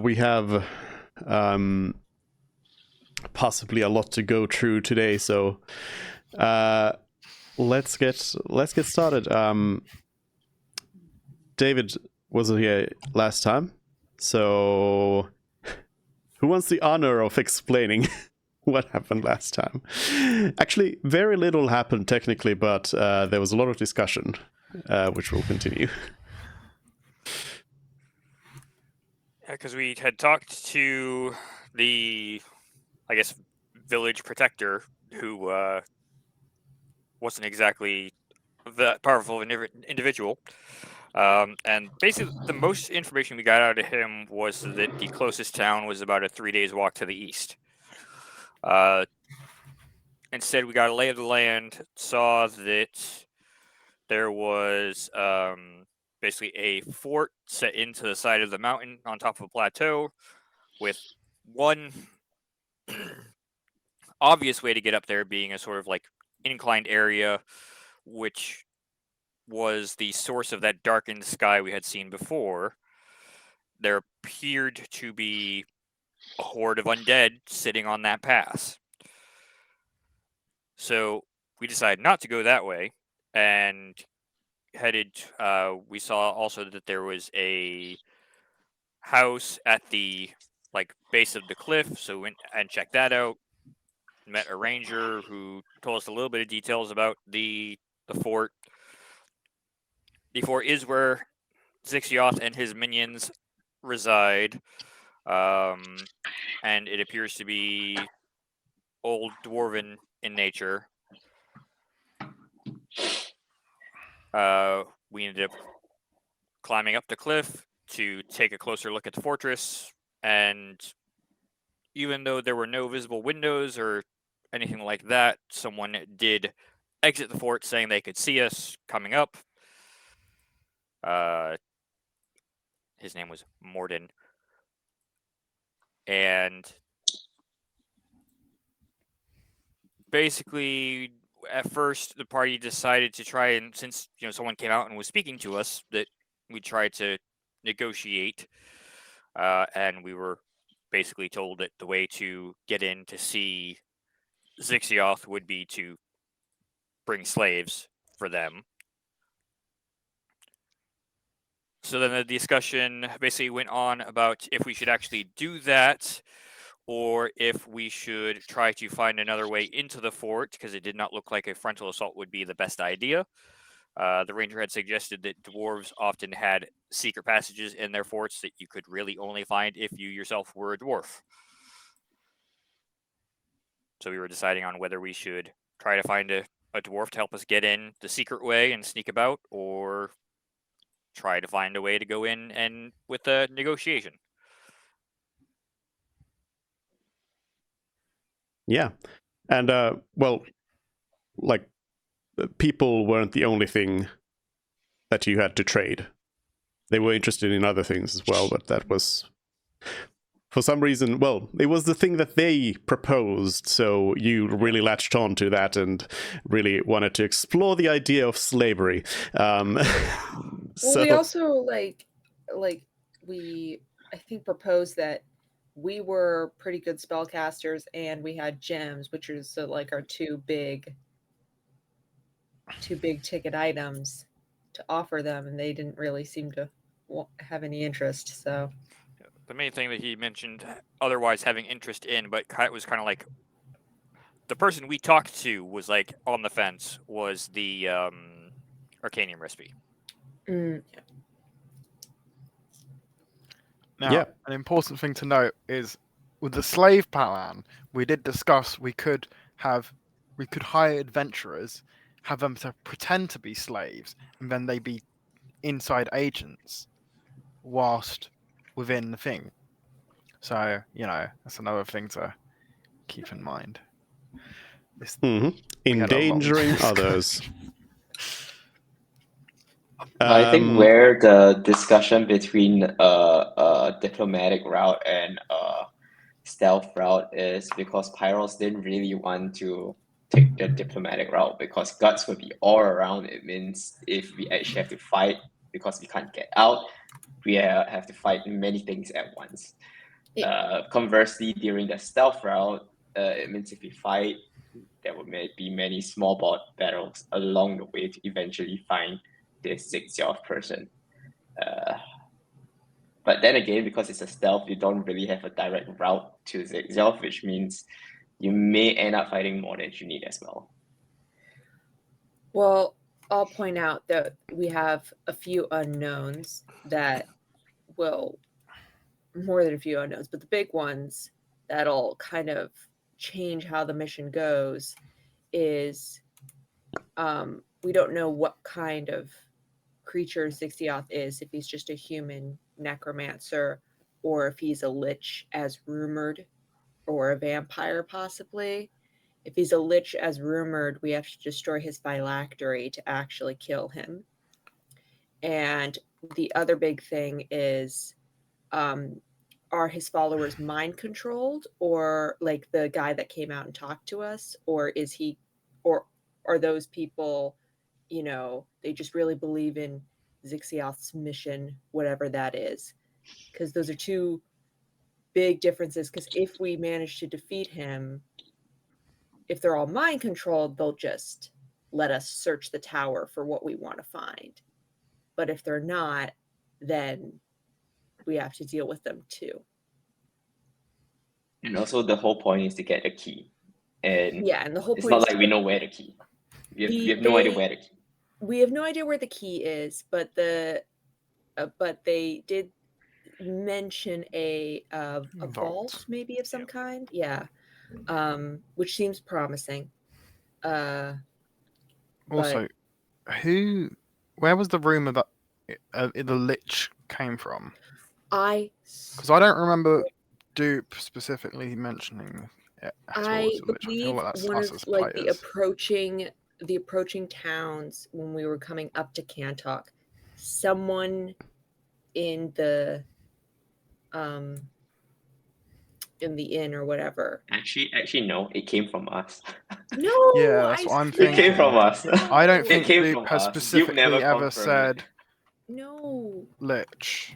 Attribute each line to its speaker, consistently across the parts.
Speaker 1: We have possibly a lot to go through today, so let's get started. David wasn't here last time, so who wants the honor of explaining what happened last time? Actually, very little happened technically, but there was a lot of discussion, which will continue.
Speaker 2: Because we had talked to the, I guess, village protector, who wasn't exactly that powerful of an individual. And basically, the most information we got out of him was that the closest town was about a 3 days walk to the east. Instead, we got a lay of the land, saw that there was basically a fort set into the side of the mountain on top of a plateau with one obvious way to get up there being a sort of like inclined area, which was the source of that darkened sky we had seen before. There appeared to be a horde of undead sitting on that pass. So we decided not to go that way and headed. We saw also that there was a house at the base of the cliff, so we went and checked that out. Met a ranger who told us a little bit of details about the fort. The fort is where Zixioth and his minions reside, and it appears to be old dwarven in nature. We ended up climbing up the cliff to take a closer look at the fortress, and even though there were no visible windows or anything like that, someone did exit the fort saying they could see us coming up. His name was Morden. And basically, at first, the party decided to try and, since someone came out and was speaking to us, that we tried to negotiate. And we were basically told that the way to get in to see Zixioth would be to bring slaves for them. So then the discussion basically went on about if we should actually do that, or if we should try to find another way into the fort, because it did not look like a frontal assault would be the best idea. The ranger had suggested that dwarves often had secret passages in their forts that you could really only find if you yourself were a dwarf. So we were deciding on whether we should try to find a dwarf to help us get in the secret way and sneak about, or try to find a way to go in and with a negotiation.
Speaker 1: Yeah, and people weren't the only thing that you had to trade. They were interested in other things as well, but that was, for some reason, it was the thing that they proposed, so you really latched on to that and really wanted to explore the idea of slavery.
Speaker 3: We also we I think proposed that we were pretty good spellcasters and we had gems, which is our two big ticket items to offer them, and they didn't really seem to have any interest. So
Speaker 2: the main thing that he mentioned otherwise having interest in, but it was kind of like the person we talked to was like on the fence, was the Arcanium recipe.
Speaker 4: Now, an important thing to note is with the slave plan, we did discuss we could hire adventurers, have them to pretend to be slaves, and then they be inside agents whilst within the thing. So, that's another thing to keep in mind.
Speaker 1: Endangering others.
Speaker 5: I think where the discussion between diplomatic route and stealth route is because Pyros didn't really want to take the diplomatic route because guts would be all around. It means if we actually have to fight because we can't get out, we have to fight many things at once.
Speaker 3: Yeah.
Speaker 5: Conversely, during the stealth route, it means if we fight, there will be many small battles along the way to eventually find this Zixioth person. But then again, because it's a stealth, you don't really have a direct route to Zixioth, which means you may end up fighting more than you need as well.
Speaker 3: Well, I'll point out that we have a few unknowns that will, more than a few unknowns, but the big ones that'll kind of change how the mission goes is we don't know what kind of creature Zixioth is, if he's just a human necromancer or if he's a lich as rumored or a vampire possibly. If he's a lich as rumored, we have to destroy his phylactery to actually kill him. And the other big thing is, are his followers mind controlled, or like the guy that came out and talked to us, or is he, or are those people, you know, they just really believe in Zixioth's mission, whatever that is? Because those are two big differences. Because if we manage to defeat him, if they're all mind controlled, they'll just let us search the tower for what we want to find. But if they're not, then we have to deal with them too.
Speaker 5: And also the whole point is to get the key. And
Speaker 3: Yeah, and the whole
Speaker 5: it's
Speaker 3: point
Speaker 5: not
Speaker 3: is
Speaker 5: like we know where the key. We have no idea where the key.
Speaker 3: We have no idea where the key is, but but they did mention a vault maybe of some kind. Yeah. Which seems promising.
Speaker 4: Also, where was the rumor that the lich came from? Because I don't remember Dupe specifically mentioning it at all.
Speaker 3: I
Speaker 4: As a lich. I feel
Speaker 3: believe
Speaker 4: like that's
Speaker 3: one
Speaker 4: us
Speaker 3: of
Speaker 4: as
Speaker 3: like
Speaker 4: players.
Speaker 3: the approaching towns when we were coming up to Kantok, someone in the inn or whatever.
Speaker 5: Actually, no. It came from us.
Speaker 3: No,
Speaker 4: Yeah, that's what I'm
Speaker 5: It
Speaker 4: thinking.
Speaker 5: came from us.
Speaker 4: I don't
Speaker 5: It
Speaker 4: think
Speaker 5: came
Speaker 4: Dupe
Speaker 5: from
Speaker 4: has
Speaker 5: us. Dupe
Speaker 4: specifically
Speaker 5: never
Speaker 4: ever
Speaker 5: confirmed
Speaker 4: said
Speaker 5: it.
Speaker 3: No.
Speaker 4: lich.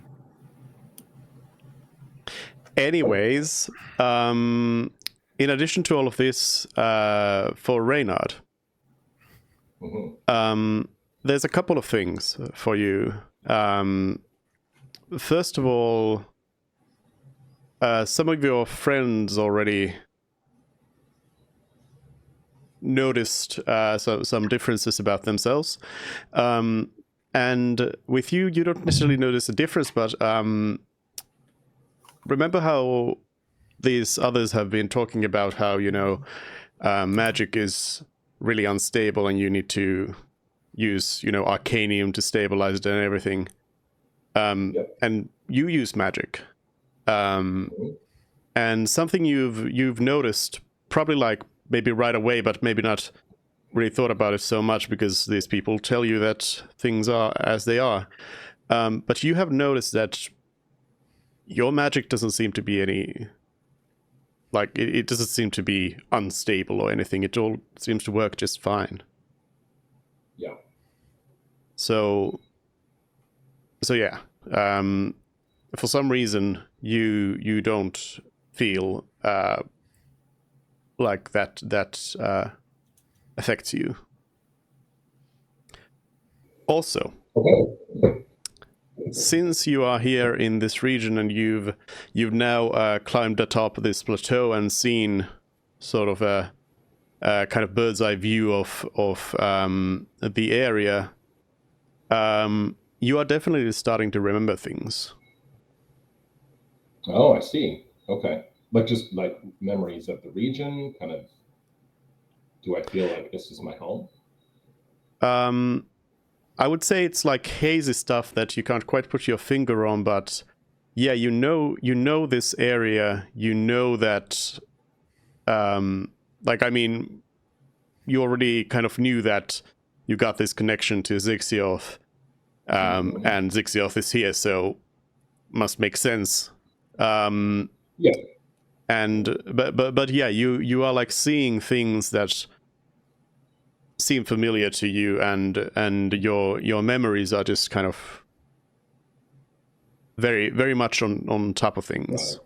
Speaker 1: Anyways, in addition to all of this, for Reynard, there's a couple of things for you. First of all, some of your friends already noticed some differences about themselves. And with you, you don't necessarily notice a difference, but remember how these others have been talking about how, you know, magic is really unstable and you need to use, you know, arcanium to stabilize it and everything. And you use magic. And something you've noticed, probably like maybe right away, but maybe not really thought about it so much because these people tell you that things are as they are. But you have noticed that your magic doesn't seem to be any... Like, it doesn't seem to be unstable or anything. It all seems to work just fine.
Speaker 6: Yeah.
Speaker 1: So yeah. For some reason, you don't feel like that affects you. Also, since you are here in this region and you've now climbed atop this plateau and seen sort of a kind of bird's eye view of the area, you are definitely starting to remember things.
Speaker 6: Oh, I see. Okay. Like just like memories of the region, kind of. Do I feel like this is my home?
Speaker 1: I would say it's like hazy stuff that you can't quite put your finger on, but yeah, you know this area. You know that, like, I mean, you already kind of knew that you got this connection to Zixioth, and Zixioth is here, so must make sense.
Speaker 6: Yeah.
Speaker 1: And but yeah, you are like seeing things that seem familiar to you, and your memories are just kind of very, very much on top of things.
Speaker 6: Right.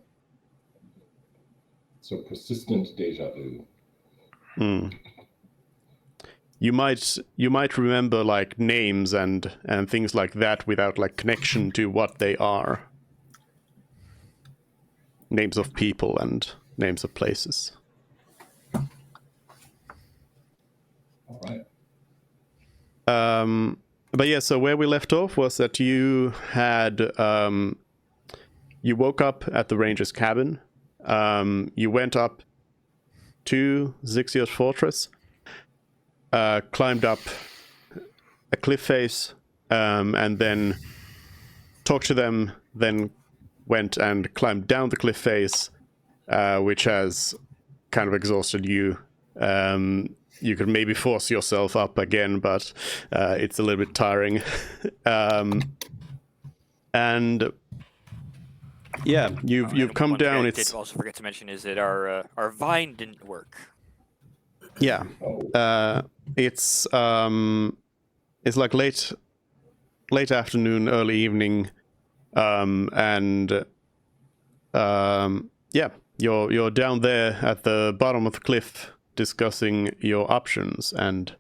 Speaker 6: So persistent deja vu.
Speaker 1: Mm. You might remember like names and things like that without like connection to what they are. Names of people and names of places.
Speaker 6: All right.
Speaker 1: But yeah, so where we left off was that you had you woke up at the ranger's cabin. You went up to Zixio's fortress, climbed up a cliff face, and then talked to them, then went and climbed down the cliff face, which has kind of exhausted you. You could maybe force yourself up again, but it's a little bit tiring. And yeah, you've come
Speaker 2: one thing
Speaker 1: down.
Speaker 2: I
Speaker 1: It's
Speaker 2: did also forget to mention is that our vine didn't work.
Speaker 1: yeah,
Speaker 6: Oh,
Speaker 1: it's like late afternoon, early evening, and yeah, you're down there at the bottom of the cliff discussing your options and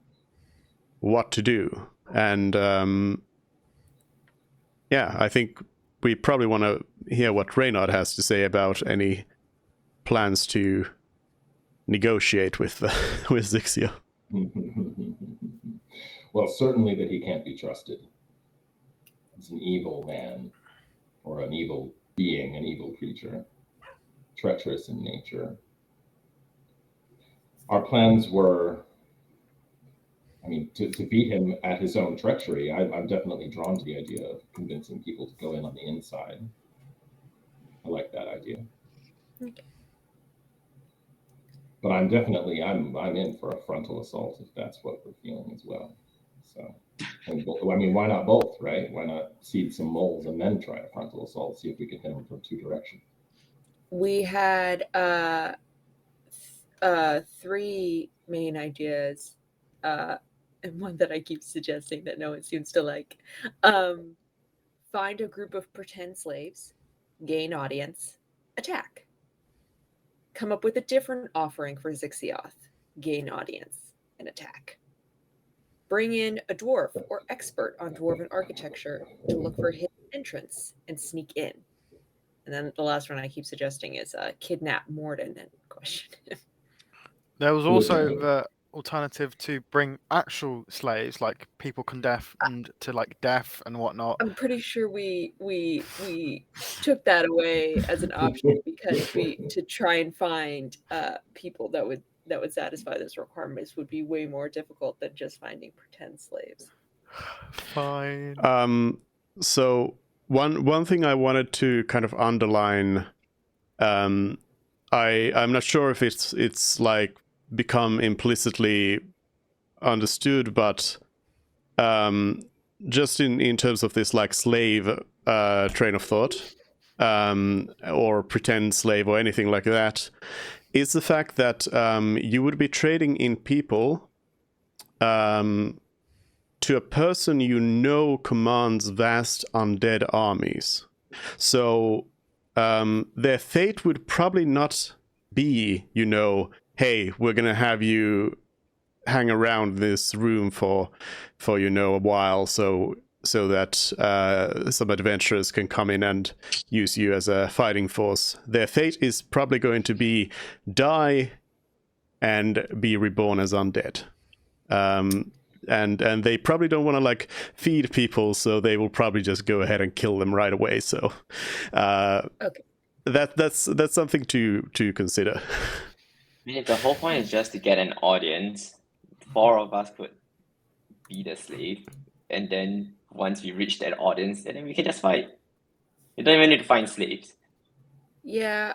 Speaker 1: what to do. And yeah, I think we probably want to hear what Reynard has to say about any plans to negotiate with with Zixia.
Speaker 6: well, certainly that he can't be trusted. He's an evil man, or an evil being, an evil creature, treacherous in nature. Our plans were, I mean, to beat him at his own treachery. I'm definitely drawn to the idea of convincing people to go in on the inside. I like that idea.
Speaker 3: Okay.
Speaker 6: But I'm in for a frontal assault if that's what we're feeling as well. So, I mean, why not both, right? Why not seed some moles and then try a frontal assault, see if we can hit them from two directions?
Speaker 3: We had three main ideas, and one that I keep suggesting that no one seems to like. Find a group of pretend slaves, gain audience, attack. Come up with a different offering for Zixioth, gain audience, and attack. Bring in a dwarf or expert on dwarven architecture to look for hidden entrance and sneak in. And then the last one I keep suggesting is kidnap Morden and question him.
Speaker 4: There was
Speaker 6: Who was
Speaker 4: also
Speaker 6: it?
Speaker 4: the alternative to bring actual slaves, like people condemned and to like death and whatnot.
Speaker 3: I'm pretty sure we took that away as an option because to try and find people that would satisfy those requirements would be way more difficult than just finding pretend slaves.
Speaker 4: Fine.
Speaker 1: So one thing I wanted to kind of underline, I'm not sure if it's like become implicitly understood, but just in terms of this like slave train of thought, or pretend slave or anything like that, is the fact that you would be trading in people to a person you know commands vast undead armies. So their fate would probably not be, hey, we're gonna have you hang around this room for a while, so that some adventurers can come in and use you as a fighting force. Their fate is probably going to be die and be reborn as undead. And they probably don't want to like feed people, so they will probably just go ahead and kill them right away. So
Speaker 3: Okay.
Speaker 1: that's something to consider.
Speaker 5: I mean, if the whole point is just to get an audience, 4 of us could be the slave, and then once we reach that audience, then we can just fight. You don't even need to find slaves.
Speaker 3: Yeah,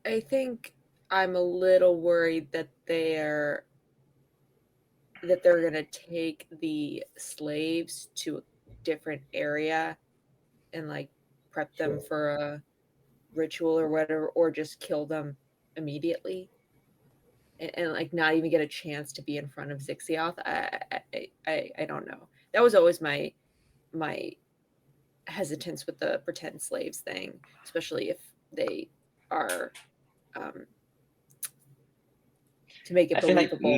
Speaker 3: I think I'm a little worried that they're going to take the slaves to a different area and like prep them for a ritual or whatever, or just kill them immediately and like not even get a chance to be in front of Zixioth. I don't know. That was always my hesitance with the pretend slaves thing, especially if they are to make it
Speaker 5: I feel like
Speaker 3: believable.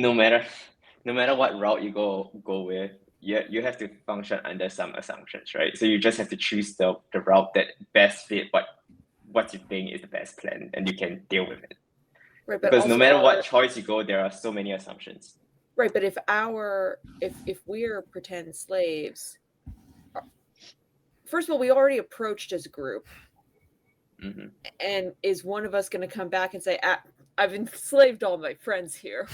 Speaker 5: no matter what route you go with, you have to function under some assumptions, right? So you just have to choose the route that best fit what you think is the best plan, and you can deal with it.
Speaker 3: Right, but
Speaker 5: Because no
Speaker 3: also
Speaker 5: matter what choice you go, there are so many assumptions.
Speaker 3: right, but if we're pretend slaves, first of all, we already approached as a group,
Speaker 5: Hmm.
Speaker 3: and is one of us going to come back and say, I've enslaved all my friends here.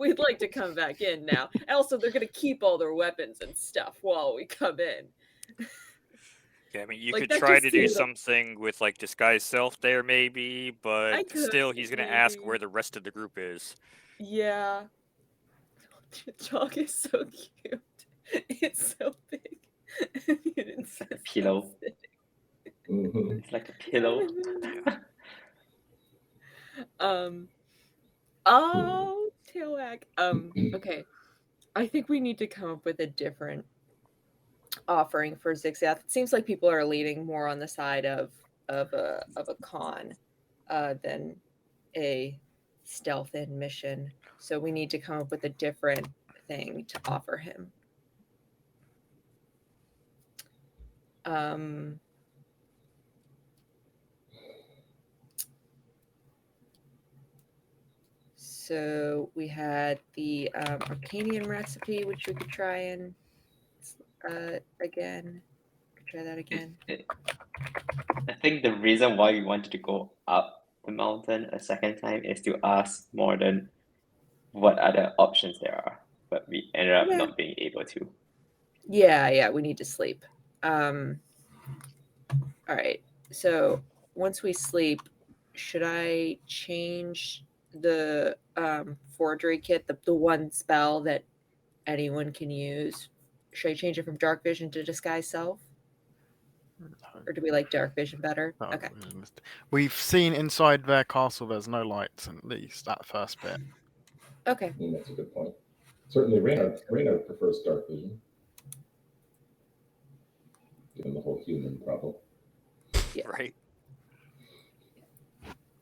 Speaker 3: We'd like to come back in now. And also, they're going to keep all their weapons and stuff while we come in.
Speaker 2: Yeah, I mean, you
Speaker 3: Like,
Speaker 2: could
Speaker 3: that
Speaker 2: try
Speaker 3: just
Speaker 2: to do
Speaker 3: seems like-
Speaker 2: something with like disguise self there, maybe,
Speaker 3: I
Speaker 2: but
Speaker 3: could,
Speaker 2: still, he's gonna ask
Speaker 3: maybe.
Speaker 2: where the rest of the group is.
Speaker 3: Yeah. The dog is so cute. It's so big. It's
Speaker 5: Like a pillow.
Speaker 6: Mhm.
Speaker 5: It's like a pillow.
Speaker 3: Oh, tail wag. Okay. I think we need to come up with a different offering for Zigzath. It seems like people are leaning more on the side of a con than a stealth in mission. So we need to come up with a different thing to offer him. So we had the Arcanian recipe, which we could try and again. Try that again.
Speaker 5: I think the reason why we wanted to go up the mountain a second time is to ask more than what other options there are, but we ended up not being able to.
Speaker 3: Yeah, we need to sleep. All right. So once we sleep, should I change the forgery kit, the one spell that anyone can use? Should I change it from dark vision to disguise self? Or do we like dark vision better? Okay.
Speaker 4: We've seen inside their castle there's no lights, at least that first bit.
Speaker 3: Okay.
Speaker 6: I mean, that's a good point. Certainly, Raynor prefers dark vision, given the whole human problem.
Speaker 3: Yeah.
Speaker 2: Right.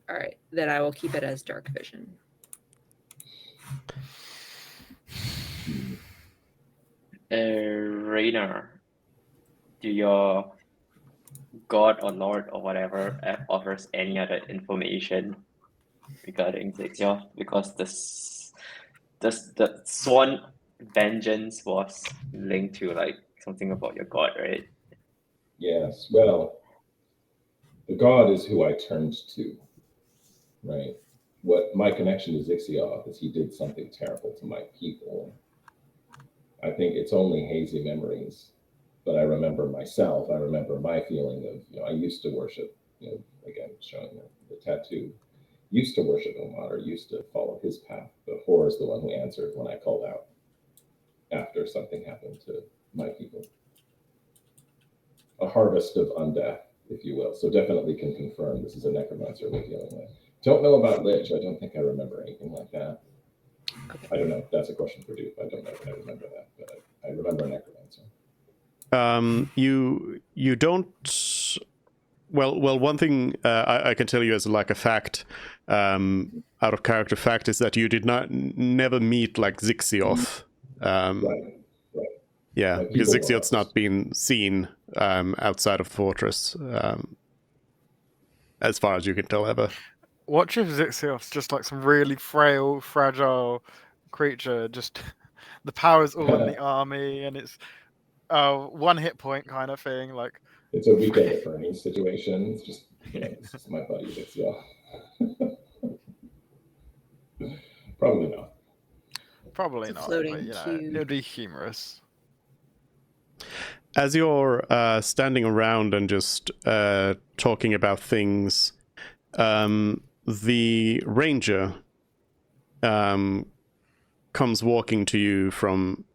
Speaker 3: All right. Then I will keep it as dark vision.
Speaker 5: Raynor, do your god or lord or whatever offers any other information regarding Zixioth? Because the sworn vengeance was linked to like something about your god, right?
Speaker 6: Yes, well, the god is who I turned to, right? What my connection to Zixioth is he did something terrible to my people. I think it's only hazy memories, but I remember myself. I remember my feeling of, I used to worship, again, showing the tattoo, used to worship Omar, used to follow his path, but Hor is the one who answered when I called out after something happened to my people. A harvest of undeath, if you will. So definitely can confirm this is a necromancer we're dealing with. Don't know about Lich. I don't think I remember anything like that.
Speaker 3: Okay.
Speaker 6: I don't know. That's a question for Duke. I don't know if I remember that, but I remember a necromancer.
Speaker 1: You don't. Well, one thing I can tell you as like a fact, out of character fact, is that you did never meet like Zixioth.
Speaker 6: Right.
Speaker 1: Yeah,
Speaker 6: My
Speaker 1: because
Speaker 6: people
Speaker 1: Zixioth's not been seen outside of the fortress, as far as you can tell ever.
Speaker 4: What if Zixioth's just like some really frail, fragile creature? Just the power's all in the army, and it's one hit point kind of thing. Like
Speaker 6: it's a weekend at Bernie's situation. It's just this is my buddy Zixioth. Probably not.
Speaker 4: Probably
Speaker 3: It's a
Speaker 4: not.
Speaker 3: floating
Speaker 4: But,
Speaker 3: cube.
Speaker 4: it'd be humorous.
Speaker 1: As you're standing around and just talking about things, the ranger comes walking to you from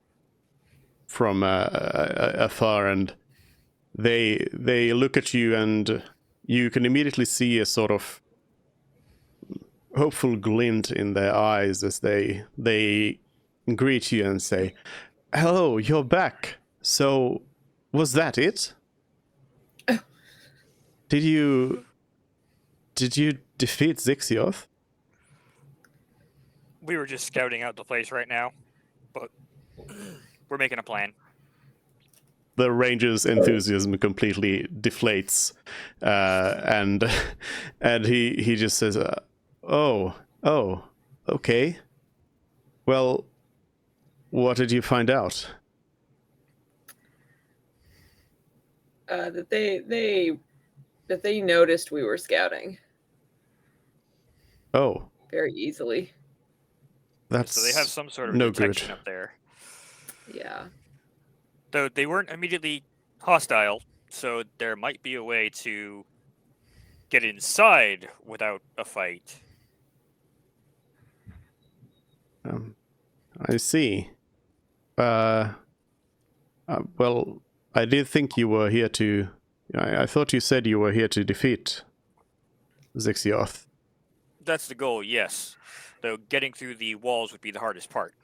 Speaker 1: afar, and they look at you, and you can immediately see a sort of hopeful glint in their eyes as they greet you and say, "Hello, you're back. So, was that it?" did you defeat Zixioth?
Speaker 2: We were just scouting out the place right now, but we're making a plan.
Speaker 1: The ranger's enthusiasm completely deflates, and he just says, "Oh, okay. Well, what did you find out?"
Speaker 3: That they noticed we were scouting
Speaker 1: Oh,
Speaker 3: very easily.
Speaker 1: that's
Speaker 2: So they have some sort of
Speaker 1: no
Speaker 2: detection
Speaker 1: good.
Speaker 2: up there.
Speaker 3: Yeah.
Speaker 2: Though they weren't immediately hostile, so there might be a way to get inside without a fight.
Speaker 1: I see. Well, I did think you were here to. I thought you said you were here to defeat Zixioth.
Speaker 2: That's the goal, yes. Though getting through the walls would be the hardest part.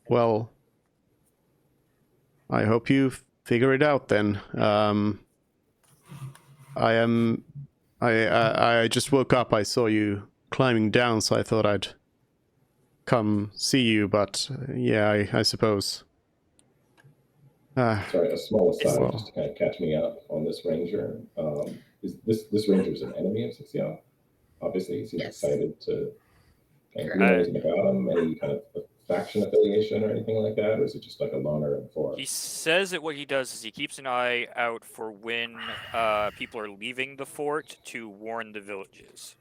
Speaker 1: Well, I hope you figure it out then. I just woke up. I saw you climbing down, so I thought I'd come see you. But yeah, I suppose.
Speaker 6: Sorry, a small aside,
Speaker 1: Well.
Speaker 6: just to kind of catch me up on this ranger. Is this ranger is an enemy of Zixioth? Obviously, he seems
Speaker 3: Yes.
Speaker 6: excited to. And do you
Speaker 3: Correct.
Speaker 6: know anything about him? Any kind of faction affiliation or anything like that, or is it just like a loner in the forest?
Speaker 2: He says that what he does is he keeps an eye out for when people are leaving the fort to warn the villages.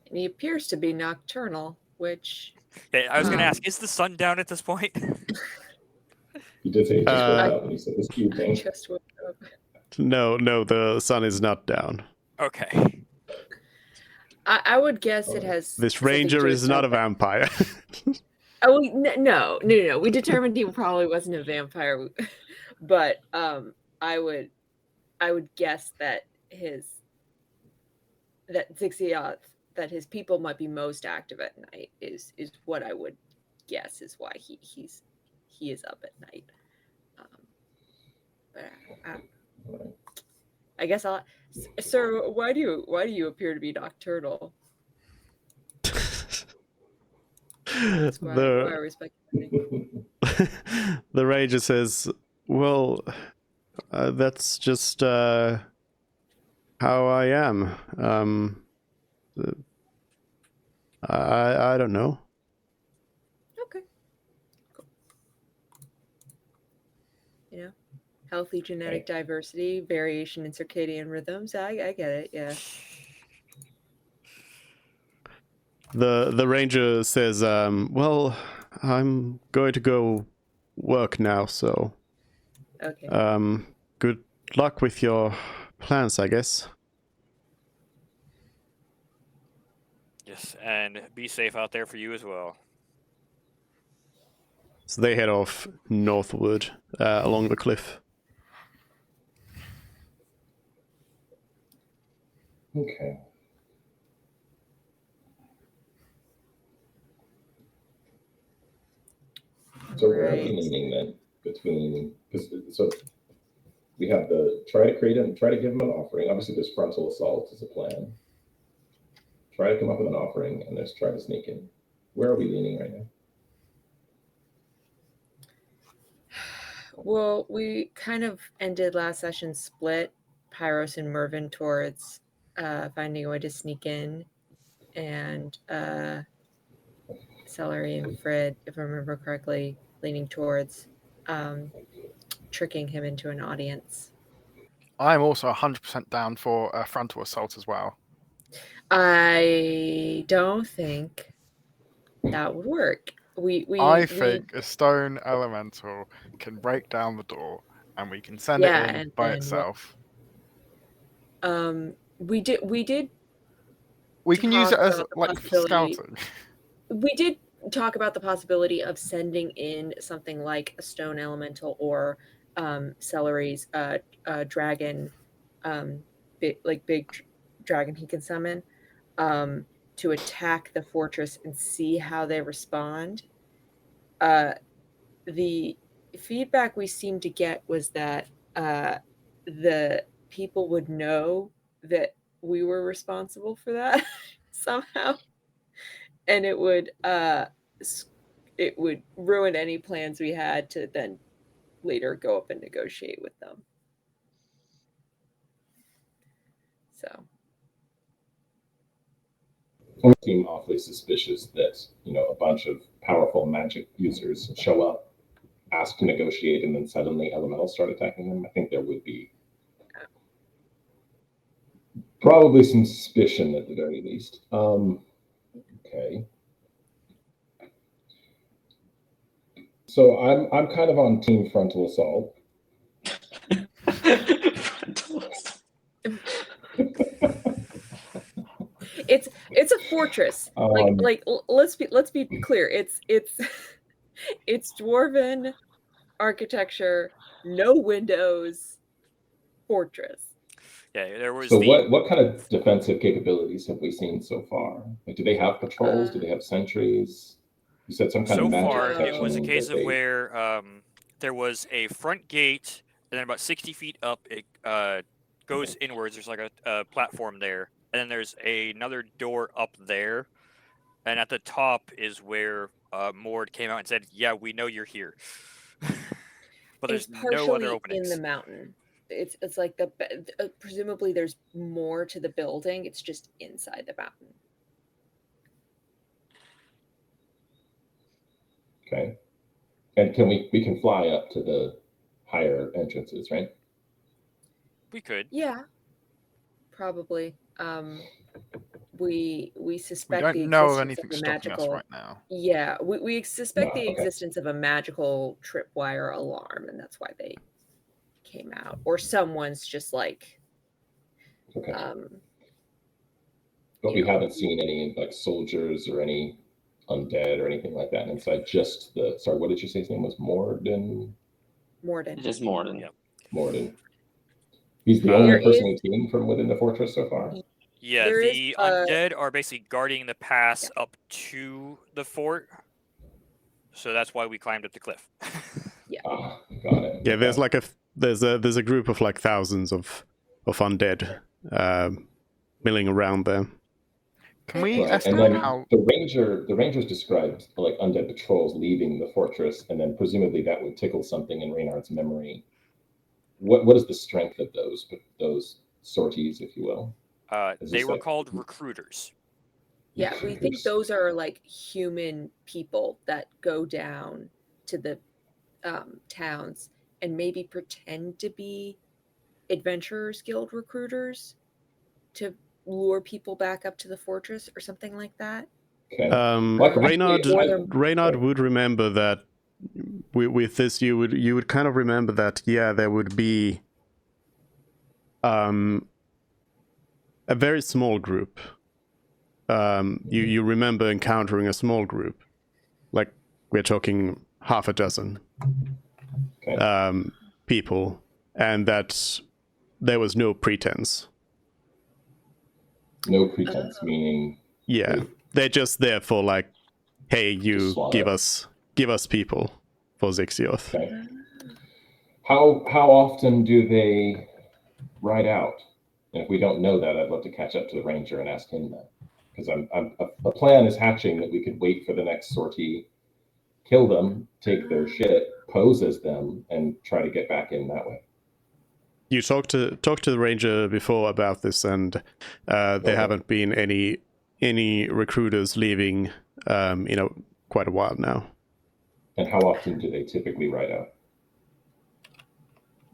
Speaker 3: And he appears to be nocturnal, which
Speaker 2: Okay, I was going to ask, is the sun down at this point?
Speaker 6: He did say he just woke up, and he said this evening.
Speaker 3: just woke up.
Speaker 1: No, the sun is not down.
Speaker 2: Okay.
Speaker 3: I would guess it has.
Speaker 1: This
Speaker 3: something
Speaker 1: ranger
Speaker 3: to
Speaker 1: is
Speaker 3: do
Speaker 1: not a
Speaker 3: with-
Speaker 1: vampire.
Speaker 3: Oh no! We determined he probably wasn't a vampire, but I would guess that Zixioth, that his people might be most active at night is what I would guess is why he is up at night. But I guess sir, why do you appear to be nocturnal? Why are we speculating?
Speaker 1: The ranger says, "Well, that's just how I am. I don't know."
Speaker 3: Okay. Cool. Healthy genetic diversity, variation in circadian rhythms. I get it. Yeah.
Speaker 1: The ranger says, "Well, I'm going to go work now, so
Speaker 3: Okay.
Speaker 1: good luck with your plans, I guess."
Speaker 2: Yes, and be safe out there for you as well.
Speaker 1: So they head off northward along the cliff.
Speaker 6: Okay. So where are we leaning then between? So we have try to give him an offering. Obviously, there's frontal assault as a plan. Try to come up with an offering, and there's try to sneak in. Where are we leaning right now?
Speaker 3: Well, we kind of ended last session split, Pyros and Mervin towards finding a way to sneak in, and Celery and Fred, if I remember correctly, leaning towards tricking him into an audience.
Speaker 4: I'm also 100% down for a frontal assault as well.
Speaker 3: I don't think that would work.
Speaker 4: I think a stone elemental can break down the door, and we can send it in by itself.
Speaker 3: We did.
Speaker 4: We can use it as
Speaker 3: talk about the
Speaker 4: like
Speaker 3: possibility-
Speaker 4: scouting.
Speaker 3: We did talk about the possibility of sending in something like a stone elemental or Celery's dragon, big dragon he can summon, to attack the fortress and see how they respond. The feedback we seemed to get was that the people would know that we were responsible for that somehow, and it would ruin any plans we had to then later go up and negotiate with them. So
Speaker 6: It seemed awfully suspicious that, a bunch of powerful magic users show up, ask to negotiate, and then suddenly elementals start attacking them. I think there would be probably some suspicion at the very least. Okay. So I'm kind of on team frontal assault.
Speaker 3: It's a fortress. Let's be clear. It's it's dwarven architecture, no windows, fortress.
Speaker 2: Yeah, there was
Speaker 6: So what kind of defensive capabilities have we seen so far? Like, do they have patrols? Do they have sentries? You said some kind
Speaker 2: so
Speaker 6: of magic
Speaker 2: far
Speaker 6: protection.
Speaker 2: it was a case
Speaker 6: that
Speaker 2: of
Speaker 6: they-
Speaker 2: where there was a front gate, and then about 60 feet up it goes inwards. There's like a platform there, and then there's another door up there, and at the top is where Mord came out and said, "Yeah, we know you're here." But there's
Speaker 3: It's
Speaker 2: no other
Speaker 3: partially
Speaker 2: openings.
Speaker 3: in the mountain. It's like presumably there's more to the building. It's just inside the mountain.
Speaker 6: Okay. And we can fly up to the higher entrances, right?
Speaker 2: We could.
Speaker 3: Yeah, probably. We
Speaker 4: We
Speaker 3: suspect
Speaker 4: don't
Speaker 3: the
Speaker 4: know of
Speaker 3: existence
Speaker 4: anything
Speaker 3: of a
Speaker 4: stopping us
Speaker 3: magical.
Speaker 4: right now.
Speaker 3: Yeah, we suspect
Speaker 6: No,
Speaker 3: the
Speaker 6: okay.
Speaker 3: existence of a magical tripwire alarm, and that's why they came out. Or someone's just like,
Speaker 6: Okay.
Speaker 3: you
Speaker 6: But we
Speaker 3: know,
Speaker 6: haven't seen any like soldiers or any undead or anything like that inside. Just sorry, what did you say his name was? Morden.
Speaker 5: Just more than.
Speaker 2: Yep.
Speaker 6: Morden. He's the only
Speaker 3: There
Speaker 6: person
Speaker 3: is-
Speaker 6: we've seen from within the fortress so far.
Speaker 2: Yeah,
Speaker 3: There is,
Speaker 2: the undead are basically guarding the pass up to the fort. So that's why we climbed up the cliff.
Speaker 6: Ah, got it.
Speaker 1: Yeah, there's
Speaker 6: Okay.
Speaker 1: like there's a group of like thousands of undead milling around there.
Speaker 4: Can we
Speaker 6: Right. And
Speaker 4: estimate
Speaker 6: then
Speaker 4: how?
Speaker 6: the rangers described like undead patrols leaving the fortress, and then presumably that would tickle something in Reynard's memory. What is the strength of those sorties, if you will? Is
Speaker 2: They
Speaker 6: this
Speaker 2: were
Speaker 6: like-
Speaker 2: called recruiters.
Speaker 3: Yeah, we think those are like human people that go down to the towns and maybe pretend to be Adventurers Guild recruiters to lure people back up to the fortress or something like that.
Speaker 6: Okay.
Speaker 1: Reynard
Speaker 6: Sorry.
Speaker 1: would remember that with this you would kind of remember that there would be a very small group. You remember encountering a small group, like we're talking half a dozen
Speaker 6: Okay.
Speaker 1: people, and that there was no pretense.
Speaker 6: No pretense, meaning
Speaker 1: Yeah, they're just there for like, hey, you
Speaker 6: slaughter.
Speaker 1: give us people for Zixioth.
Speaker 6: Okay. How often do they ride out? And if we don't know that, I'd love to catch up to the ranger and ask him that, because a plan is hatching that we could wait for the next sortie, kill them, take their shit, pose as them, and try to get back in that way.
Speaker 1: You talked to the ranger before about this, and there haven't been any recruiters leaving quite a while now.
Speaker 6: And how often do they typically ride out?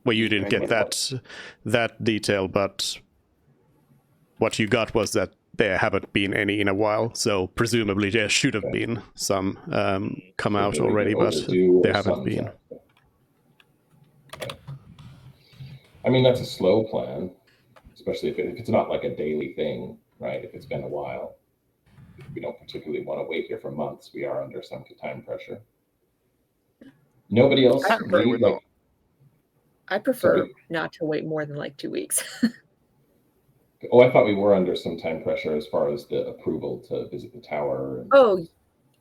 Speaker 1: Well, you didn't get that detail, but what you got was that there haven't been any in a while, so presumably there should have been some come out
Speaker 6: They're
Speaker 1: already, but
Speaker 6: overdue or
Speaker 1: there haven't
Speaker 6: something's
Speaker 1: been.
Speaker 6: up. Okay. I mean, that's a slow plan, especially if it's not like a daily thing, right? If it's been a while. We don't particularly want to wait here for months. We are under some time pressure. Nobody else
Speaker 4: Technically, we're not.
Speaker 3: I prefer
Speaker 6: Sorry?
Speaker 3: not to wait more than like 2 weeks.
Speaker 6: Oh, I thought we were under some time pressure as far as the approval to visit the tower.
Speaker 3: Oh,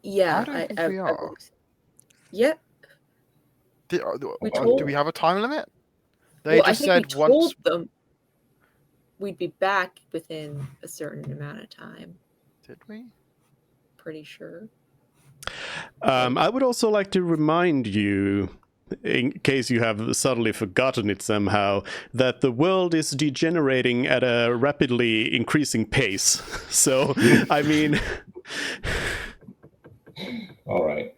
Speaker 3: yeah.
Speaker 4: I don't think we are.
Speaker 3: Yeah.
Speaker 4: Do we have a time limit? They
Speaker 3: well, I
Speaker 4: just
Speaker 3: think we
Speaker 4: said once.
Speaker 3: told them we'd be back within a certain amount of time.
Speaker 4: Did we?
Speaker 3: Pretty sure.
Speaker 1: I would also like to remind you, in case you have suddenly forgotten it somehow, that the world is degenerating at a rapidly increasing pace. So, I mean...
Speaker 6: All right.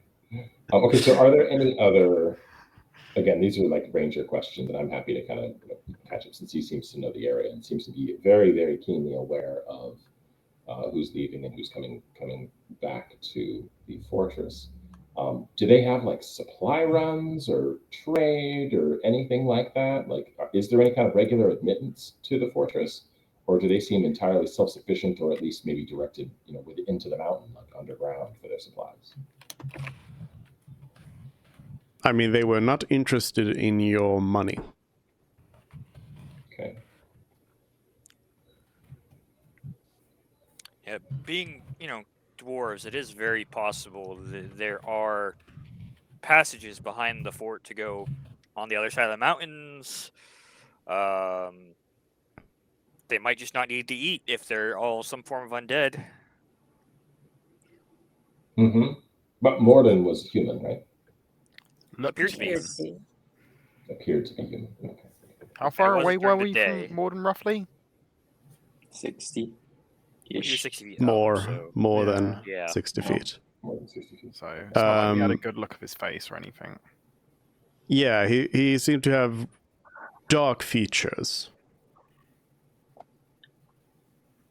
Speaker 6: Okay, so are there any other... Again, these are like Ranger questions, and I'm happy to kind of catch up since he seems to know the area and seems to be very, very keenly aware of who's leaving and who's coming back to the fortress. Do they have like supply runs or trade or anything like that? Like, is there any kind of regular admittance to the fortress, or do they seem entirely self-sufficient, or at least maybe directed, into the mountain, like underground, for their supplies?
Speaker 1: I mean, they were not interested in your money.
Speaker 6: Okay.
Speaker 2: Yeah, being, dwarves, it is very possible that there are passages behind the fort to go on the other side of the mountains. They might just not need to eat if they're all some form of undead.
Speaker 6: Mm-hmm. But Morden was human, right?
Speaker 2: Appeared to be.
Speaker 6: Appeared to be human. Okay.
Speaker 4: How far
Speaker 2: wasn't
Speaker 4: away were
Speaker 2: during the
Speaker 4: we
Speaker 2: day.
Speaker 4: from Morden, roughly?
Speaker 5: 60.
Speaker 2: You're 60 feet
Speaker 1: More,
Speaker 2: up, so
Speaker 1: more
Speaker 4: Yeah.
Speaker 1: than
Speaker 2: yeah.
Speaker 1: 60 feet.
Speaker 6: More than 60 feet.
Speaker 4: So it's not like we had a
Speaker 1: Um,
Speaker 4: good look of his face or anything.
Speaker 1: Yeah, he seemed to have dark features.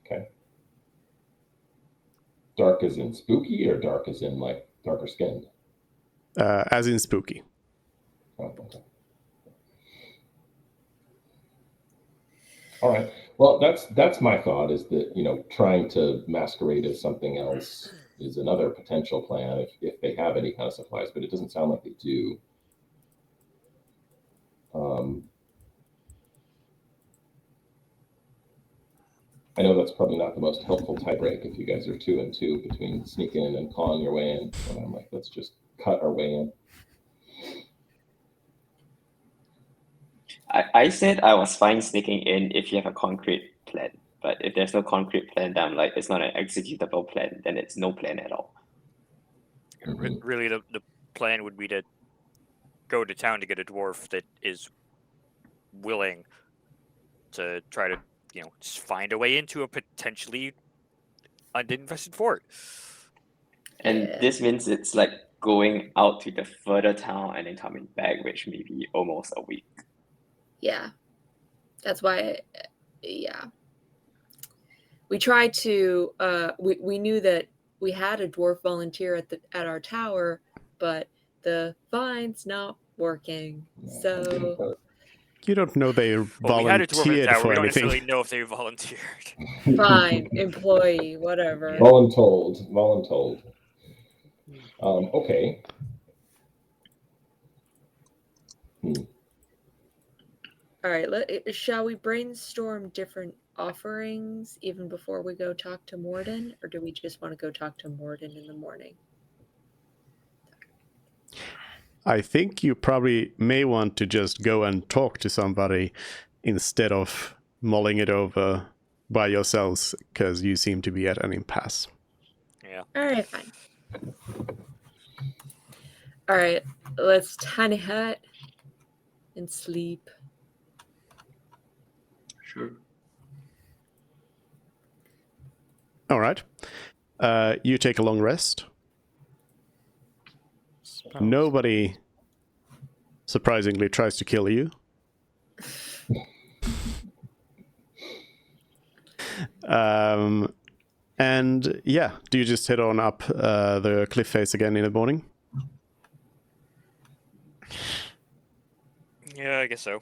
Speaker 6: Okay. Dark as in spooky, or dark as in like darker skinned?
Speaker 1: As in spooky.
Speaker 6: Oh, okay. All right. Well, that's my thought, is that, trying to masquerade as something else is another potential plan if they have any kind of supplies, but it doesn't sound like they do. I know that's probably not the most helpful tiebreak if you guys are 2 and 2 between sneaking in and clawing your way in. And I'm like, let's just cut our way in.
Speaker 5: I said I was fine sneaking in if you have a concrete plan. But if there's no concrete plan, then I'm like, it's not an executable plan, then it's no plan at all.
Speaker 2: Really, the plan would be to go to town to get a dwarf that is willing to try to, just find a way into a potentially undead-infested fort.
Speaker 5: And
Speaker 3: Yeah.
Speaker 5: this means it's like going out to the further town and then coming back, which may be almost a week.
Speaker 3: Yeah. That's why, yeah. We tried to, we knew that we had a dwarf volunteer at our tower, but the vine's not working. So
Speaker 1: You don't know they
Speaker 2: Well, we had a dwarf at the
Speaker 1: volunteered
Speaker 2: tower.
Speaker 1: for
Speaker 2: We don't
Speaker 1: anything.
Speaker 2: necessarily know if they volunteered.
Speaker 3: fine, employee, whatever.
Speaker 6: Voluntold. Okay.
Speaker 3: All right, shall we brainstorm different offerings even before we go talk to Morden, or do we just want to go talk to Morden in the morning?
Speaker 1: I think you probably may want to just go and talk to somebody instead of mulling it over by yourselves, because you seem to be at an impasse.
Speaker 2: Yeah.
Speaker 3: All right, fine. All right, let's tiny hut and sleep.
Speaker 5: Sure.
Speaker 1: All right. You take a long rest. Nobody, surprisingly, tries to kill you. And yeah, do you just head on up the cliff face again in the morning?
Speaker 2: Yeah, I guess so.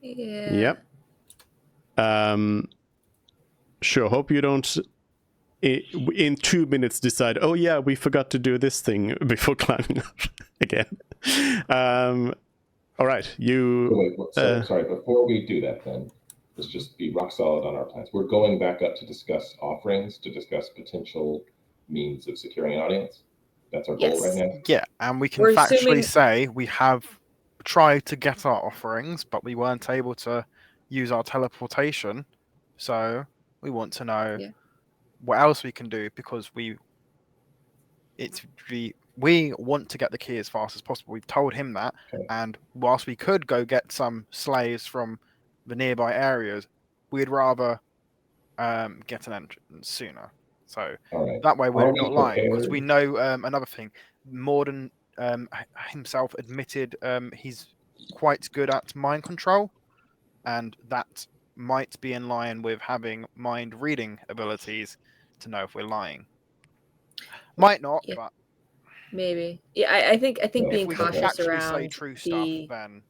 Speaker 3: Yeah.
Speaker 1: Yep. Sure, hope you don't in 2 minutes decide, oh yeah, we forgot to do this thing before climbing up again. All right, you...
Speaker 6: Sorry, before we do that then, let's just be rock solid on our plans. We're going back up to discuss offerings, to discuss potential means of securing an audience. That's our goal right now.
Speaker 4: Yeah, and we can
Speaker 3: We're
Speaker 4: factually
Speaker 3: assuming-
Speaker 4: say we have tried to get our offerings, but we weren't able to use our teleportation. So we want to know
Speaker 3: Yeah.
Speaker 4: what else we can do, because we want to get the key as fast as possible. We've told him that,
Speaker 6: Okay.
Speaker 4: and whilst we could go get some slaves from the nearby areas, we'd rather get an entrance sooner. So
Speaker 6: All right.
Speaker 4: that way we're
Speaker 6: Are we
Speaker 4: not lying, because we
Speaker 6: prepared?
Speaker 4: know another thing. Morden himself admitted he's quite good at mind control, and that might be in line with having mind reading abilities to know if we're lying. Might not,
Speaker 3: Yeah.
Speaker 4: but
Speaker 3: Maybe. Yeah, I think
Speaker 4: if
Speaker 3: being
Speaker 4: we
Speaker 3: cautious
Speaker 4: actually say
Speaker 3: around
Speaker 4: true stuff,
Speaker 3: the
Speaker 4: then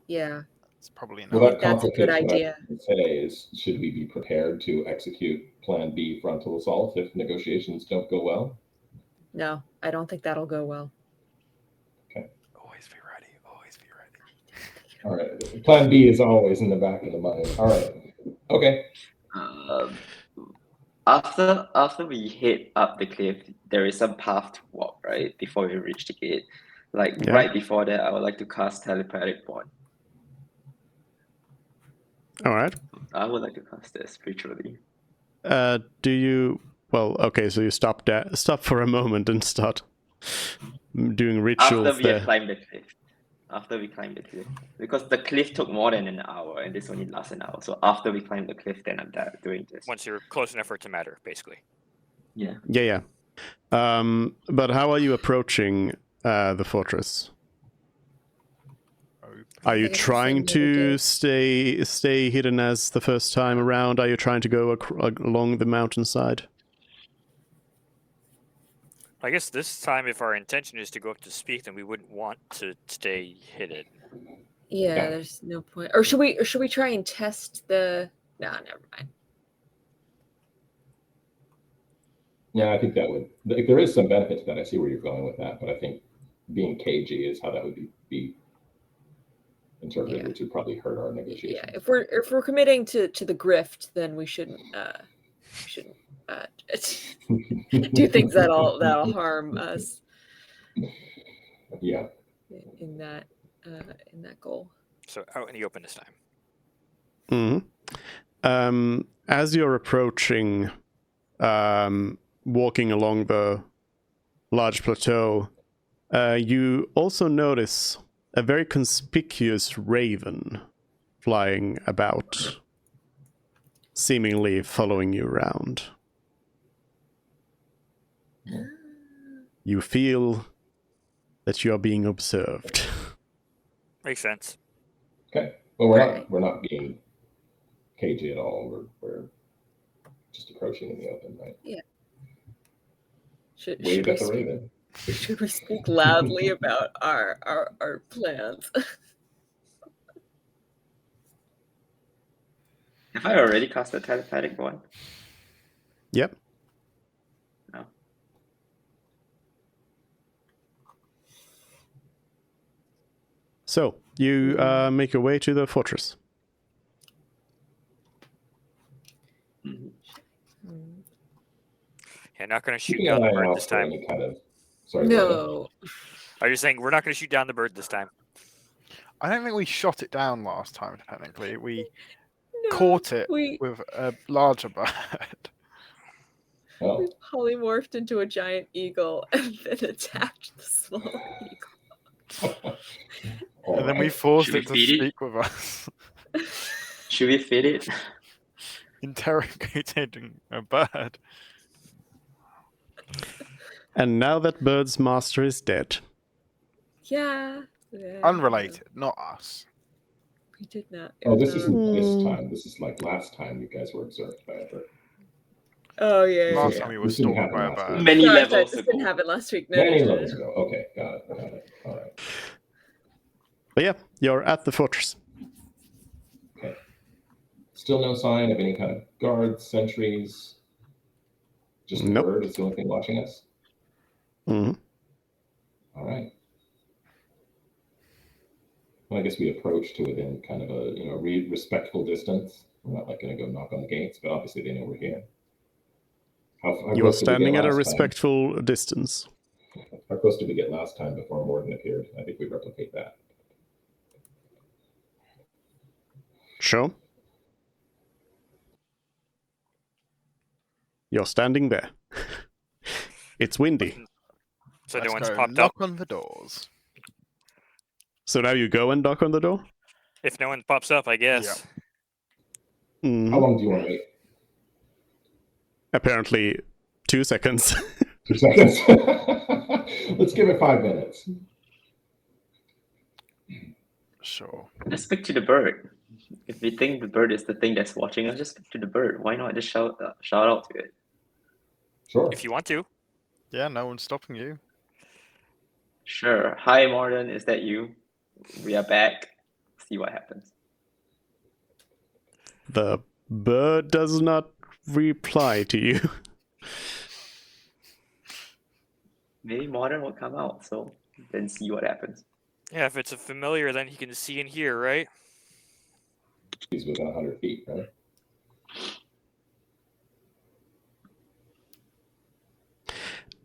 Speaker 3: yeah.
Speaker 4: it's probably
Speaker 6: Well,
Speaker 4: enough.
Speaker 6: that
Speaker 3: that's a good
Speaker 6: complicates what I
Speaker 3: idea.
Speaker 6: would say is, should we be prepared to execute Plan B frontal assault if negotiations don't go well?
Speaker 3: No, I don't think that'll go well.
Speaker 4: Always be ready. Always be ready.
Speaker 6: All right. Plan B is always in the back of the mind. All right. Okay.
Speaker 5: After we head up the cliff, there is some path to walk, right? Before we reach the gate. Like
Speaker 1: Yeah.
Speaker 5: right before that, I would like to cast telepathic bond.
Speaker 1: All right.
Speaker 5: I would like to cast that spiritually.
Speaker 1: Do you? Well, okay. So you stop for a moment and start doing rituals
Speaker 5: After we
Speaker 1: there.
Speaker 5: have climbed the cliff. After we climb the cliff. Because the cliff took more than an hour and this only lasts an hour. So after we climb the cliff, then I'm doing this.
Speaker 2: Once you're close enough for it to matter, basically.
Speaker 5: Yeah.
Speaker 1: Yeah. But how are you approaching the fortress? Are you
Speaker 3: Like I said,
Speaker 1: trying
Speaker 3: same
Speaker 1: to
Speaker 3: way
Speaker 1: stay hidden as the first time around? Are you trying to go along the mountainside?
Speaker 2: I guess this time, if our intention is to go up to speak, then we wouldn't want to stay hidden.
Speaker 3: Yeah,
Speaker 6: Yeah.
Speaker 3: there's no point. Or should we try and test the? No, never mind.
Speaker 6: Yeah, I think that would. There is some benefit to that. I see where you're going with that, but I think being cagey is how that would be interpreted,
Speaker 3: Yeah.
Speaker 6: which would probably hurt our
Speaker 3: Yeah,
Speaker 6: negotiations.
Speaker 3: if we're committing to the grift, then we shouldn't do things that'll harm us
Speaker 6: Yeah.
Speaker 3: in that goal.
Speaker 2: So out in the open this time.
Speaker 1: As you're approaching, walking along the large plateau, you also notice a very conspicuous raven flying about, seemingly following you around. You feel that you are being observed.
Speaker 2: Makes sense.
Speaker 6: Okay. Well, we're not being cagey at all. We're just approaching in the open, right?
Speaker 3: Yeah. Should
Speaker 6: Wave
Speaker 3: we
Speaker 6: at the
Speaker 3: speak,
Speaker 6: raven.
Speaker 3: should we speak loudly about our plans?
Speaker 5: Have I already cast the telepathic bond?
Speaker 1: Yep.
Speaker 5: No.
Speaker 1: So, you make your way to the fortress.
Speaker 5: Mhm.
Speaker 2: Yeah, not going to shoot
Speaker 6: Keeping
Speaker 2: down
Speaker 6: an
Speaker 2: the
Speaker 6: eye
Speaker 2: bird
Speaker 6: out
Speaker 2: this
Speaker 6: for
Speaker 2: time.
Speaker 6: any kind of. Sorry. go ahead.
Speaker 3: No.
Speaker 2: I was just saying, we're not going to shoot down the bird this time.
Speaker 4: I don't think we shot it down last time, technically. We
Speaker 3: No,
Speaker 4: caught it
Speaker 3: we
Speaker 4: with a larger bird.
Speaker 6: Oh,
Speaker 3: polymorphed into a giant eagle and then attacked the smaller eagle.
Speaker 6: all
Speaker 4: And then we
Speaker 6: right.
Speaker 4: forced
Speaker 5: Should we
Speaker 4: it to
Speaker 5: feed it?
Speaker 4: speak with us,
Speaker 5: Should we feed it?
Speaker 4: interrogating a bird.
Speaker 1: And now that bird's master is dead.
Speaker 3: Yeah.
Speaker 4: Unrelated, not us.
Speaker 3: We did not.
Speaker 6: Oh, this isn't this
Speaker 1: Hmm.
Speaker 6: time. This is like last time you guys were observed by a bird.
Speaker 3: Oh yeah.
Speaker 4: Last
Speaker 3: yeah.
Speaker 4: time we were
Speaker 6: This didn't
Speaker 4: stalked
Speaker 6: happen
Speaker 4: by a
Speaker 6: last
Speaker 4: bird.
Speaker 6: week.
Speaker 5: Many
Speaker 3: Sorry,
Speaker 5: levels
Speaker 3: this
Speaker 5: ago.
Speaker 3: didn't happen last week. No,
Speaker 6: Many
Speaker 3: no, no,
Speaker 6: levels
Speaker 3: no.
Speaker 6: ago. Okay, got it. All right.
Speaker 1: But yeah, you're at the fortress.
Speaker 6: Okay. Still no sign of any kind of guards, sentries. Just the
Speaker 1: Nope.
Speaker 6: bird is the only thing watching us.
Speaker 1: hmm
Speaker 6: All right. Well, I guess we approach to within kind of a respectful distance. We're not like going to go knock on the gates, but obviously they know we're here. How
Speaker 1: You are
Speaker 6: close did we get
Speaker 1: standing at a
Speaker 6: last
Speaker 1: respectful distance.
Speaker 6: time? How close did we get last time before Morden appeared? I think we replicate that.
Speaker 1: Sure. You're standing there. It's windy.
Speaker 2: So no
Speaker 4: Let's
Speaker 2: one's
Speaker 4: go
Speaker 2: popped
Speaker 4: knock
Speaker 2: up.
Speaker 4: on the doors.
Speaker 1: So now you go and knock on the door?
Speaker 2: If no one pops up, I guess.
Speaker 1: Mhm.
Speaker 6: How long do you want to wait?
Speaker 1: Apparently 2 seconds.
Speaker 6: 2 seconds. Let's give it 5 minutes.
Speaker 4: Sure.
Speaker 5: Just speak to the bird. If we think the bird is the thing that's watching us, just speak to the bird. Why not just shout out to it?
Speaker 6: Sure.
Speaker 2: If you want to.
Speaker 4: Yeah, no one's stopping you.
Speaker 5: Sure. Hi, Morden. Is that you? We are back. See what happens.
Speaker 1: The bird does not reply to you.
Speaker 5: Maybe Morden will come out, so then see what happens.
Speaker 2: Yeah, if it's a familiar, then he can see and hear, right?
Speaker 6: He's within 100 feet, right?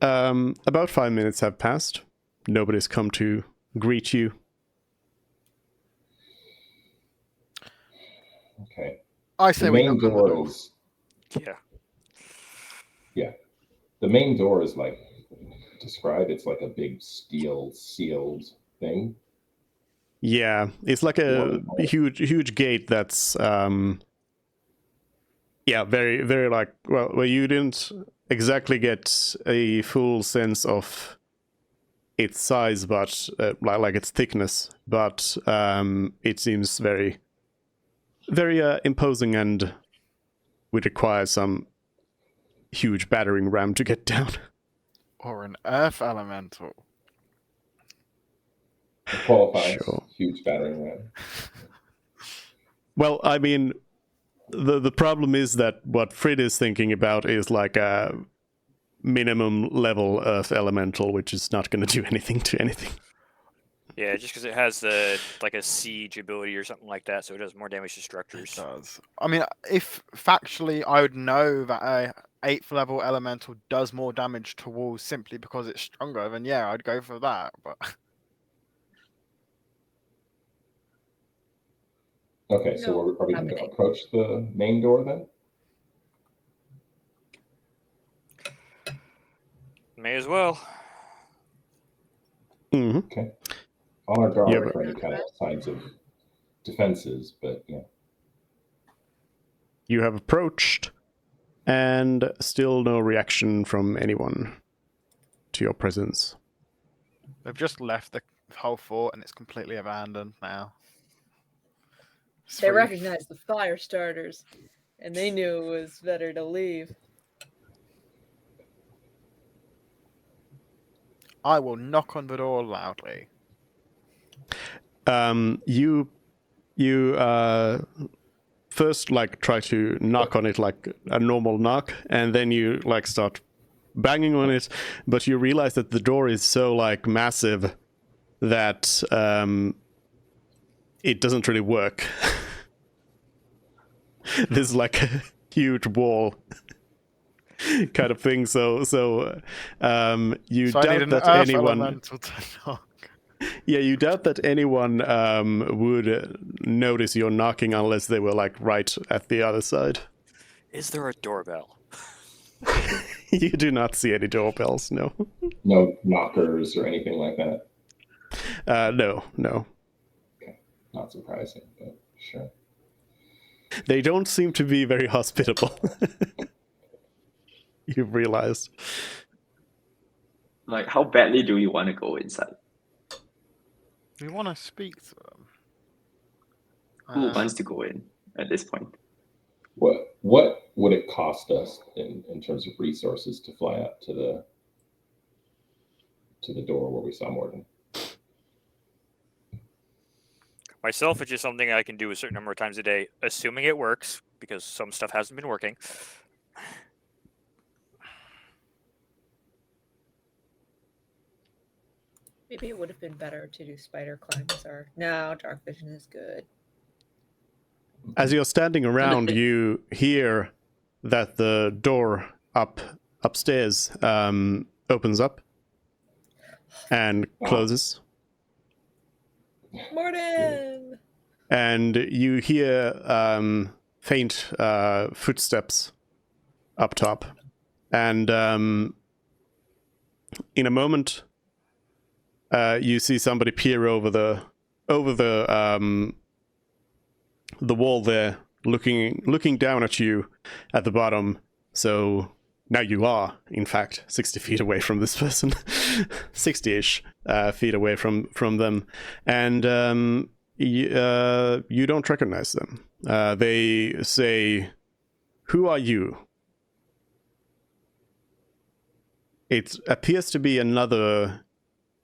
Speaker 1: About 5 minutes have passed. Nobody's come to greet you.
Speaker 6: Okay.
Speaker 4: I say
Speaker 6: The
Speaker 4: we
Speaker 6: main
Speaker 4: knock on the
Speaker 6: door
Speaker 4: door.
Speaker 6: is
Speaker 2: Yeah.
Speaker 6: the main door is like described. It's like a big steel sealed thing.
Speaker 1: Yeah, it's like a huge gate that's yeah, very very like, well, you didn't exactly get a full sense of its size, but like its thickness, but it seems very very imposing and would require some huge battering ram to get down.
Speaker 4: Or an earth elemental.
Speaker 6: It qualifies.
Speaker 1: Sure.
Speaker 6: Huge battering ram.
Speaker 1: Well, I mean, the problem is that what Frid is thinking about is like a minimum level Earth elemental, which is not going to do anything to anything.
Speaker 2: Yeah, just because it has the like a siege ability or something like that, so it does more damage to
Speaker 4: It
Speaker 2: structures.
Speaker 4: does. I mean, if factually I would know that a 8th level elemental does more damage to walls simply because it's stronger, then yeah, I'd go for that. But
Speaker 6: Okay, so
Speaker 3: No,
Speaker 6: are we going to
Speaker 3: happening.
Speaker 6: approach the main door then?
Speaker 2: May as well.
Speaker 1: Mm-hmm.
Speaker 6: Okay. On our guard
Speaker 1: Yeah,
Speaker 6: for any kind of signs of defenses, but yeah.
Speaker 1: You have approached, and still no reaction from anyone to your presence.
Speaker 4: they've just left the whole fort and it's completely abandoned now. It's
Speaker 3: They
Speaker 4: free.
Speaker 3: recognized the fire starters, and they knew it was better to leave.
Speaker 4: I will knock on the door loudly.
Speaker 1: You first like try to knock on it like a normal knock, and then you like start banging on it, but you realize that the door is so like massive that it doesn't really work. There's like a huge wall kind of thing, so you
Speaker 4: So I need
Speaker 1: doubt
Speaker 4: an
Speaker 1: that
Speaker 4: earth
Speaker 1: anyone
Speaker 4: elemental to knock.
Speaker 1: yeah, you doubt that anyone would notice your knocking unless they were like right at the other side.
Speaker 2: Is there a doorbell?
Speaker 1: You do not see any doorbells, no.
Speaker 6: No knockers or anything like that.
Speaker 1: No.
Speaker 6: Not surprising, but sure.
Speaker 1: They don't seem to be very hospitable. You've realized.
Speaker 5: Like, how badly do you want to go inside?
Speaker 4: We want to speak to them.
Speaker 5: Who wants to go in at this point?
Speaker 6: What would it cost us in terms of resources to fly up to the door where we saw Morgan?
Speaker 2: Myself, it's just something I can do a certain number of times a day, assuming it works, because some stuff hasn't been working.
Speaker 3: Maybe it would have been better to do spider climbs, or no, dark vision is good.
Speaker 1: As you're standing around, you hear that the door upstairs opens up and closes.
Speaker 3: Morden!
Speaker 1: and you hear faint footsteps up top, and in a moment, you see somebody peer over the wall there, looking down at you at the bottom. So now you are, in fact, 60 feet away from this person, 60-ish feet away from them, and you don't recognize them. They say, "Who are you?" It appears to be another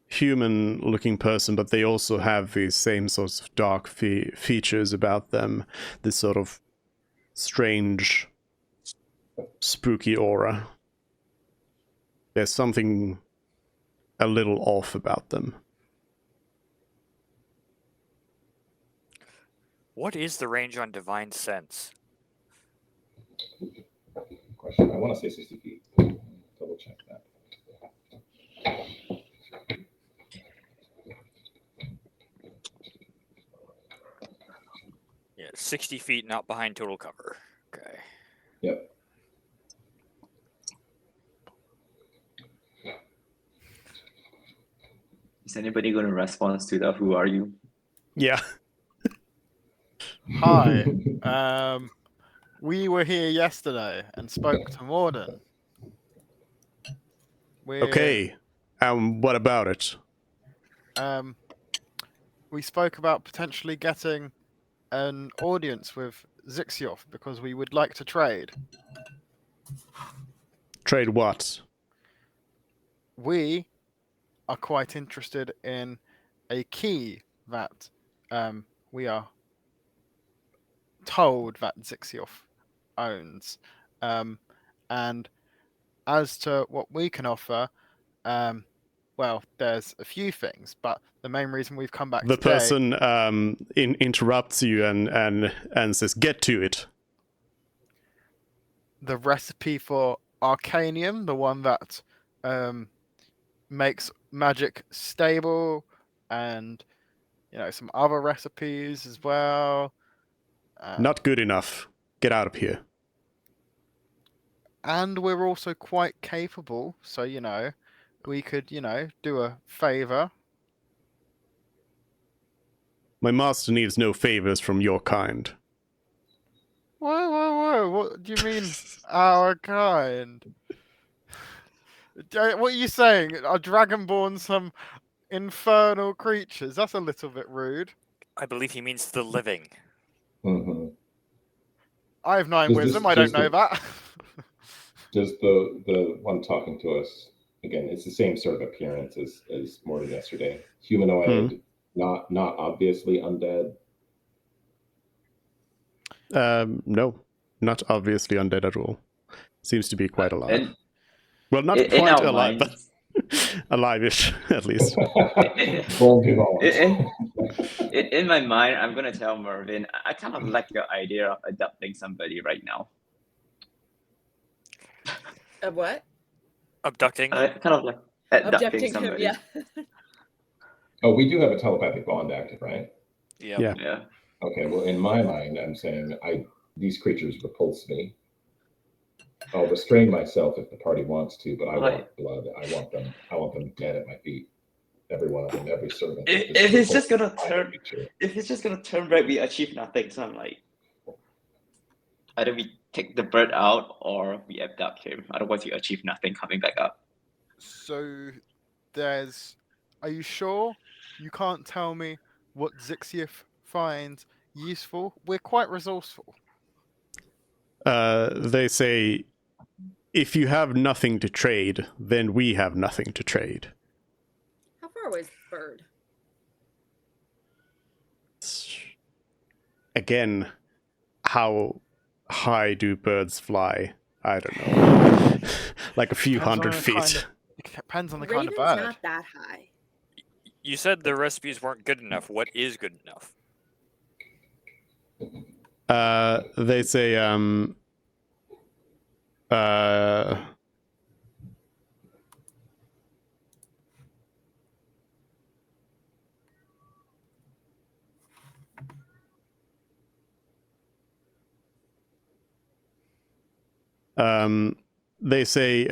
Speaker 1: human-looking person, but they also have these same sorts of dark features about them, this sort of strange, spooky aura. There's something a little off about them.
Speaker 2: What is the range on divine sense?
Speaker 6: Question. I want to say 60 feet. Double check that.
Speaker 2: Yeah, 60 feet, not behind total cover. Okay.
Speaker 6: Yep.
Speaker 5: Is anybody going to respond to the "Who are you"?
Speaker 1: Yeah.
Speaker 4: Hi. We were here yesterday and spoke to Morden.
Speaker 1: Okay. What about it?
Speaker 4: We spoke about potentially getting an audience with Zixioff because we would like to trade.
Speaker 1: Trade what?
Speaker 4: We are quite interested in a key that we are told that Zixioff owns. And as to what we can offer, well, there's a few things, but the main reason we've come back
Speaker 1: The
Speaker 4: today...
Speaker 1: person interrupts you and says, "Get to it."
Speaker 4: The recipe for Arcanium, the one that makes magic stable, and some other recipes as well.
Speaker 1: Not good enough. Get out of here.
Speaker 4: And we're also quite capable, so we could do a favor.
Speaker 1: My master needs no favors from your kind.
Speaker 4: Whoa! What do you mean, our kind? What are you saying? Are dragonborn some infernal creatures? That's a little bit rude.
Speaker 2: I believe he means the living.
Speaker 6: Mm-hmm.
Speaker 4: I have 9
Speaker 6: Does
Speaker 4: wisdom.
Speaker 6: this-
Speaker 4: I don't
Speaker 6: does
Speaker 4: know
Speaker 6: the-
Speaker 4: that.
Speaker 6: Does the one talking to us again? It's the same sort of appearance as Morton yesterday. Humanoid, not obviously undead.
Speaker 1: No, not obviously undead at all. Seems to be quite alive.
Speaker 5: And
Speaker 1: Well, not
Speaker 5: in
Speaker 1: quite
Speaker 5: our
Speaker 1: alive,
Speaker 5: minds,
Speaker 1: but alive-ish, at least.
Speaker 5: in my mind, I'm gonna tell Mervin, I kind of like your idea of adopting somebody right now.
Speaker 3: Of what?
Speaker 2: Abducting?
Speaker 5: I kind of like adopting
Speaker 3: Abducting him,
Speaker 5: somebody.
Speaker 3: yeah.
Speaker 6: Oh, we do have a telepathic bond active, right?
Speaker 2: Yep.
Speaker 1: Yeah.
Speaker 5: Yeah.
Speaker 6: Okay, well, in my mind, I'm saying these creatures repulse me. I'll restrain myself if the party wants to, but I want blood. I want them dead at my feet. Every one of them, every servant.
Speaker 5: If it's just gonna turn red, we achieve nothing. So I'm like, either we take the bird out or we abduct him. Otherwise, we achieve nothing coming back up.
Speaker 4: So are you sure you can't tell me what Zixioff finds useful? We're quite resourceful.
Speaker 1: They say, if you have nothing to trade, then we have nothing to trade.
Speaker 3: How far away is the bird?
Speaker 1: Again, how high do birds fly? I don't know. Like a few
Speaker 4: Depends on
Speaker 1: hundred
Speaker 4: the
Speaker 1: feet.
Speaker 4: It depends on the
Speaker 3: Raven's
Speaker 4: kind of bird.
Speaker 3: not that high.
Speaker 2: You said the recipes weren't good enough. What is good enough?
Speaker 1: They say, They say,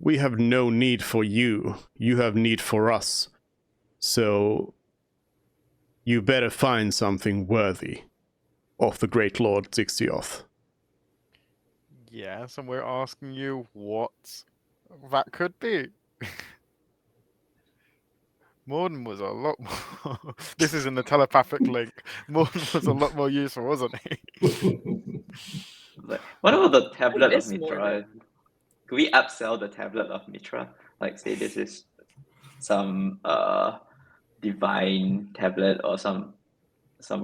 Speaker 1: we have no need for you. You have need for us. So you better find something worthy of the great Lord Zixioth.
Speaker 4: Yes, and we're asking you what that could be. Morden was a lot more... This isn't a telepathic link. Morden was a lot more useful, wasn't he?
Speaker 5: Like, what about the tablet of
Speaker 3: miss more
Speaker 5: Mitra? Could we upsell the tablet of Mitra? Like, say this is some divine tablet or some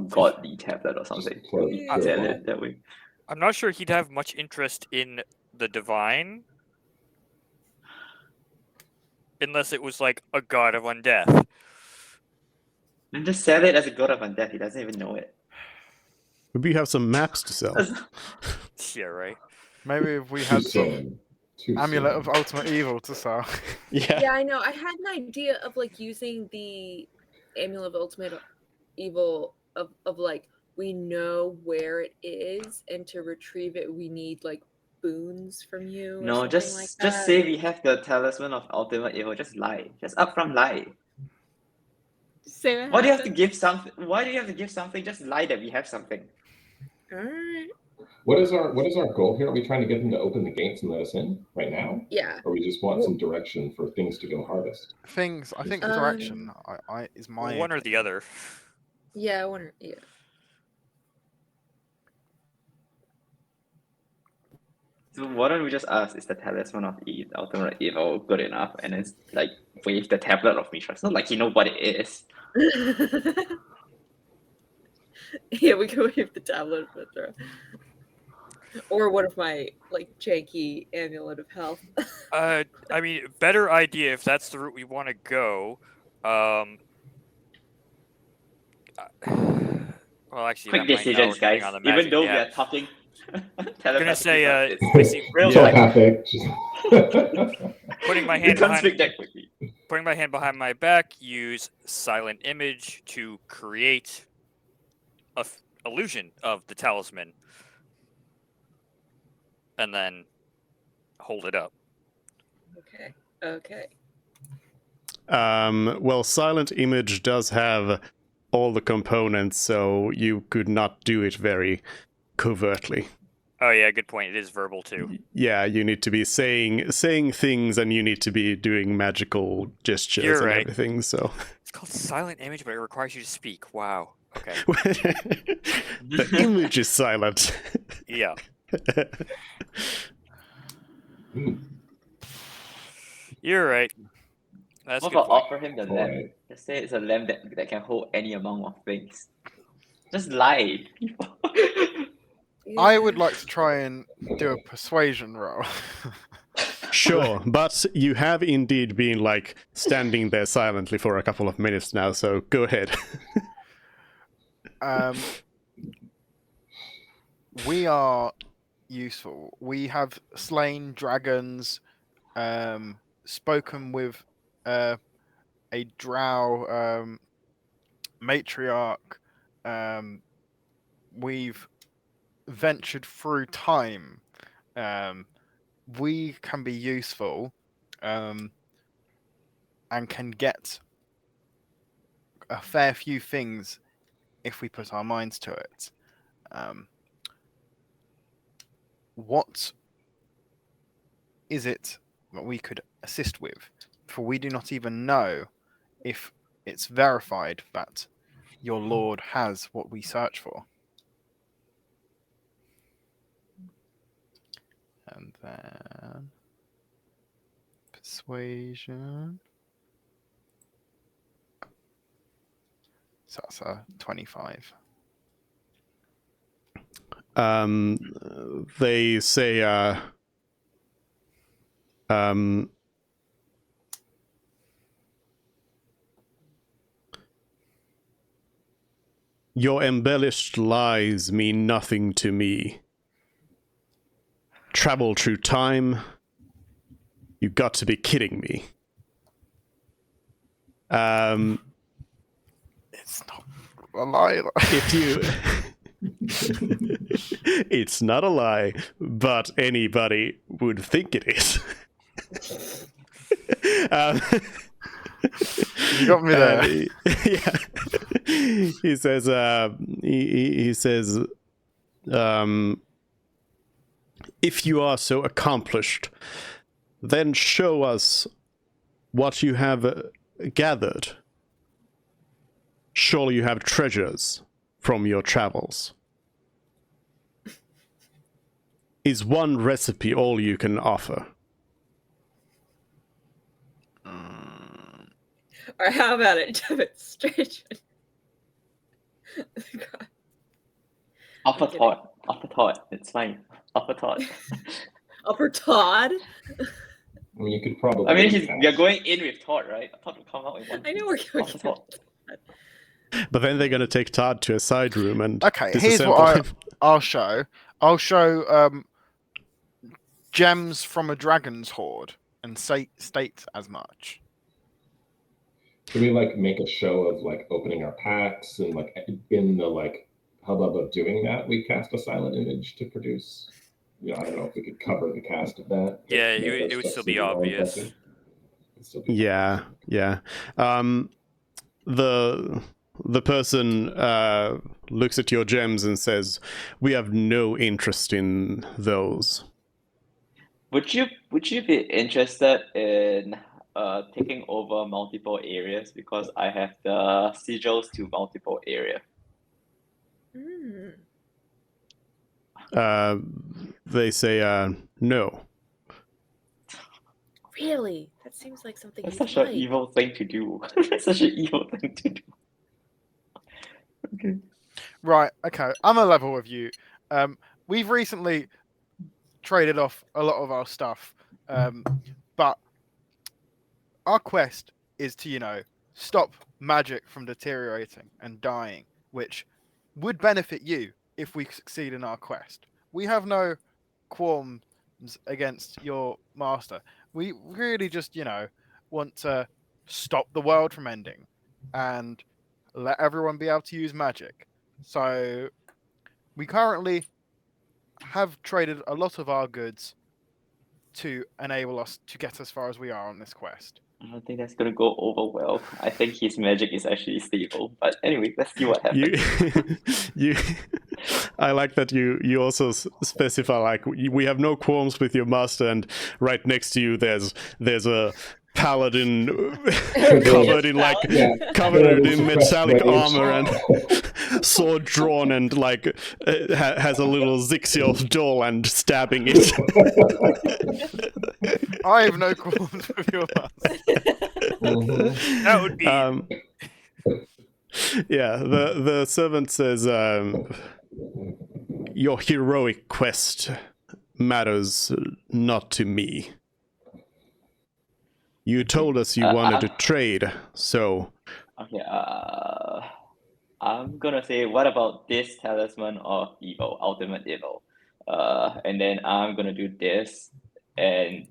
Speaker 5: godly tablet or something. Could we
Speaker 3: play
Speaker 5: sell
Speaker 3: it.
Speaker 5: it that way?
Speaker 2: I'm not sure he'd have much interest in the divine, unless it was like a god of undeath.
Speaker 5: Then just sell it as a god of undeath. He doesn't even know it.
Speaker 1: Maybe you have some maps to sell.
Speaker 2: Yeah, right.
Speaker 4: Maybe if we
Speaker 6: Too
Speaker 4: had some
Speaker 6: soon. Too
Speaker 4: amulet
Speaker 6: soon.
Speaker 4: of ultimate evil to sell.
Speaker 1: Yeah.
Speaker 3: Yeah, I know. I had an idea of like using the amulet of ultimate evil of like we know where it is, and to retrieve it we need like boons from you or
Speaker 5: No,
Speaker 3: something
Speaker 5: just
Speaker 3: like
Speaker 5: just
Speaker 3: that.
Speaker 5: say we have the talisman of ultimate evil. Just lie. Just upfront lie.
Speaker 3: Say what
Speaker 5: Why do you have to
Speaker 3: happened.
Speaker 5: give something? Why do you have to give something? Just lie that we have something.
Speaker 3: Alright.
Speaker 6: What is our goal here? Are we trying to get them to open the gates and let us in right now?
Speaker 3: Yeah.
Speaker 6: Or we just want some direction for things to go harvest?
Speaker 4: Things, I think the
Speaker 3: Um,
Speaker 4: direction I is my
Speaker 2: One or the other.
Speaker 3: Yeah, I wonder. Yeah.
Speaker 5: So why don't we just ask, is the talisman of ultimate evil good enough? And it's like wave the tablet of Mitra. It's not like you know what it is.
Speaker 3: Yeah, we can wave the tablet of Mithra. Or what if my like janky amulet of health?
Speaker 2: I mean, better idea if that's the route we want to go. Well, actually,
Speaker 5: Quick
Speaker 2: that might not
Speaker 5: decisions,
Speaker 2: depending
Speaker 5: guys.
Speaker 2: on the
Speaker 5: Even
Speaker 2: magic
Speaker 5: though
Speaker 2: we
Speaker 5: we
Speaker 2: have.
Speaker 5: are talking
Speaker 2: I'm gonna
Speaker 5: telepathically,
Speaker 2: say,
Speaker 5: but
Speaker 2: I see.
Speaker 5: real
Speaker 1: Yeah.
Speaker 5: time.
Speaker 6: Telepathic.
Speaker 2: Putting my
Speaker 5: We
Speaker 2: hand
Speaker 5: can't
Speaker 2: behind,
Speaker 5: speak that quickly.
Speaker 2: putting my hand behind my back, use silent image to create a illusion of the talisman, and then hold it up.
Speaker 3: Okay. Okay.
Speaker 1: Well, Silent Image does have all the components, so you could not do it very covertly.
Speaker 2: Oh yeah, good point. It is verbal too.
Speaker 1: Yeah, you need to be saying things, and you need to be doing magical gestures
Speaker 2: You're
Speaker 1: and
Speaker 2: right.
Speaker 1: everything. So
Speaker 2: It's called silent image, but it requires you to speak. Wow. Okay.
Speaker 1: the image is silent.
Speaker 2: Yeah.
Speaker 6: Hmm.
Speaker 2: You're right. That's
Speaker 5: What
Speaker 2: a good
Speaker 5: about
Speaker 2: point.
Speaker 5: offer him the
Speaker 6: All
Speaker 5: lamp?
Speaker 6: right.
Speaker 5: Just say it's a lamp that can hold any amount of things. Just lie.
Speaker 4: I would like to try and do a persuasion roll.
Speaker 1: Sure, but you have indeed been like standing there silently for a couple of minutes now, so go ahead.
Speaker 4: We are useful. We have slain dragons, spoken with a drow matriarch. We've ventured through time. We can be useful, and can get a fair few things if we put our minds to it. What is it that we could assist with? For we do not even know if it's verified that your lord has what we search for. And then persuasion. So that's a 25.
Speaker 1: They say, your embellished lies mean nothing to me. Travel through time? You got to be kidding me.
Speaker 4: It's not a lie.
Speaker 1: If you It's not a lie, but anybody would think it is. um,
Speaker 4: You got me there.
Speaker 1: Yeah. He says. He says. If you are so accomplished, then show us what you have gathered. Surely you have treasures from your travels. Is one recipe all you can offer?
Speaker 3: Or how about a demonstration?
Speaker 5: Offer thought. It's fine. Offer thought.
Speaker 3: Upper Todd?
Speaker 6: I mean, you could probably.
Speaker 5: I mean, you're going in with Todd, right? Todd will come out with one.
Speaker 3: I know we're going
Speaker 5: Offer thought.
Speaker 1: But then they're going to take Todd to a side room and
Speaker 4: Okay, here's what I'll show. I'll show gems from a dragon's hoard and state as much.
Speaker 6: Can we like make a show of like opening our packs and like in the like hubbub of doing that, we cast a silent image to produce? I don't know if we could cover the cast of that.
Speaker 2: Yeah, it would still be obvious.
Speaker 1: Yeah. The person looks at your gems and says, "We have no interest in those."
Speaker 5: Would you be interested in taking over multiple areas, because I have the sigils to multiple area?
Speaker 1: They say no.
Speaker 3: Really? That seems like something
Speaker 5: That's
Speaker 3: you'd
Speaker 5: such an
Speaker 3: like.
Speaker 5: evil thing to do. That's such an evil thing to do. Okay.
Speaker 4: Right, okay. I'm a level with you. We've recently traded off a lot of our stuff, but our quest is to, stop magic from deteriorating and dying, which would benefit you if we succeed in our quest. We have no qualms against your master. We really just, want to stop the world from ending and let everyone be able to use magic. So we currently have traded a lot of our goods to enable us to get as far as we are on this quest.
Speaker 5: I don't think that's gonna go over well. I think his magic is actually stable. But anyway, let's see what happens.
Speaker 1: I like that you also specify, like, we have no qualms with your master, and right next to you there's a paladin covered in metallic armor and sword drawn, and like has a little Zixioth doll and stabbing it.
Speaker 4: I have no qualms with your master.
Speaker 2: That would be.
Speaker 1: Yeah, the servant says, your heroic quest matters not to me. You told us you wanted to trade, so...
Speaker 5: Okay, I'm gonna say, what about this talisman of evil, ultimate evil? And then I'm gonna do this, and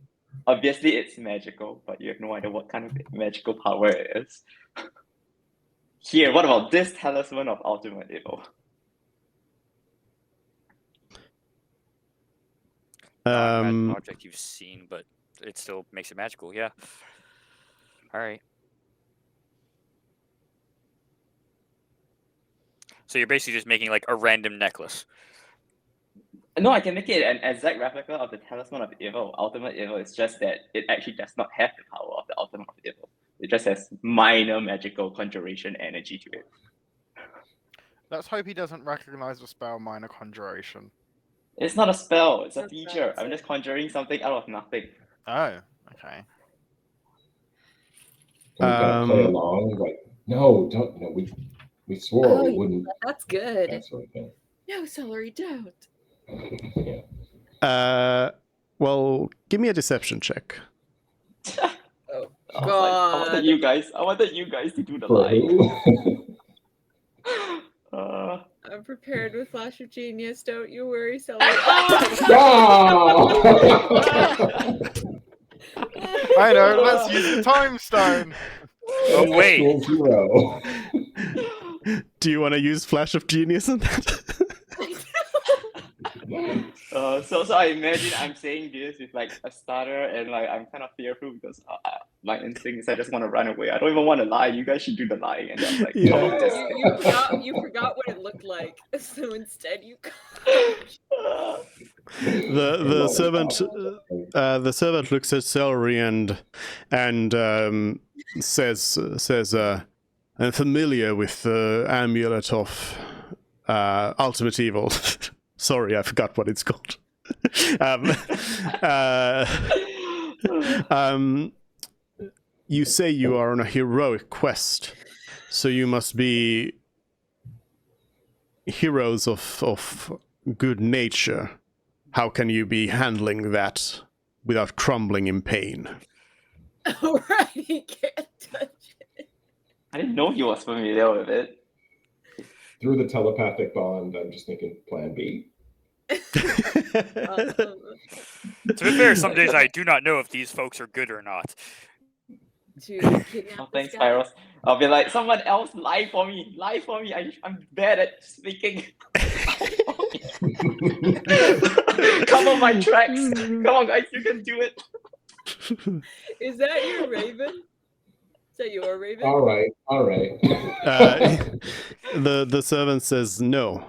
Speaker 5: obviously it's magical, but you have no idea what kind of magical power it is. Here, what about this talisman of ultimate evil?
Speaker 2: Not an object you've seen, but it still makes it magical. Yeah. All right. So you're basically just making like a random necklace.
Speaker 5: No, I can make it an exact replica of the talisman of evil, ultimate evil. It's just that it actually does not have the power of the ultimate of evil. It just has minor magical conjuration energy to it.
Speaker 4: Let's hope he doesn't recognize the spell minor conjuration.
Speaker 5: It's not a spell, it's a
Speaker 3: That's
Speaker 5: feature.
Speaker 3: not
Speaker 5: I'm just conjuring something out of nothing.
Speaker 4: Oh, okay.
Speaker 6: Can we kind of play along? Like, no, don't. No, we swore we wouldn't.
Speaker 3: That's good.
Speaker 6: That sort of thing.
Speaker 3: No, celery, don't.
Speaker 6: Yeah.
Speaker 1: Well, give me a deception check.
Speaker 3: Oh,
Speaker 5: I was like, I wanted you guys to do the
Speaker 6: For
Speaker 5: lie.
Speaker 6: who?
Speaker 3: I'm prepared with Flash of Genius. Don't you worry, celery.
Speaker 4: I know, let's use the time stone.
Speaker 2: Oh wait.
Speaker 6: Zero.
Speaker 1: Do you want to use Flash of Genius on that?
Speaker 5: So I imagine I'm saying this with like a stutter and like I'm kind of fearful because my instinct is I just want to run away. I don't even want to lie. You guys should do the lying, and I'm like,
Speaker 1: Yeah.
Speaker 5: oh, just
Speaker 3: You forgot what it looked like, so instead you.
Speaker 1: The servant looks at Celery and says I'm familiar with the amulet of ultimate evil. Sorry, I forgot what it's called. You say you are on a heroic quest, so you must be heroes of good nature. How can you be handling that without crumbling in pain?
Speaker 3: Oh, right, he can't touch it.
Speaker 5: I didn't know he was familiar with it.
Speaker 6: Through the telepathic bond, I'm just thinking Plan B.
Speaker 2: To be fair, some days I do not know if these folks are good or not.
Speaker 3: To kidnap
Speaker 5: Oh,
Speaker 3: this
Speaker 5: thanks,
Speaker 3: guy.
Speaker 5: Pyros. I'll be like, someone else lie for me. Lie for me. I'm bad at speaking. Cover my tracks. Come on, guys, you can do it.
Speaker 3: Is that your raven? Is that your raven?
Speaker 6: All right.
Speaker 1: The servant says no.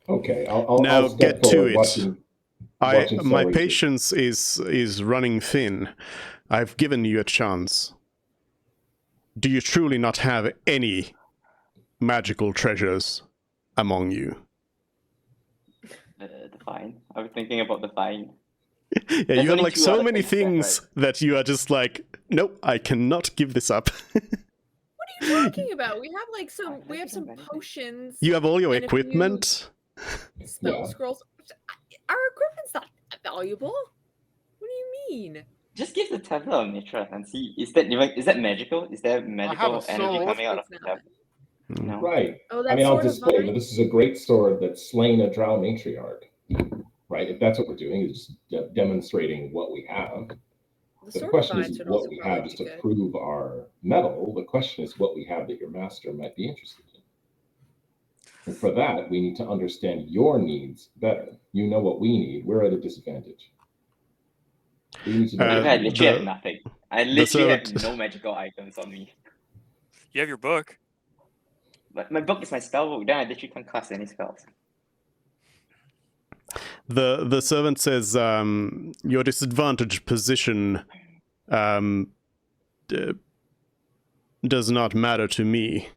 Speaker 6: Okay, I'll
Speaker 1: Now
Speaker 6: step
Speaker 1: get to
Speaker 6: forward,
Speaker 1: it.
Speaker 6: watching
Speaker 1: My
Speaker 6: Celery do.
Speaker 1: patience is running thin. I've given you a chance. Do you truly not have any magical treasures among you?
Speaker 5: The fine. I was thinking about the fine.
Speaker 1: Yeah,
Speaker 5: There's
Speaker 1: you have
Speaker 5: only
Speaker 1: like
Speaker 5: two
Speaker 1: so
Speaker 5: other
Speaker 1: many
Speaker 5: things left,
Speaker 1: things that you are just like, nope, I cannot give this up.
Speaker 3: What are you talking about? We have like we have some potions.
Speaker 1: You have all your
Speaker 3: and a few
Speaker 1: equipment.
Speaker 3: spell
Speaker 6: Yeah.
Speaker 3: scrolls. Our equipment's not valuable. What do you mean?
Speaker 5: Just give the tablet a mitra and see. Is that magical? Is there magical energy
Speaker 4: sword.
Speaker 5: coming out of
Speaker 3: It's
Speaker 5: the tablet? No.
Speaker 6: Right.
Speaker 3: Oh,
Speaker 6: I mean, I'll display,
Speaker 3: fine.
Speaker 6: but this is a great sword that's slain a drow matriarch. Right? If that's what we're doing, is just demonstrating what we have. The question isn't what we have just to prove our metal. The question is what we have that your master might be interested in. And for that, we need to understand your needs better. You know what we need. We're at a disadvantage. We need to know.
Speaker 5: I literally have nothing. I literally have no magical items on me.
Speaker 2: You have your book.
Speaker 5: But my book is my spell book. Then I literally can't cast any spells.
Speaker 1: The servant says your disadvantaged position does not matter to me.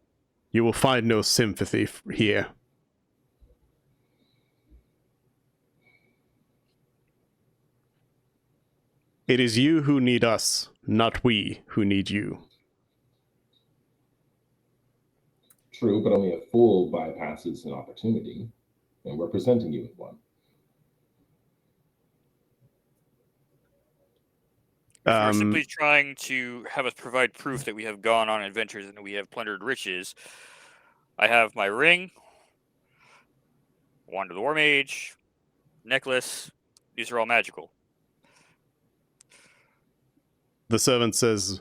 Speaker 1: You will find no sympathy here. It is you who need us, not we who need you.
Speaker 6: True, but only a fool bypasses an opportunity, and we're presenting you with one.
Speaker 2: If you're simply trying to have us provide proof that we have gone on adventures and that we have plundered riches, I have my ring, wand of the war mage, necklace. These are all magical.
Speaker 1: The servant says,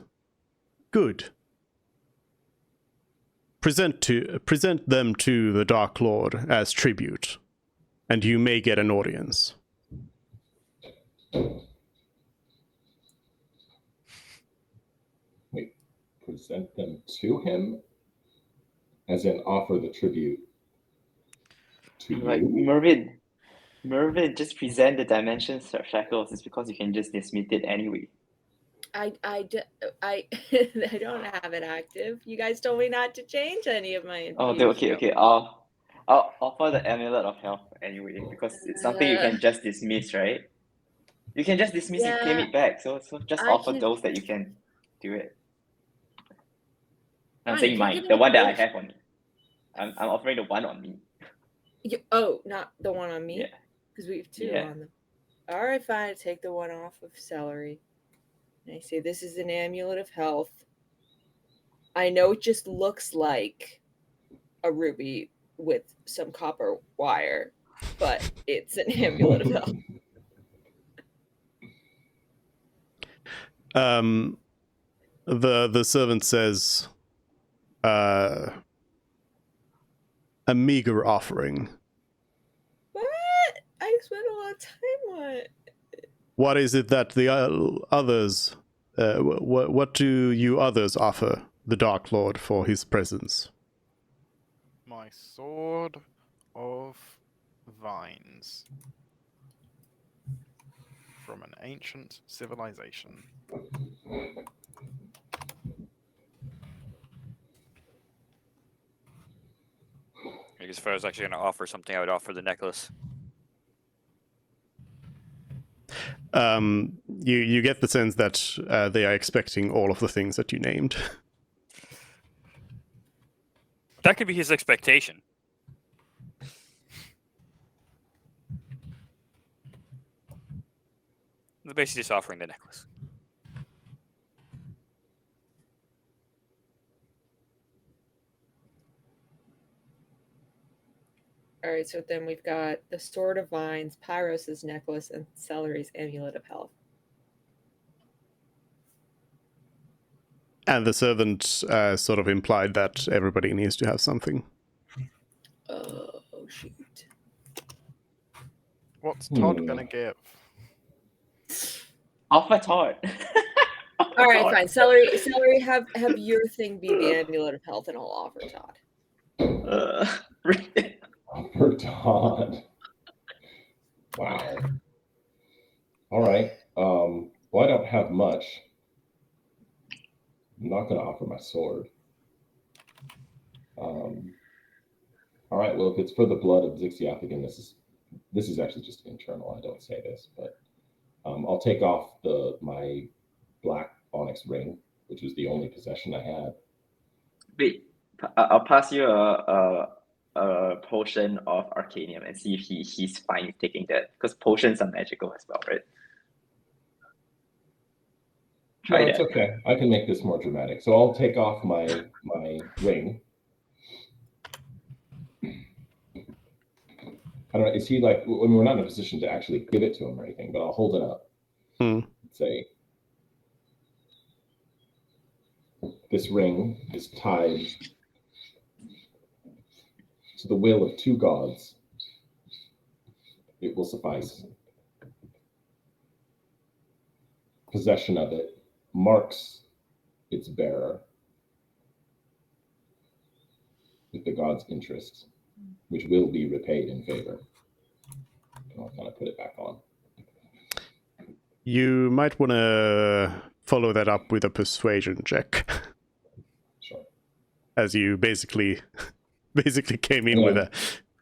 Speaker 1: "Good. Present them to the Dark Lord as tribute, and you may get an audience."
Speaker 6: Wait, present them to him? As in offer the tribute to
Speaker 5: Like,
Speaker 6: you?
Speaker 5: Mervin, just present the dimensions of shackles. It's because you can just dismiss it anyway.
Speaker 3: I don't have it active. You guys told me not to change any of my
Speaker 5: Oh,
Speaker 3: information.
Speaker 5: okay. I'll offer the amulet of health anyway because it's something you can just dismiss, right? You can just dismiss and claim it back. So just offer those that you can do it. I'm saying mine, the one that I have on me. I'm offering the one on me.
Speaker 3: Not the one on me?
Speaker 5: Yeah.
Speaker 3: Because we have two on them. All right, fine. I take the one off of Celery. And I say, this is an amulet of health. I know it just looks like a ruby with some copper wire, but it's an amulet of health.
Speaker 1: The servant says, a meager offering.
Speaker 3: spent a lot of time on it.
Speaker 1: What is it that the others... what do you others offer the Dark Lord for his presence?
Speaker 4: My sword of vines from an ancient civilization.
Speaker 2: I guess if I was actually going to offer something, I would offer the necklace.
Speaker 1: You get the sense that they are expecting all of the things that you named.
Speaker 2: That could be his expectation. They're basically just offering the necklace.
Speaker 3: All right, so then we've got the Sword of Vines, Pyros' necklace, and Celery's amulet of health.
Speaker 1: And the servant sort of implied that everybody needs to have something.
Speaker 3: Oh, shoot.
Speaker 4: What's Todd gonna give?
Speaker 5: Alpha Todd.
Speaker 3: All right, fine. Celery, have your thing be the amulet of health, and I'll offer Todd.
Speaker 6: For Todd. Wow. All right. Well, I don't have much. I'm not going to offer my sword. All right. Well, if it's for the blood of Zixiath, this is actually just internal. I don't say this, but I'll take off my black onyx ring, which was the only possession I had.
Speaker 5: Wait, I'll pass you a potion of Arcanium and see if he's fine with taking that, because potions are magical as well, right?
Speaker 6: No, it's okay. I can make this more dramatic. So I'll take off my ring. I don't know. Is he like? I mean, we're not in a position to actually give it to him or anything, but I'll hold it up. Say, this ring is tied to the will of two gods. It will suffice. Possession of it marks its bearer with the god's interest, which will be repaid in favor. And I'll kind of put it back on.
Speaker 1: You might want to follow that up with a persuasion check.
Speaker 6: Sure.
Speaker 1: As you basically came in with a,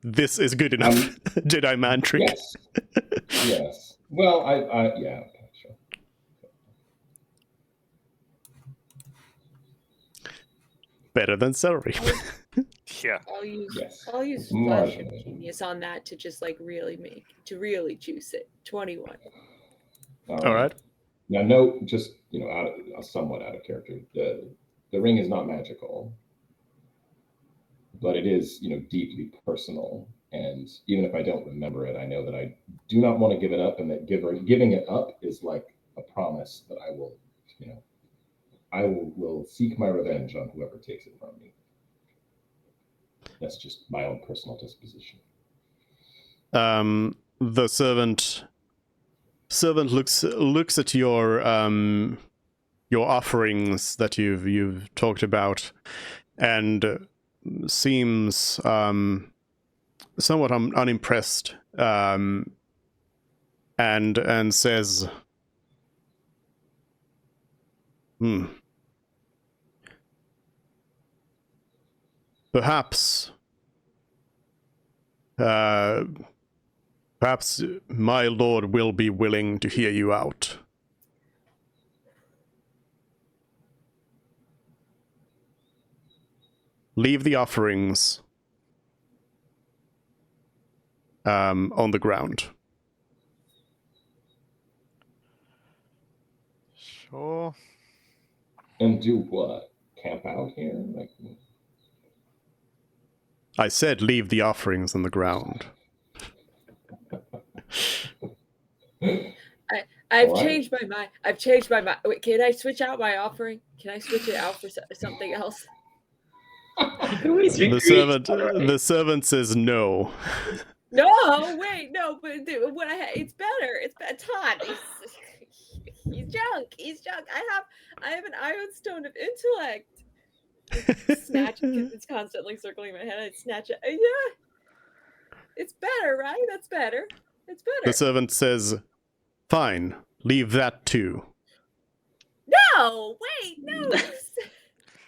Speaker 1: this is good enough Jedi man trick.
Speaker 6: Yes. Yes. Well, yeah. Sure.
Speaker 3: better than celery.
Speaker 2: Yeah.
Speaker 3: I'll use
Speaker 6: Yes.
Speaker 3: flesh and genius on that to just like really juice it. 21.
Speaker 1: All right.
Speaker 6: Now, note, just somewhat out of character. The ring is not magical, but it is deeply personal. And even if I don't remember it, I know that I do not want to give it up, and that giving it up is like a promise that I will, I will seek my revenge on whoever takes it from me. That's just my own personal disposition.
Speaker 1: The servant looks at your offerings that you've talked about, and seems somewhat unimpressed, and says, Perhaps my lord will be willing to hear you out. Leave the offerings on the ground.
Speaker 4: Sure.
Speaker 6: And do what? Camp out here?
Speaker 1: I said leave the offerings on the ground.
Speaker 3: I've changed my mind. Wait, can I switch out my offering? Can I switch it out for something else?
Speaker 1: The servant says no.
Speaker 3: No, wait, no, but dude, it's better. It's better. Todd, he's junk. He's junk. I have an iron stone of intellect. Snatch because it's constantly circling my head. I'd snatch it. Yeah, it's better, right? That's better. It's
Speaker 1: The
Speaker 3: better.
Speaker 1: servant says, "Fine, leave that too."
Speaker 3: No, wait, no.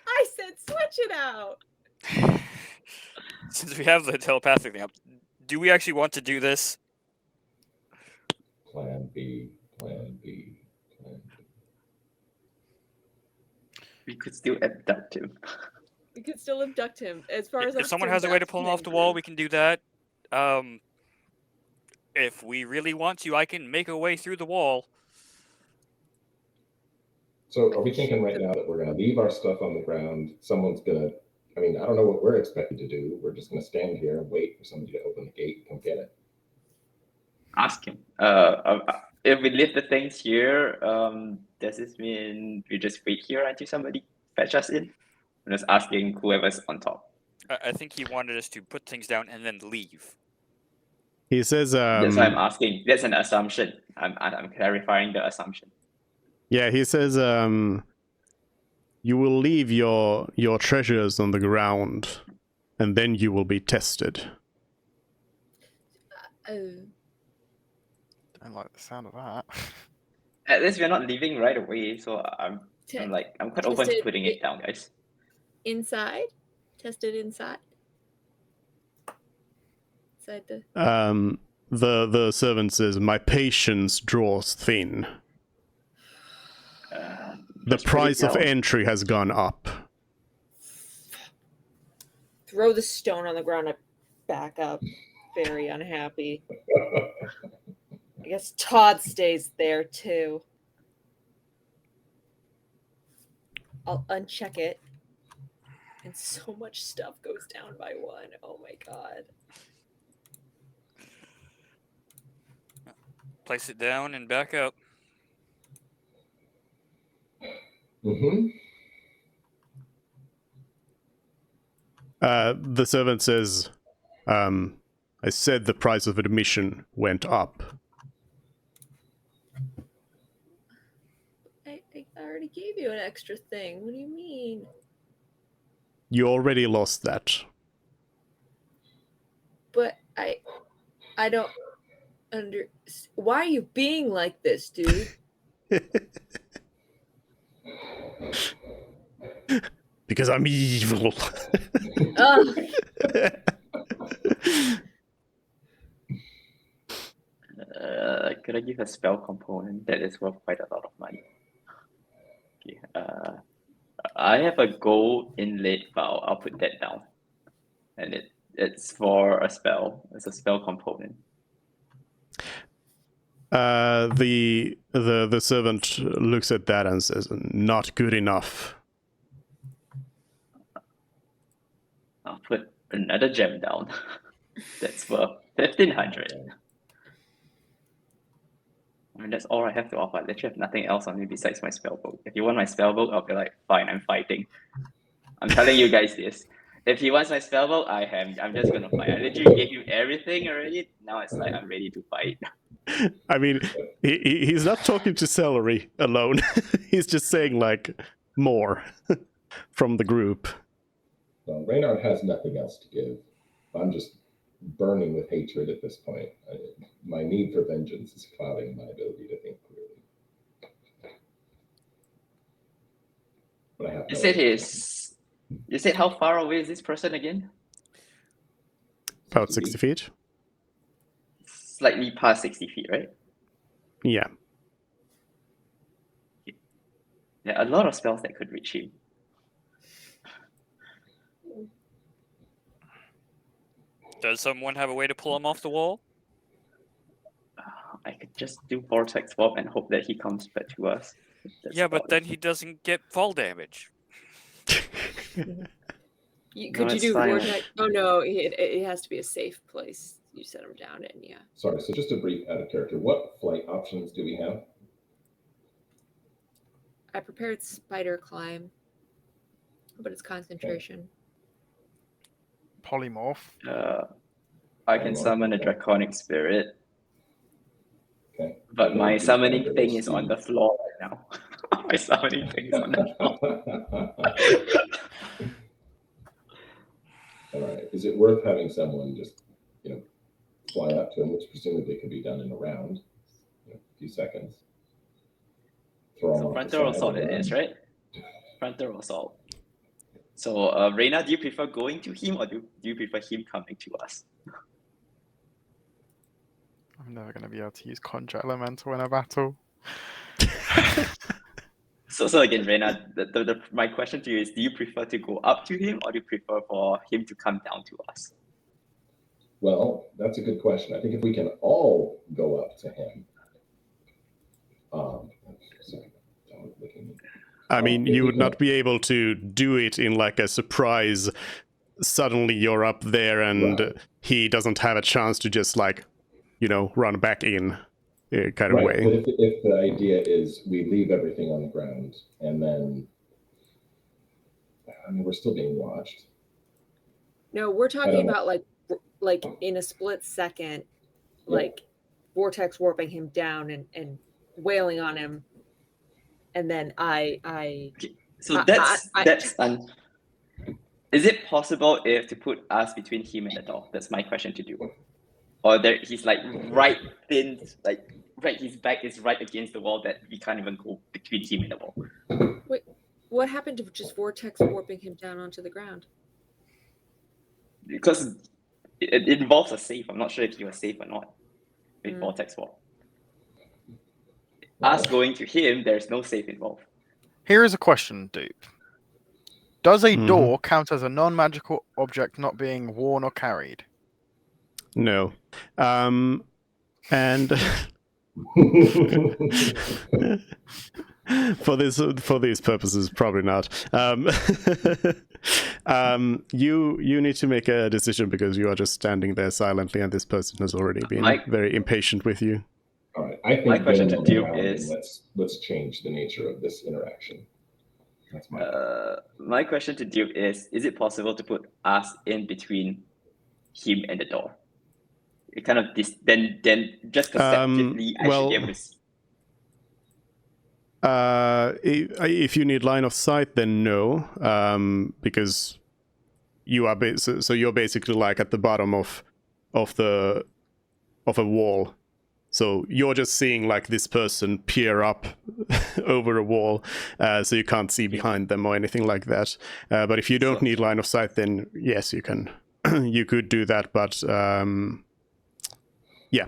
Speaker 3: I said switch it out.
Speaker 2: Since we have the telepathic thing up, do we actually want to do this?
Speaker 6: Plan B, plan B, plan B.
Speaker 5: We could still abduct him.
Speaker 3: We could still abduct him. As far as
Speaker 2: If someone has a way to pull him off the wall, we can do that. If we really want to, I can make a way through the wall.
Speaker 6: So are we thinking right now that we're going to leave our stuff on the ground? Someone's going to, I mean, I don't know what we're expected to do. We're just going to stand here and wait for somebody to open the gate and come get it.
Speaker 5: Ask him. If we leave the things here, does this mean we just wait here until somebody fetch us in? I'm just asking whoever's on top.
Speaker 2: I think he wanted us to put things down and then leave.
Speaker 1: He says,
Speaker 5: That's why I'm asking. That's an assumption. I'm clarifying the assumption.
Speaker 1: yeah, he says, you will leave your treasures on the ground, and then you will be tested.
Speaker 4: Don't like the sound of that.
Speaker 5: At least we're not leaving right away, so I'm quite open to putting it down, guys.
Speaker 3: Inside? Tested inside? Inside the...
Speaker 1: The servant says, "My patience draws thin. The price of entry has gone up."
Speaker 3: Throw the stone on the ground. I back up, very unhappy. I guess Todd stays there too. I'll uncheck it. And so much stuff goes down by one. Oh my god.
Speaker 2: Place it down and back up.
Speaker 6: Mm-hmm.
Speaker 1: The servant says, I said the price of admission went up.
Speaker 3: I already gave you an extra thing. What do you mean?
Speaker 1: You already lost that.
Speaker 3: But I don't why are you being like this, dude?
Speaker 1: Because I'm evil.
Speaker 5: Could I give a spell component that is worth quite a lot of money? Okay. I have a gold inlaid vial. I'll put that down, and it's for a spell. It's a spell component.
Speaker 1: The servant looks at that and says, "Not good enough."
Speaker 5: I'll put another gem down. That's worth 1,500. I mean, that's all I have to offer. I literally have nothing else on me besides my spellbook. If you want my spellbook, I'll be like, fine, I'm fighting. I'm telling you guys this. If he wants my spellbook, I'm just gonna fight. I literally gave him everything already. Now it's like I'm ready to fight.
Speaker 1: I mean, he's not talking to Celery alone. He's just saying, like, more from the group.
Speaker 6: Well, Reynard has nothing else to give. I'm just burning with hatred at this point. My need for vengeance is clouding my ability to think clearly. But I have
Speaker 5: You said how far away is this person again?
Speaker 1: About 60 feet.
Speaker 5: Slightly past 60 feet, right?
Speaker 1: Yeah.
Speaker 5: There are a lot of spells that could reach him.
Speaker 2: Does someone have a way to pull him off the wall?
Speaker 5: I could just do Vortex Swap and hope that he comes back to us.
Speaker 2: Yeah, but then he doesn't get fall damage.
Speaker 3: Could you
Speaker 5: it's
Speaker 3: do
Speaker 5: fine.
Speaker 3: vortex? Oh no, it has to be a safe place. You set him down in, yeah.
Speaker 6: Sorry, so just a brief out of character. What flight options do we have?
Speaker 3: I prepared spider climb, but it's concentration.
Speaker 4: Polymorph.
Speaker 5: I can summon a draconic spirit,
Speaker 6: Okay.
Speaker 5: but my
Speaker 6: Don't be
Speaker 5: summoning
Speaker 6: under
Speaker 5: thing
Speaker 6: the
Speaker 5: is on
Speaker 6: sea.
Speaker 5: the floor right now. My summoning thing is on the floor.
Speaker 6: All right. Is it worth having someone just, fly up to him, which presumably could be done in a round, a few seconds? Throw him
Speaker 5: So
Speaker 6: off the
Speaker 5: frontal
Speaker 6: side
Speaker 5: assault
Speaker 6: and
Speaker 5: it is,
Speaker 6: run.
Speaker 5: right? Frontal assault. So, Reina, do you prefer going to him or do you prefer him coming to us?
Speaker 4: I'm never going to be able to use Conjure Elemental in a battle.
Speaker 5: So again, Reina, my question to you is: do you prefer to go up to him or do you prefer for him to come down to us?
Speaker 6: Well, that's a good question. I think if we can all go up to him, sorry, don't look at me.
Speaker 1: I mean,
Speaker 6: if
Speaker 1: you
Speaker 6: we
Speaker 1: would
Speaker 6: can-
Speaker 1: not be able to do it in like a surprise. Suddenly you're up there and
Speaker 6: Right.
Speaker 1: he doesn't have a chance to just like, run back in kind of
Speaker 6: Right,
Speaker 1: way.
Speaker 6: but if the idea is we leave everything on the ground and then, I mean, we're still being watched.
Speaker 3: No, we're
Speaker 6: don't
Speaker 3: talking
Speaker 6: know.
Speaker 3: about like in a split second,
Speaker 6: Yeah.
Speaker 3: like vortex warping him down and wailing on him, and then
Speaker 5: So
Speaker 3: I-
Speaker 5: that's
Speaker 3: I-
Speaker 5: that's is it possible if to put us between him and the door? That's my question to you. Or there he's like right in his back is right against the wall that we can't even go between him and the wall.
Speaker 3: what happened to just vortex warping him down onto the ground?
Speaker 5: Because it involves a save. I'm not sure if he was safe or not with
Speaker 3: Mm.
Speaker 5: vortex warp. Us going to him, there's no save involved.
Speaker 4: Here is a question, Dupe. Does a
Speaker 1: Mhm.
Speaker 4: door count as a non-magical object not being worn or carried?
Speaker 1: No. And for these purposes, probably not. You need to make a decision because you are just standing there silently, and this person has already been very impatient with you.
Speaker 6: All right, I think
Speaker 5: My question
Speaker 6: given
Speaker 5: to
Speaker 6: the
Speaker 5: Duke
Speaker 6: rounding,
Speaker 5: is-
Speaker 6: let's change the nature of this interaction. That's my
Speaker 5: My question to Duke is it possible to put us in between him and the door? It kind of then just perceptively I should be able to see.
Speaker 1: If you need line of sight, then no, because you are so you're basically like at the bottom of a wall. So you're just seeing like this person peer up over a wall, so you can't see behind them or anything like that. But if you don't need line of sight, then yes, you can. You could do that, but yeah.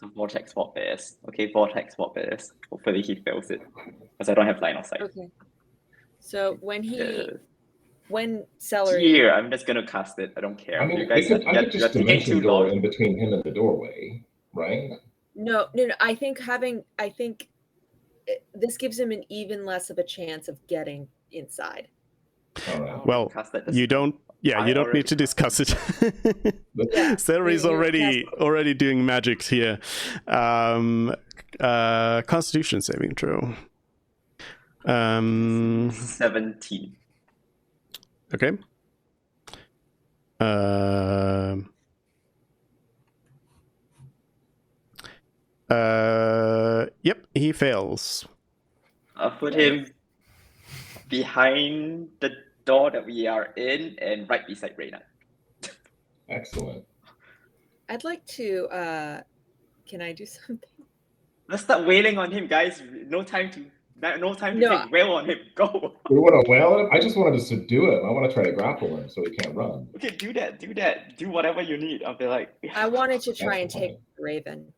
Speaker 5: So vortex swap it is. Okay, vortex swap it is. Hopefully he fails it, because I don't have line of sight.
Speaker 3: Okay. So when celery.
Speaker 5: Here, I'm just gonna cast it. I don't care.
Speaker 6: I mean,
Speaker 5: you guys
Speaker 6: I could
Speaker 5: you're
Speaker 6: just
Speaker 5: taking
Speaker 6: dimension
Speaker 5: too
Speaker 6: door
Speaker 5: long.
Speaker 6: in between him and the doorway, right?
Speaker 3: No. I think this gives him an even less of a chance of getting inside.
Speaker 6: All right.
Speaker 1: Well, you don't. Yeah, you don't need to discuss it.
Speaker 3: Yeah,
Speaker 1: Celery's
Speaker 3: you
Speaker 1: already doing magic here. Constitution saving throw.
Speaker 5: 17.
Speaker 1: Okay. Yep, he fails.
Speaker 5: I'll put him behind the door that we are in and right beside Reina.
Speaker 6: Excellent.
Speaker 3: I'd like to. Can I do something?
Speaker 5: Let's start wailing on him, guys. No time to think. Wail on him. Go.
Speaker 6: We want to wail him? I just wanted to subdue him. I want to try to grapple him so he can't run.
Speaker 5: Okay, do that. Do whatever you need. I'll be like.
Speaker 3: I wanted to try and
Speaker 6: That's
Speaker 3: take
Speaker 6: fine.
Speaker 3: Raven.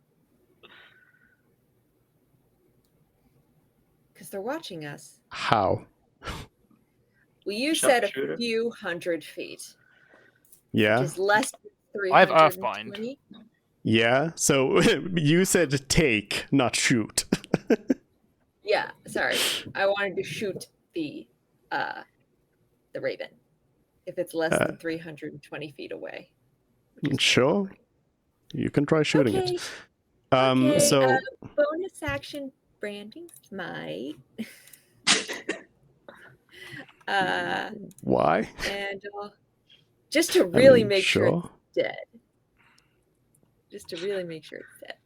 Speaker 3: Because they're watching us.
Speaker 1: How?
Speaker 3: Well, you said a
Speaker 5: Sharpshooter?
Speaker 3: few hundred feet.
Speaker 1: Yeah.
Speaker 3: Which is less than
Speaker 4: I have
Speaker 3: 320.
Speaker 1: Yeah. So you said take, not shoot.
Speaker 3: Yeah, sorry. I wanted to shoot the Raven. If it's less than 320 feet away.
Speaker 1: Sure. You can try shooting
Speaker 3: Okay.
Speaker 1: it.
Speaker 3: Okay,
Speaker 1: So
Speaker 3: bonus action branding might.
Speaker 1: why?
Speaker 3: And just to really make
Speaker 1: sure.
Speaker 3: sure it's dead. just to really make sure it's dead.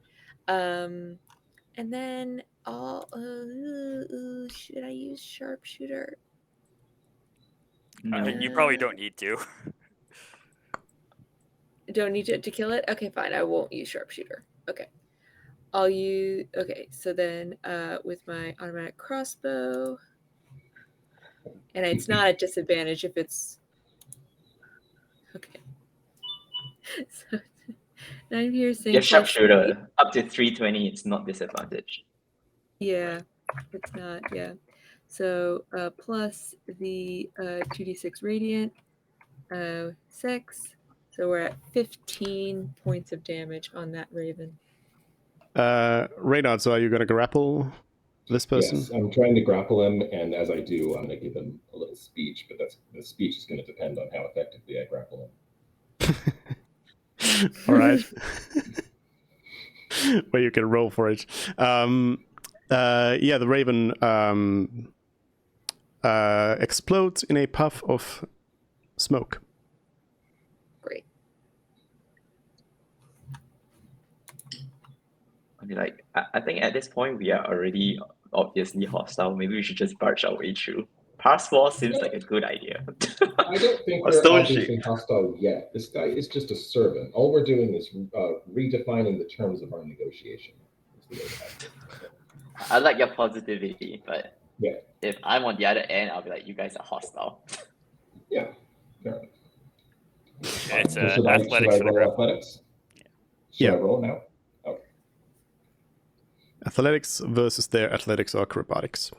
Speaker 3: And then I'll should I use sharpshooter?
Speaker 2: I mean, you probably don't need to.
Speaker 3: Don't need to kill it? Okay, fine. I won't use sharpshooter. Okay. I'll use okay, so then with my automatic crossbow. And it's not at disadvantage if it's okay. So 9 piercing.
Speaker 5: Your
Speaker 3: plus
Speaker 5: sharpshooter up to 320. It's not disadvantage.
Speaker 3: Yeah, it's not. Yeah. So plus the 2d6 radiant, 6. So we're at 15 points of damage on that raven.
Speaker 1: Reynard, so are you going to grapple this person?
Speaker 6: Yes, I'm trying to grapple him, and as I do, I'm going to give him a little speech, but the speech is going to depend on how effectively I grapple him.
Speaker 1: All right. Well, you can roll for it. The raven explodes in a puff of smoke.
Speaker 3: Great.
Speaker 5: I mean, like, I think at this point we are already obviously hostile. Maybe we should just barge our way through. Pass wall seems like a good idea.
Speaker 6: I don't think
Speaker 5: Or
Speaker 6: we're
Speaker 5: stone
Speaker 6: obviously
Speaker 5: shape.
Speaker 6: hostile yet. This guy is just a servant. All we're doing is redefining the terms of our negotiation.
Speaker 5: I like your positivity, but
Speaker 6: Yeah.
Speaker 5: if I'm on the other end, I'll be like, you guys are hostile.
Speaker 6: Yeah, fair enough.
Speaker 2: It's
Speaker 6: So should I
Speaker 2: athletics for the
Speaker 6: roll
Speaker 2: grapple.
Speaker 6: athletics? Should
Speaker 1: Yeah.
Speaker 6: I roll now?
Speaker 1: Athletics versus their athletics or acrobatics.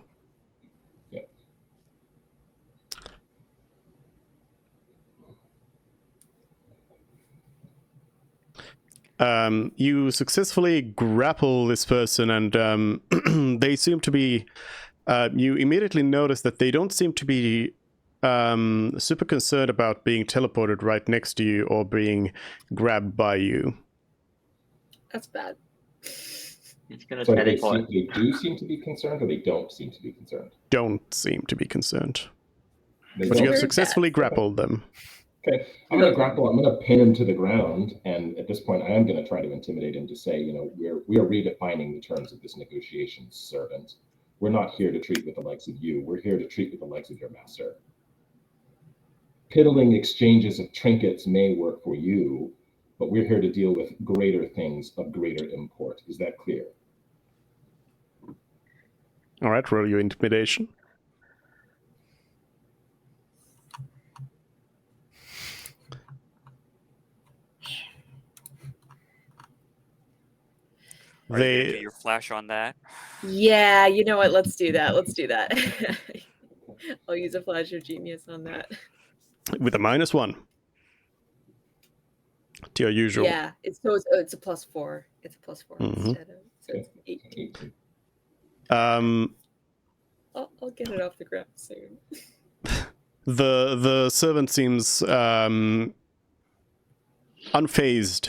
Speaker 1: You successfully grapple this person, and they seem to be. You immediately notice that they don't seem to be super concerned about being teleported right next to you or being grabbed by you.
Speaker 3: That's bad.
Speaker 5: It's gonna
Speaker 6: So
Speaker 5: teleport.
Speaker 6: they do seem to be concerned, or they don't seem to be concerned?
Speaker 1: Don't seem to be concerned.
Speaker 6: They
Speaker 1: But you
Speaker 6: don't.
Speaker 1: have
Speaker 3: Very
Speaker 1: successfully
Speaker 3: bad.
Speaker 1: grappled them.
Speaker 6: Okay, I'm going to grapple. I'm going to pin him to the ground, and at this point, I am going to try to intimidate him to say, you know, we are redefining the terms of this negotiation, servant. We're not here to treat with the likes of you. We're here to treat with the likes of your master. Piddling exchanges of trinkets may work for you, but we're here to deal with greater things of greater import. Is that clear?
Speaker 1: All right, roll your intimidation.
Speaker 2: Are you gonna do your flash on that?
Speaker 3: Yeah, you know what? Let's do that. Let's do that. I'll use a flash of genius on that.
Speaker 1: With a -1 to your usual.
Speaker 3: Yeah, it's a +4. It's a +4 instead of so it's 18. I'll get it off the ground soon.
Speaker 1: The servant seems unfazed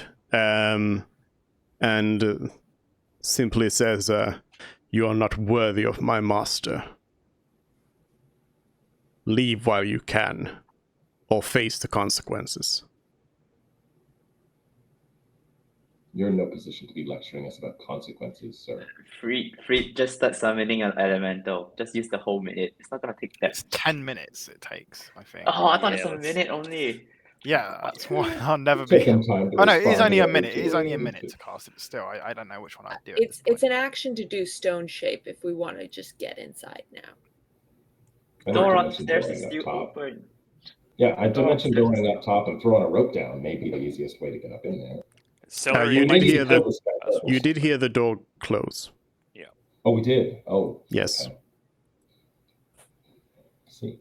Speaker 1: and simply says, "You are not worthy of my master. Leave while you can, or face the consequences."
Speaker 6: You're in no position to be lecturing us about consequences, sir.
Speaker 5: Free, just start summoning an elemental. Just use the whole minute. It's not gonna take that.
Speaker 4: It's 10 minutes it takes, I think.
Speaker 5: Oh, I thought it's
Speaker 2: Yeah,
Speaker 5: a
Speaker 2: let's-
Speaker 5: minute only.
Speaker 4: Yeah, that's why I'll never
Speaker 6: Take
Speaker 4: be.
Speaker 6: him time to
Speaker 4: Oh no, it is
Speaker 6: respond
Speaker 4: only
Speaker 6: to
Speaker 4: a
Speaker 6: what
Speaker 4: minute.
Speaker 6: we
Speaker 4: It is
Speaker 6: do.
Speaker 4: only a minute to cast it. But still, I don't know which one I'd do. At
Speaker 3: It's
Speaker 4: this point.
Speaker 3: an action to do stone shape if we want to just get inside now.
Speaker 6: I think
Speaker 5: Door
Speaker 6: dimension
Speaker 5: upstairs
Speaker 6: going
Speaker 5: is
Speaker 6: up
Speaker 5: still
Speaker 6: top.
Speaker 5: open.
Speaker 6: Yeah, I
Speaker 5: Door
Speaker 6: dimension
Speaker 5: upstairs is
Speaker 6: going
Speaker 5: still
Speaker 6: up top and throwing a rope down may be the easiest way to get up in there.
Speaker 2: Celery
Speaker 1: you
Speaker 2: might
Speaker 1: did
Speaker 2: be
Speaker 1: hear
Speaker 2: the-
Speaker 1: the- You did hear the door close.
Speaker 6: Oh, we did. Oh,
Speaker 1: Yes.
Speaker 6: okay. See,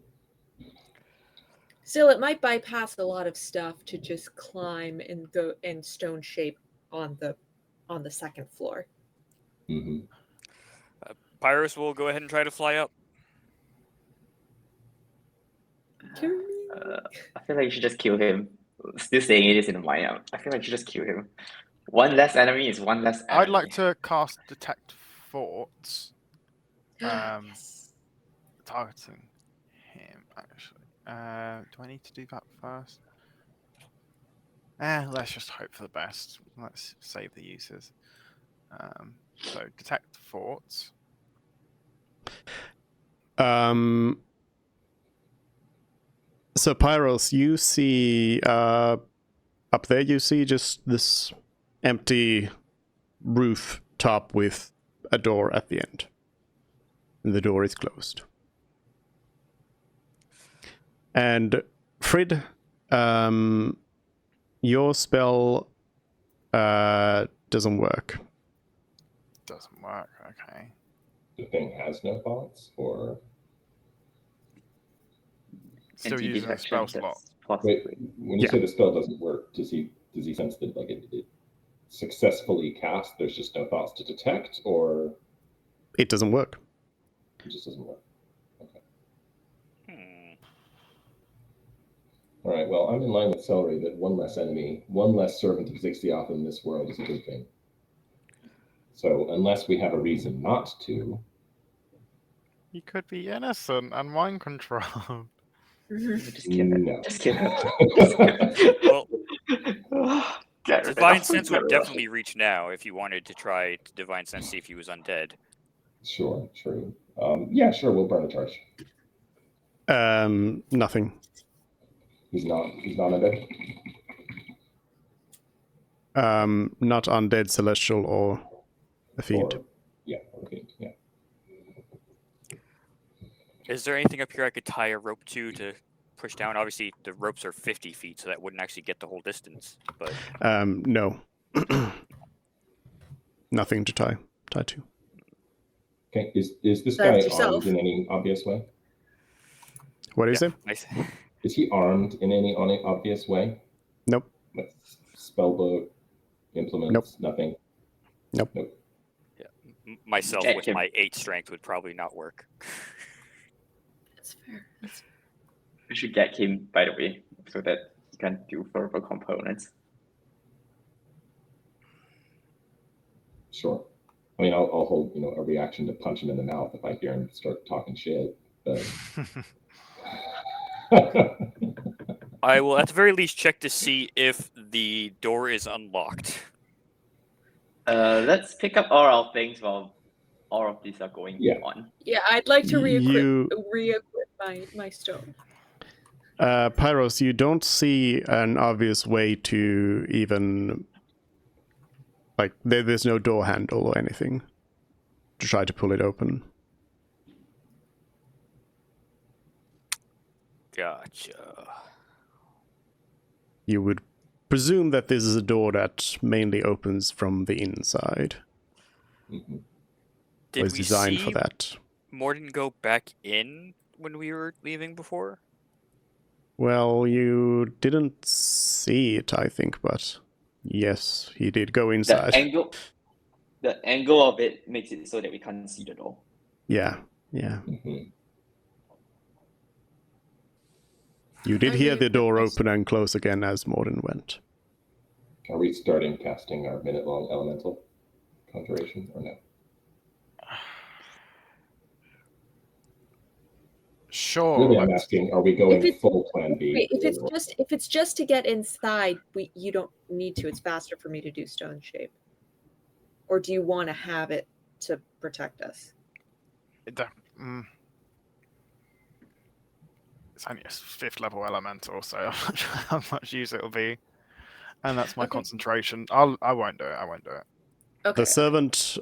Speaker 3: Still, it might bypass a lot of stuff to just climb and go in stone shape on the second floor.
Speaker 6: mm-hmm.
Speaker 2: Pyrus will go ahead and try to fly up.
Speaker 5: I feel like you should just kill him. Still saying it is in the mind. I feel like you should just kill him. One less enemy is one less enemy.
Speaker 4: I'd like to cast Detect Thoughts,
Speaker 3: Yes.
Speaker 4: targeting him. Actually, do I need to do that first? Let's just hope for the best. Let's save the uses. So detect thoughts.
Speaker 1: So Pyros, you see up there, you see just this empty rooftop with a door at the end. And the door is closed. And Frid, your spell doesn't work.
Speaker 4: Doesn't work. Okay.
Speaker 6: The thing has no thoughts, or
Speaker 4: Still using a spell slot.
Speaker 6: wait, when you say the spell doesn't work, does he sense that like it successfully cast? There's just no thoughts to detect, or
Speaker 1: it doesn't work.
Speaker 6: It just doesn't work. Okay.
Speaker 2: Hmm.
Speaker 6: All right. Well, I'm in line with Celery that one less enemy, one less servant of Zixioth in this world is a good thing. So unless we have a reason not to,
Speaker 4: He could be innocent and mind controlled.
Speaker 5: Just kidding.
Speaker 6: no.
Speaker 5: Just kidding.
Speaker 2: Well,
Speaker 5: Get rid of
Speaker 2: Divine
Speaker 5: him.
Speaker 2: Sense
Speaker 5: Get
Speaker 2: would
Speaker 5: rid of
Speaker 2: definitely reach now if you wanted to try to Divine Sense, see if he was undead.
Speaker 6: Sure, true. Yeah, sure. We'll burn a charge.
Speaker 1: Nothing.
Speaker 6: He's not undead.
Speaker 1: Not undead, celestial, or a fiend.
Speaker 6: Yeah, or a fiend. Yeah.
Speaker 2: Is there anything up here I could tie a rope to push down? Obviously, the ropes are 50 feet, so that wouldn't actually get the whole distance. But
Speaker 1: No. Nothing to tie to.
Speaker 6: Okay. Is this
Speaker 3: That's
Speaker 6: guy
Speaker 3: yourself.
Speaker 6: armed in any obvious way?
Speaker 1: What is it?
Speaker 2: Nice.
Speaker 6: Is he armed in any obvious way?
Speaker 1: Nope.
Speaker 6: Like spellbook, implements, nothing.
Speaker 1: Nope.
Speaker 2: Myself
Speaker 5: Get
Speaker 2: with
Speaker 5: him.
Speaker 2: my 8 strength would probably not work.
Speaker 3: That's fair.
Speaker 5: We should get him, by the way, so that he can do further components.
Speaker 6: Sure. I mean, I'll hold a reaction to punch him in the mouth if I hear him start talking shit. But
Speaker 2: I will at the very least check to see if the door is unlocked.
Speaker 5: Let's pick up all our things while all of these are going on.
Speaker 3: Yeah, I'd like to
Speaker 1: You-
Speaker 3: re-equip my stone.
Speaker 1: Pyros, you don't see an obvious way to even... Like, there's no door handle or anything to try to pull it open.
Speaker 2: Gotcha.
Speaker 1: You would presume that this is a door that mainly opens from the inside.
Speaker 6: Mhm.
Speaker 2: Did
Speaker 1: Was
Speaker 2: we
Speaker 1: designed
Speaker 2: see
Speaker 1: for that.
Speaker 2: Morden go back in when we were leaving before?
Speaker 1: Well, you didn't see it, I think, but yes, he did go inside.
Speaker 5: The angle of it makes it so that we can't see the door.
Speaker 1: Yeah.
Speaker 6: Mhm.
Speaker 1: You did
Speaker 3: I
Speaker 1: hear the
Speaker 3: re-equip
Speaker 1: door
Speaker 3: my
Speaker 1: open and close again as Morden went.
Speaker 6: Are we starting casting our minute-long elemental conjuration or no?
Speaker 4: Sure.
Speaker 6: Really, I'm asking, are we going
Speaker 3: If it's-
Speaker 6: full plan B?
Speaker 3: Wait, if it's just to get inside, you don't need to. It's faster for me to do stone shape. Or do you want to have it to protect us?
Speaker 4: It's only a 5th level elemental, so how much use it'll be, and that's my
Speaker 3: Okay.
Speaker 4: concentration. I won't do it.
Speaker 3: Okay.
Speaker 1: The servant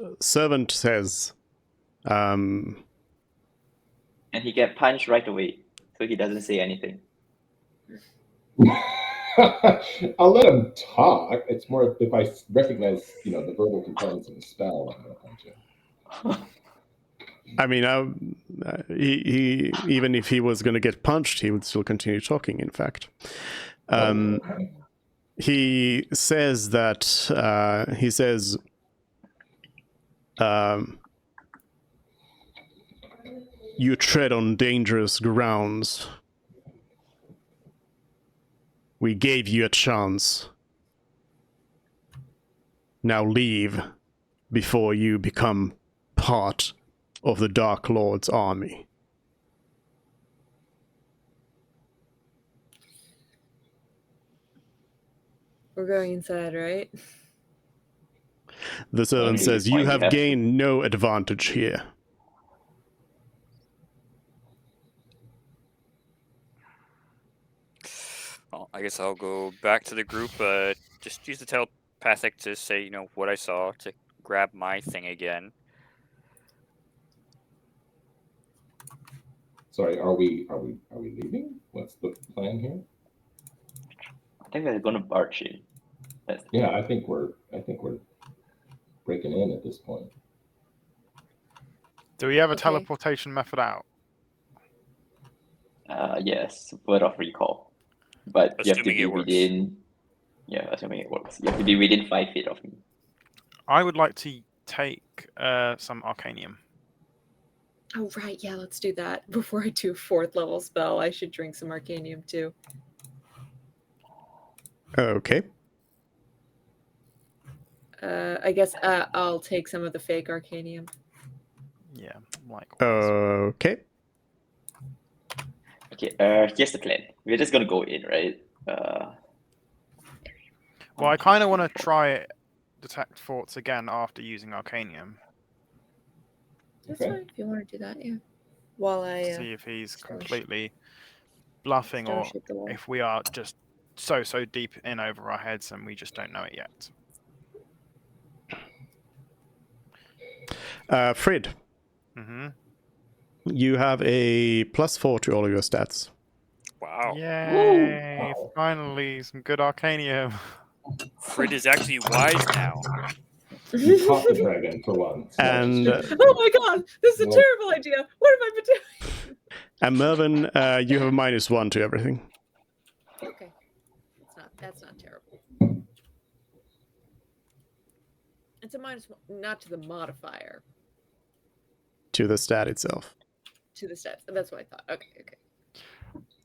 Speaker 1: says,
Speaker 5: And he get punched right away, so he doesn't say anything.
Speaker 6: I'll let him talk. It's more if I recognize, the verbal components of the spell, I'm going to punch you.
Speaker 1: I mean, he even if he was going to get punched, he would still continue talking, in fact.
Speaker 6: Okay.
Speaker 1: He says that, you tread on dangerous grounds. We gave you a chance. Now leave before you become part of the Dark Lord's army.
Speaker 3: We're going inside, right?
Speaker 1: The servant
Speaker 5: Maybe
Speaker 1: says,
Speaker 5: it's
Speaker 1: "You
Speaker 5: fine, we
Speaker 1: have
Speaker 5: have to."
Speaker 1: gained no advantage here."
Speaker 2: Well, I guess I'll go back to the group. Just use the telepathic to say, what I saw to grab my thing again.
Speaker 6: Sorry, are we leaving? What's the plan here?
Speaker 5: I think they're gonna barge in.
Speaker 6: Yeah, I think we're breaking in at this point.
Speaker 4: Do we have a
Speaker 3: Okay.
Speaker 4: teleportation method out?
Speaker 5: Yes, word of recall. But you have to
Speaker 2: Assuming
Speaker 5: be
Speaker 2: it works.
Speaker 5: within. Yeah, assuming it works. You have to be within 5 feet of me.
Speaker 4: I would like to take some Arcanium.
Speaker 3: Oh, right. Yeah, let's do that. Before I do 4th level spell, I should drink some Arcanium too.
Speaker 1: Okay.
Speaker 3: I guess I'll take some of the fake Arcanium.
Speaker 4: Yeah, likewise.
Speaker 1: Okay.
Speaker 5: Okay, here's the plan. We're just gonna go in, right?
Speaker 4: Well, I kind of want to try detect thoughts again after using Arcanium.
Speaker 3: That's
Speaker 6: Okay.
Speaker 3: fine if you want to do that, yeah. While I
Speaker 4: See if he's
Speaker 3: Stone
Speaker 4: completely bluffing or
Speaker 3: shape the wall.
Speaker 4: if we are just so deep in over our heads and we just don't know it yet.
Speaker 1: Fred,
Speaker 4: Mm-hmm.
Speaker 1: you have a +4 to all of your stats.
Speaker 2: Wow.
Speaker 4: Yay!
Speaker 6: Wow.
Speaker 4: Finally, some good Arcanium.
Speaker 2: Frid is actually wise now.
Speaker 6: You caught the dragon for once.
Speaker 1: And
Speaker 3: Oh my god, this is a
Speaker 6: Well-
Speaker 3: terrible idea. What have I been doing?
Speaker 1: and Mervyn, you have a -1 to everything.
Speaker 3: Okay, that's not terrible. It's a -1, not to the modifier,
Speaker 1: To the stat itself.
Speaker 3: to the stats. That's what I thought. Okay.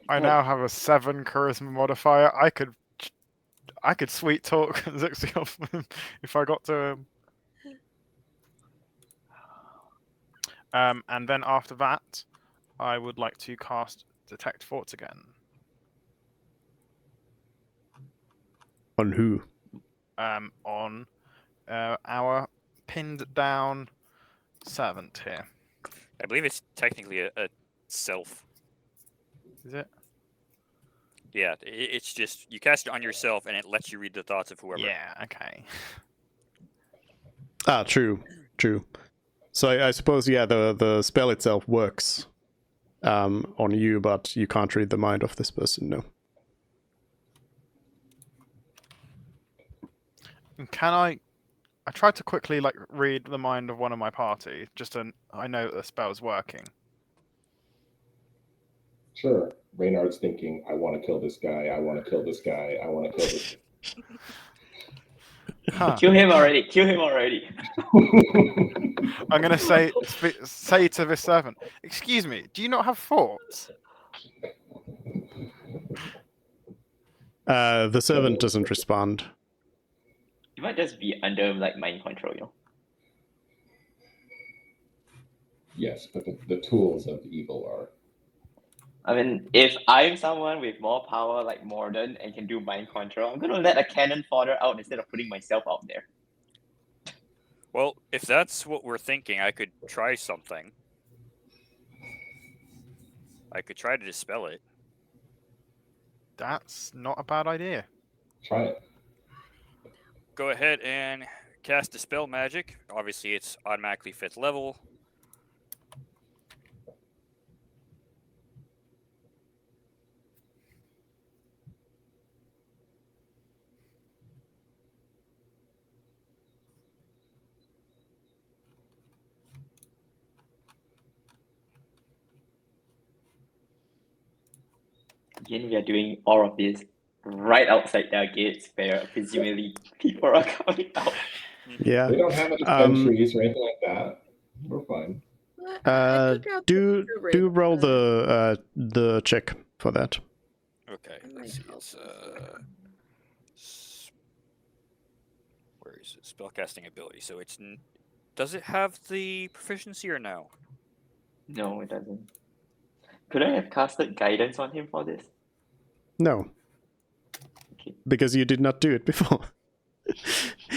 Speaker 4: I now have a 7 charisma modifier. I could sweet talk Zixi off him if I got to him. And then after that, I would like to cast Detect Thoughts again.
Speaker 1: On who?
Speaker 4: On our pinned down servant here.
Speaker 2: I believe it's technically a self.
Speaker 4: Is it?
Speaker 2: Yeah, it's just you cast it on yourself and it lets you read the thoughts of whoever.
Speaker 4: Yeah, okay.
Speaker 1: Ah, true. So I suppose, yeah, the spell itself works on you, but you can't read the mind of this person, no.
Speaker 4: And can I tried to quickly read the mind of one of my party, just to I know that the spell's working.
Speaker 6: Sure. Reynard's thinking, I want to kill this guy. I want to kill this guy. I want to kill this.
Speaker 4: Huh.
Speaker 5: Kill him already. Kill him already.
Speaker 4: I'm gonna say to this servant, "Excuse me, do you not have thoughts?"
Speaker 1: The servant doesn't respond.
Speaker 5: You might just be under mind control,
Speaker 6: Yes, but the tools of evil are.
Speaker 5: I mean, if I'm someone with more power like Morden and can do mind control, I'm gonna let a cannon fodder out instead of putting myself out there.
Speaker 2: Well, if that's what we're thinking, I could try something. I could try to dispel it.
Speaker 4: That's not a bad idea.
Speaker 6: Try it.
Speaker 2: Go ahead and cast Dispel Magic. Obviously, it's automatically 5th level.
Speaker 5: Again, we are doing all of this right outside their gates where presumably people are coming out.
Speaker 1: Yeah.
Speaker 6: We don't have any sentries or anything like that. We're fine.
Speaker 1: Do roll the check for that.
Speaker 2: Okay, let's see. It's where is it? Spellcasting ability. So it's does it have the proficiency or no?
Speaker 5: No, it doesn't. Could I have casted guidance on him for this?
Speaker 1: No. because you did not do it before.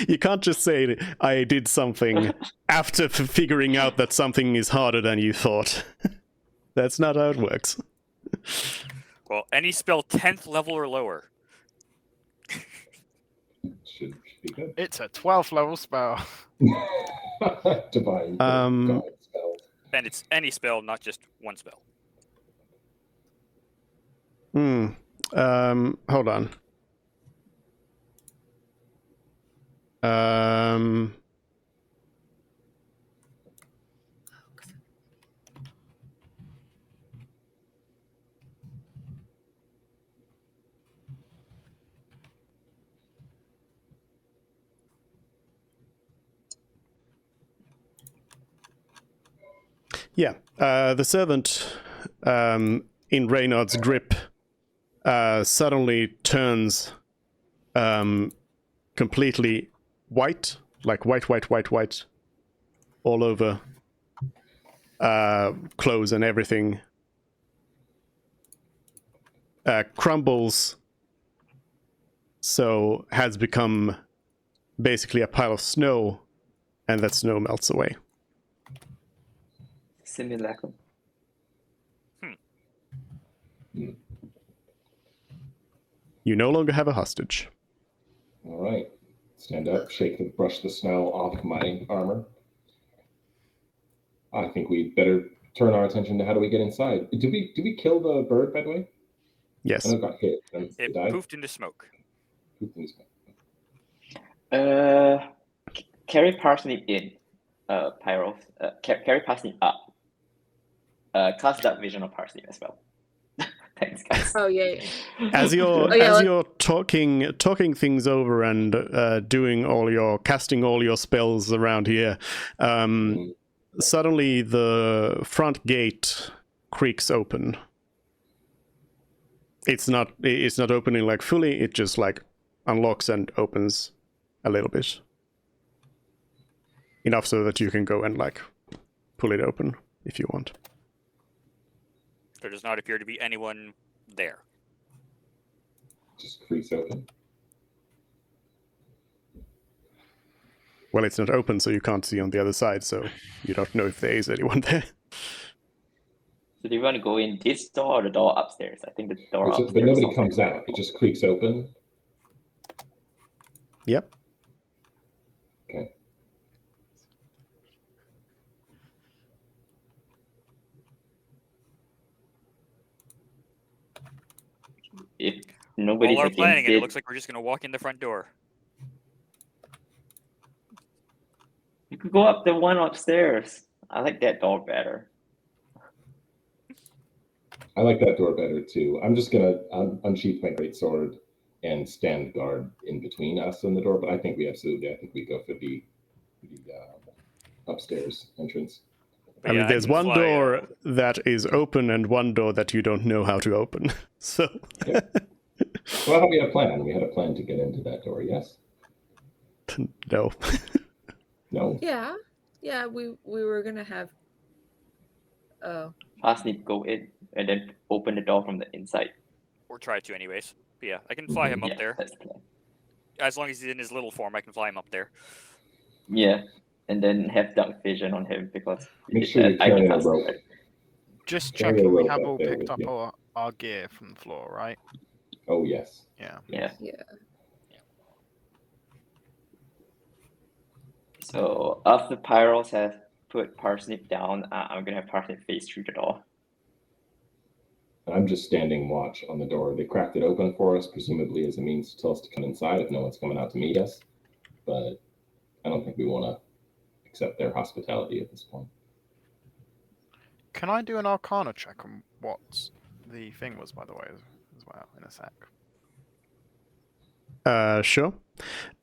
Speaker 1: You can't just say, I did something after figuring out that something is harder than you thought. That's not how it works.
Speaker 2: Well, any spell 10th level or lower.
Speaker 6: Should be good.
Speaker 4: It's a 12th level spell.
Speaker 6: Divine God spells.
Speaker 2: And it's any spell, not just one spell.
Speaker 1: Hold on. Yeah, the servant in Reynard's grip suddenly turns completely white, like white, all over clothes and everything. Crumbles, so has become basically a pile of snow, and that snow melts away.
Speaker 5: Simulacrum.
Speaker 1: You no longer have a hostage.
Speaker 6: All right. Stand up, brush the snow off my armor. I think we better turn our attention to how do we get inside. Did we kill the bird, by the way?
Speaker 1: Yes.
Speaker 6: I know it got hit. And
Speaker 2: It
Speaker 6: died.
Speaker 2: poofed into smoke.
Speaker 6: Poofed into smoke.
Speaker 5: Carry parsnip in, Pyro. Carry parsnip up. Cast dark vision of parsnip as well. Thanks, guys.
Speaker 3: Oh yeah.
Speaker 1: As you're
Speaker 3: yeah, like-
Speaker 1: you're talking things over and casting all your spells around here, suddenly the front gate creaks open. It's not opening like fully. It just like unlocks and opens a little bit, enough so that you can go and like pull it open if you want.
Speaker 2: There does not appear to be anyone there.
Speaker 6: Just creaks open.
Speaker 1: Well, it's not open, so you can't see on the other side, so you don't know if there is anyone there.
Speaker 5: So do you want to go in this door or the door upstairs? I think the door upstairs.
Speaker 6: But nobody comes out. It just creaks open.
Speaker 1: Yep.
Speaker 6: Okay.
Speaker 5: If nobody's
Speaker 2: While we're
Speaker 5: against
Speaker 2: planning it looks like we're just going to walk in the front door.
Speaker 5: you could go up the one upstairs. I like that door better.
Speaker 6: I like that door better too. I'm just gonna unsheath my greatsword and stand guard in between us and the door. But I think we go for the upstairs entrance.
Speaker 2: But
Speaker 1: I mean,
Speaker 2: yeah,
Speaker 1: there's
Speaker 2: can
Speaker 1: one
Speaker 2: fly,
Speaker 1: door that is open and one door that you don't know how to open. So,
Speaker 6: Yeah. Well, we had a plan. We had a plan to get into that door. Yes.
Speaker 1: no.
Speaker 6: No.
Speaker 3: Yeah. Yeah, we were gonna have. Oh.
Speaker 5: Parsnip go in and then open the door from the inside.
Speaker 2: or try to anyways. But yeah, I can fly him up there.
Speaker 5: That's the plan.
Speaker 2: As long as he's in his little form, I can fly him up there.
Speaker 5: Yeah, and then have dark vision on him because
Speaker 6: Make sure you
Speaker 5: I
Speaker 6: carry
Speaker 5: can
Speaker 6: a
Speaker 5: cast
Speaker 6: rope.
Speaker 5: it.
Speaker 4: Just
Speaker 6: Carry a
Speaker 4: checking we
Speaker 6: rope
Speaker 4: have
Speaker 6: up
Speaker 4: all
Speaker 6: there
Speaker 4: picked
Speaker 6: with
Speaker 4: up
Speaker 6: you.
Speaker 4: our gear from the floor, right?
Speaker 6: Oh yes.
Speaker 4: Yeah.
Speaker 5: Yeah.
Speaker 3: Yeah.
Speaker 5: So after Pyros have put Parsnip down, I'm gonna have Parsnip face through the door.
Speaker 6: I'm just standing watch on the door. They cracked it open for us, presumably as a means to tell us to come inside if no one's coming out to meet us. But I don't think we want to accept their hospitality at this point.
Speaker 4: Can I do an Arcana check on what the thing was, by the way, as well, in a sec?
Speaker 1: Sure.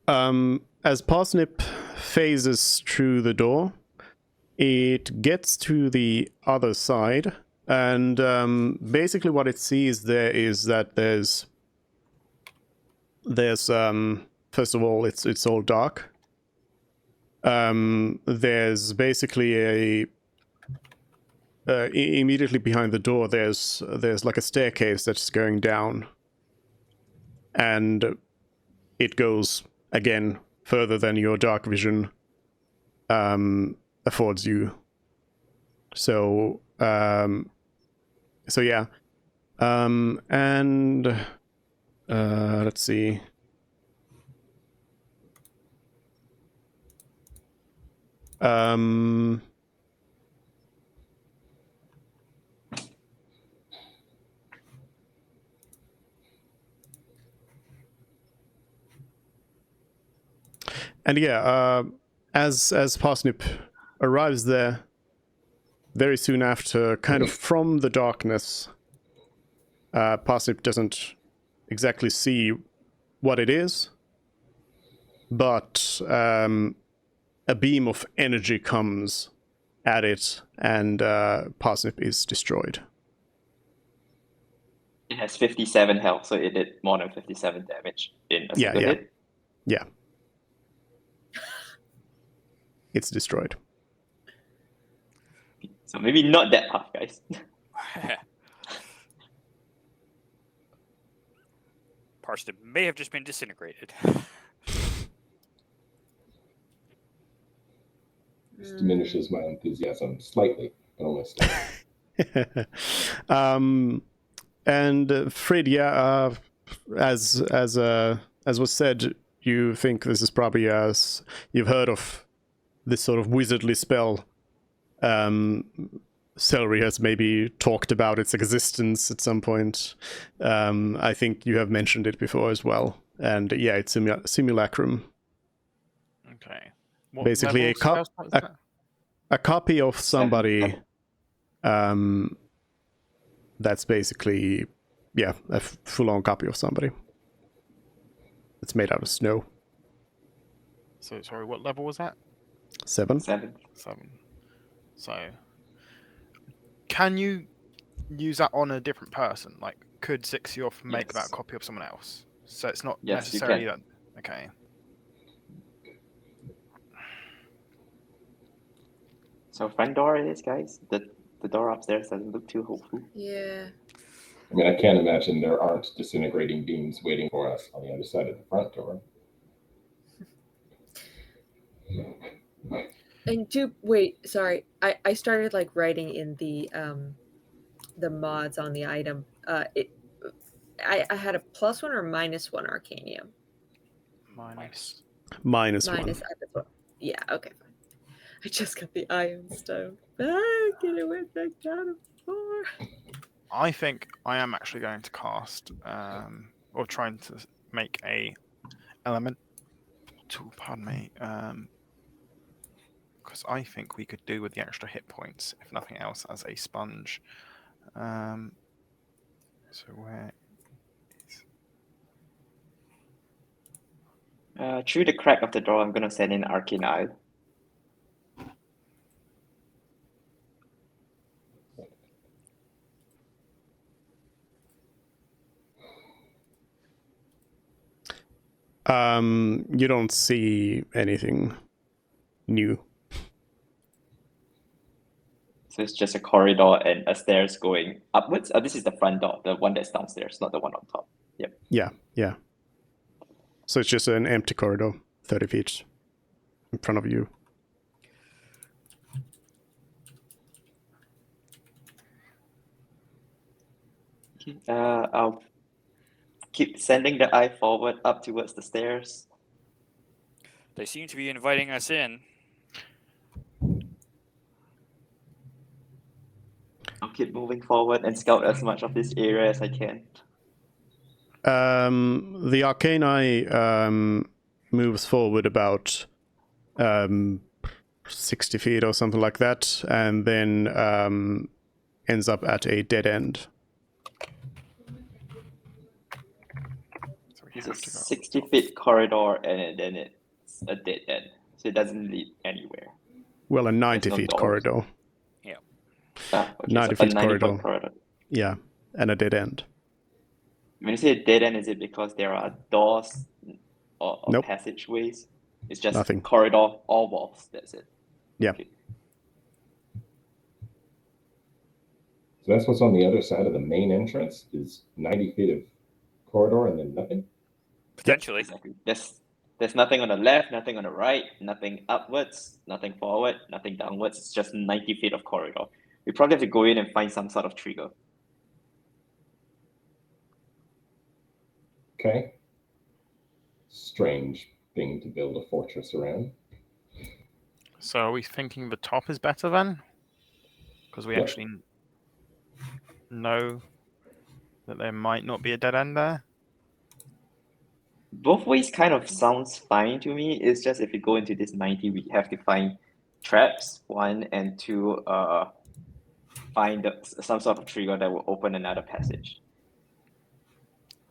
Speaker 1: As Parsnip phases through the door, it gets to the other side, and basically what it sees there is that there's first of all, it's all dark. There's basically immediately behind the door, there's like a staircase that's going down, and it goes again further than your dark vision affords you. So yeah, and let's see. And yeah, as Parsnip arrives there, very soon after, kind of from the darkness, Parsnip doesn't exactly see what it is, but a beam of energy comes at it, and Parsnip is destroyed.
Speaker 5: It has 57 health, so it did more than 57 damage in a single hit.
Speaker 1: Yeah. It's destroyed.
Speaker 5: So maybe not that tough, guys.
Speaker 2: Parsnip may have just been disintegrated.
Speaker 6: This diminishes my enthusiasm slightly, but only slightly.
Speaker 1: And Fred, yeah, as was said, you think this is probably you've heard of this sort of wizardly spell. Celery has maybe talked about its existence at some point. I think you have mentioned it before as well. And yeah, it's simulacrum.
Speaker 4: Okay.
Speaker 1: Basically, a copy of somebody. That's basically, yeah, a full-on copy of somebody. It's made out of snow.
Speaker 4: So sorry, what level was that?
Speaker 1: 7.
Speaker 5: 7.
Speaker 4: 7. So, can you use that on a different person? Like, could Zixioff make that
Speaker 5: Yes.
Speaker 4: copy of someone else? So it's not
Speaker 5: Yes, you
Speaker 4: necessarily
Speaker 5: can.
Speaker 4: that. Okay.
Speaker 5: So front door it is, guys. The door upstairs doesn't look too hopeful.
Speaker 3: Yeah.
Speaker 6: I mean, I can't imagine there aren't disintegrating beams waiting for us on the other side of the front door.
Speaker 3: And wait, sorry. I started like writing in the mods on the item. I had a +1 or -1 Arcanium.
Speaker 4: Minus.
Speaker 1: Minus
Speaker 3: Minus.
Speaker 1: 1.
Speaker 3: Yeah. Okay. Fine. I just got the Iron Stone. Get it with back down to 4.
Speaker 4: I think I am actually going to cast, or trying to make a element tool. Pardon me. Because I think we could do with the extra hit points, if nothing else, as a sponge. So where is...
Speaker 5: Through the crack of the door, I'm gonna send in Arcana.
Speaker 1: You don't see anything new.
Speaker 5: So it's just a corridor and a stairs going upwards. This is the front door, the one that's downstairs, not the one on top. Yep.
Speaker 1: Yeah. So it's just an empty corridor, 30 feet in front of you.
Speaker 5: Okay. I'll keep sending the eye forward up towards the stairs.
Speaker 2: They seem to be inviting us in.
Speaker 5: I'll keep moving forward and scout as much of this area as I can.
Speaker 1: The arcane eye moves forward about 60 feet or something like that, and then ends up at a dead end.
Speaker 4: So we
Speaker 5: It's
Speaker 4: have
Speaker 5: a
Speaker 4: to go.
Speaker 5: 60-feet corridor and then it's a dead end. So it doesn't lead anywhere.
Speaker 1: Well, a 90
Speaker 5: no
Speaker 1: feet
Speaker 5: doors.
Speaker 1: corridor.
Speaker 5: Okay,
Speaker 1: 90
Speaker 5: so a
Speaker 1: feet
Speaker 5: 90-foot
Speaker 1: corridor.
Speaker 5: corridor.
Speaker 1: Yeah, and a dead end.
Speaker 5: When you say a dead end, is it because there are doors or
Speaker 1: Nope.
Speaker 5: passageways? It's just
Speaker 1: Nothing.
Speaker 5: corridor, all walls, that's it.
Speaker 1: Yeah.
Speaker 5: Okay.
Speaker 6: So that's what's on the other side of the main entrance is 90 feet of corridor and then nothing?
Speaker 2: Potentially.
Speaker 5: Exactly. There's nothing on the left, nothing on the right, nothing upwards, nothing forward, nothing downwards. It's just 90 feet of corridor. We probably have to go in and find some sort of trigger.
Speaker 6: Okay. Strange thing to build a fortress around.
Speaker 4: So are we thinking the top is better then? Because we
Speaker 6: Yep.
Speaker 4: actually know that there might not be a dead end there.
Speaker 5: Both ways kind of sounds fine to me. It's just if we go into this 90, we have to find traps, 1, and 2, find some sort of trigger that will open another passage.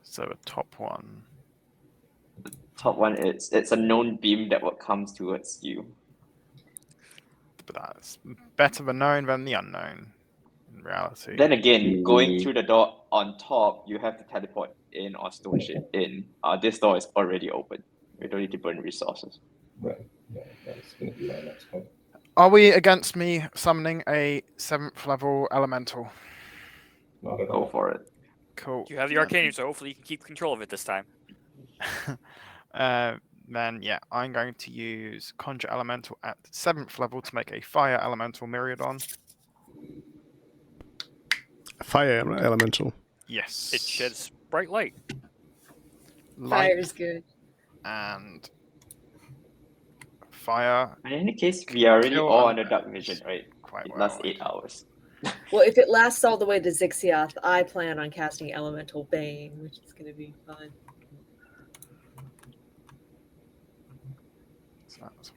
Speaker 4: So the top one.
Speaker 5: Top one is it's a known beam that will come towards you.
Speaker 4: But that's better the known than the unknown in reality.
Speaker 5: Then again, going
Speaker 6: Mm.
Speaker 5: through the door on top, you have to teleport in or stone ship in. This door is already open. We don't need to burn resources.
Speaker 6: Right. Yeah, that's going to be my next point.
Speaker 4: Are we against me summoning a 7th level elemental?
Speaker 6: Not at
Speaker 5: Go
Speaker 6: all.
Speaker 5: for it.
Speaker 4: Cool.
Speaker 2: You have the Arcanium, so hopefully you can keep control of it this time.
Speaker 4: Then yeah, I'm going to use Conjure Elemental at 7th level to make a Fire Elemental Myriadon.
Speaker 1: Fire elemental.
Speaker 4: Yes.
Speaker 2: It sheds bright light.
Speaker 4: Light
Speaker 3: Fire's good.
Speaker 4: and fire.
Speaker 5: In any case, we are already
Speaker 4: Kill
Speaker 5: all
Speaker 4: under
Speaker 5: under dark vision, right?
Speaker 4: Quite
Speaker 5: It
Speaker 4: well.
Speaker 5: lasts 8 hours.
Speaker 3: Well, if it lasts all the way to Zixiath, I plan on casting Elemental Bane, which is going to be fun.
Speaker 4: So that's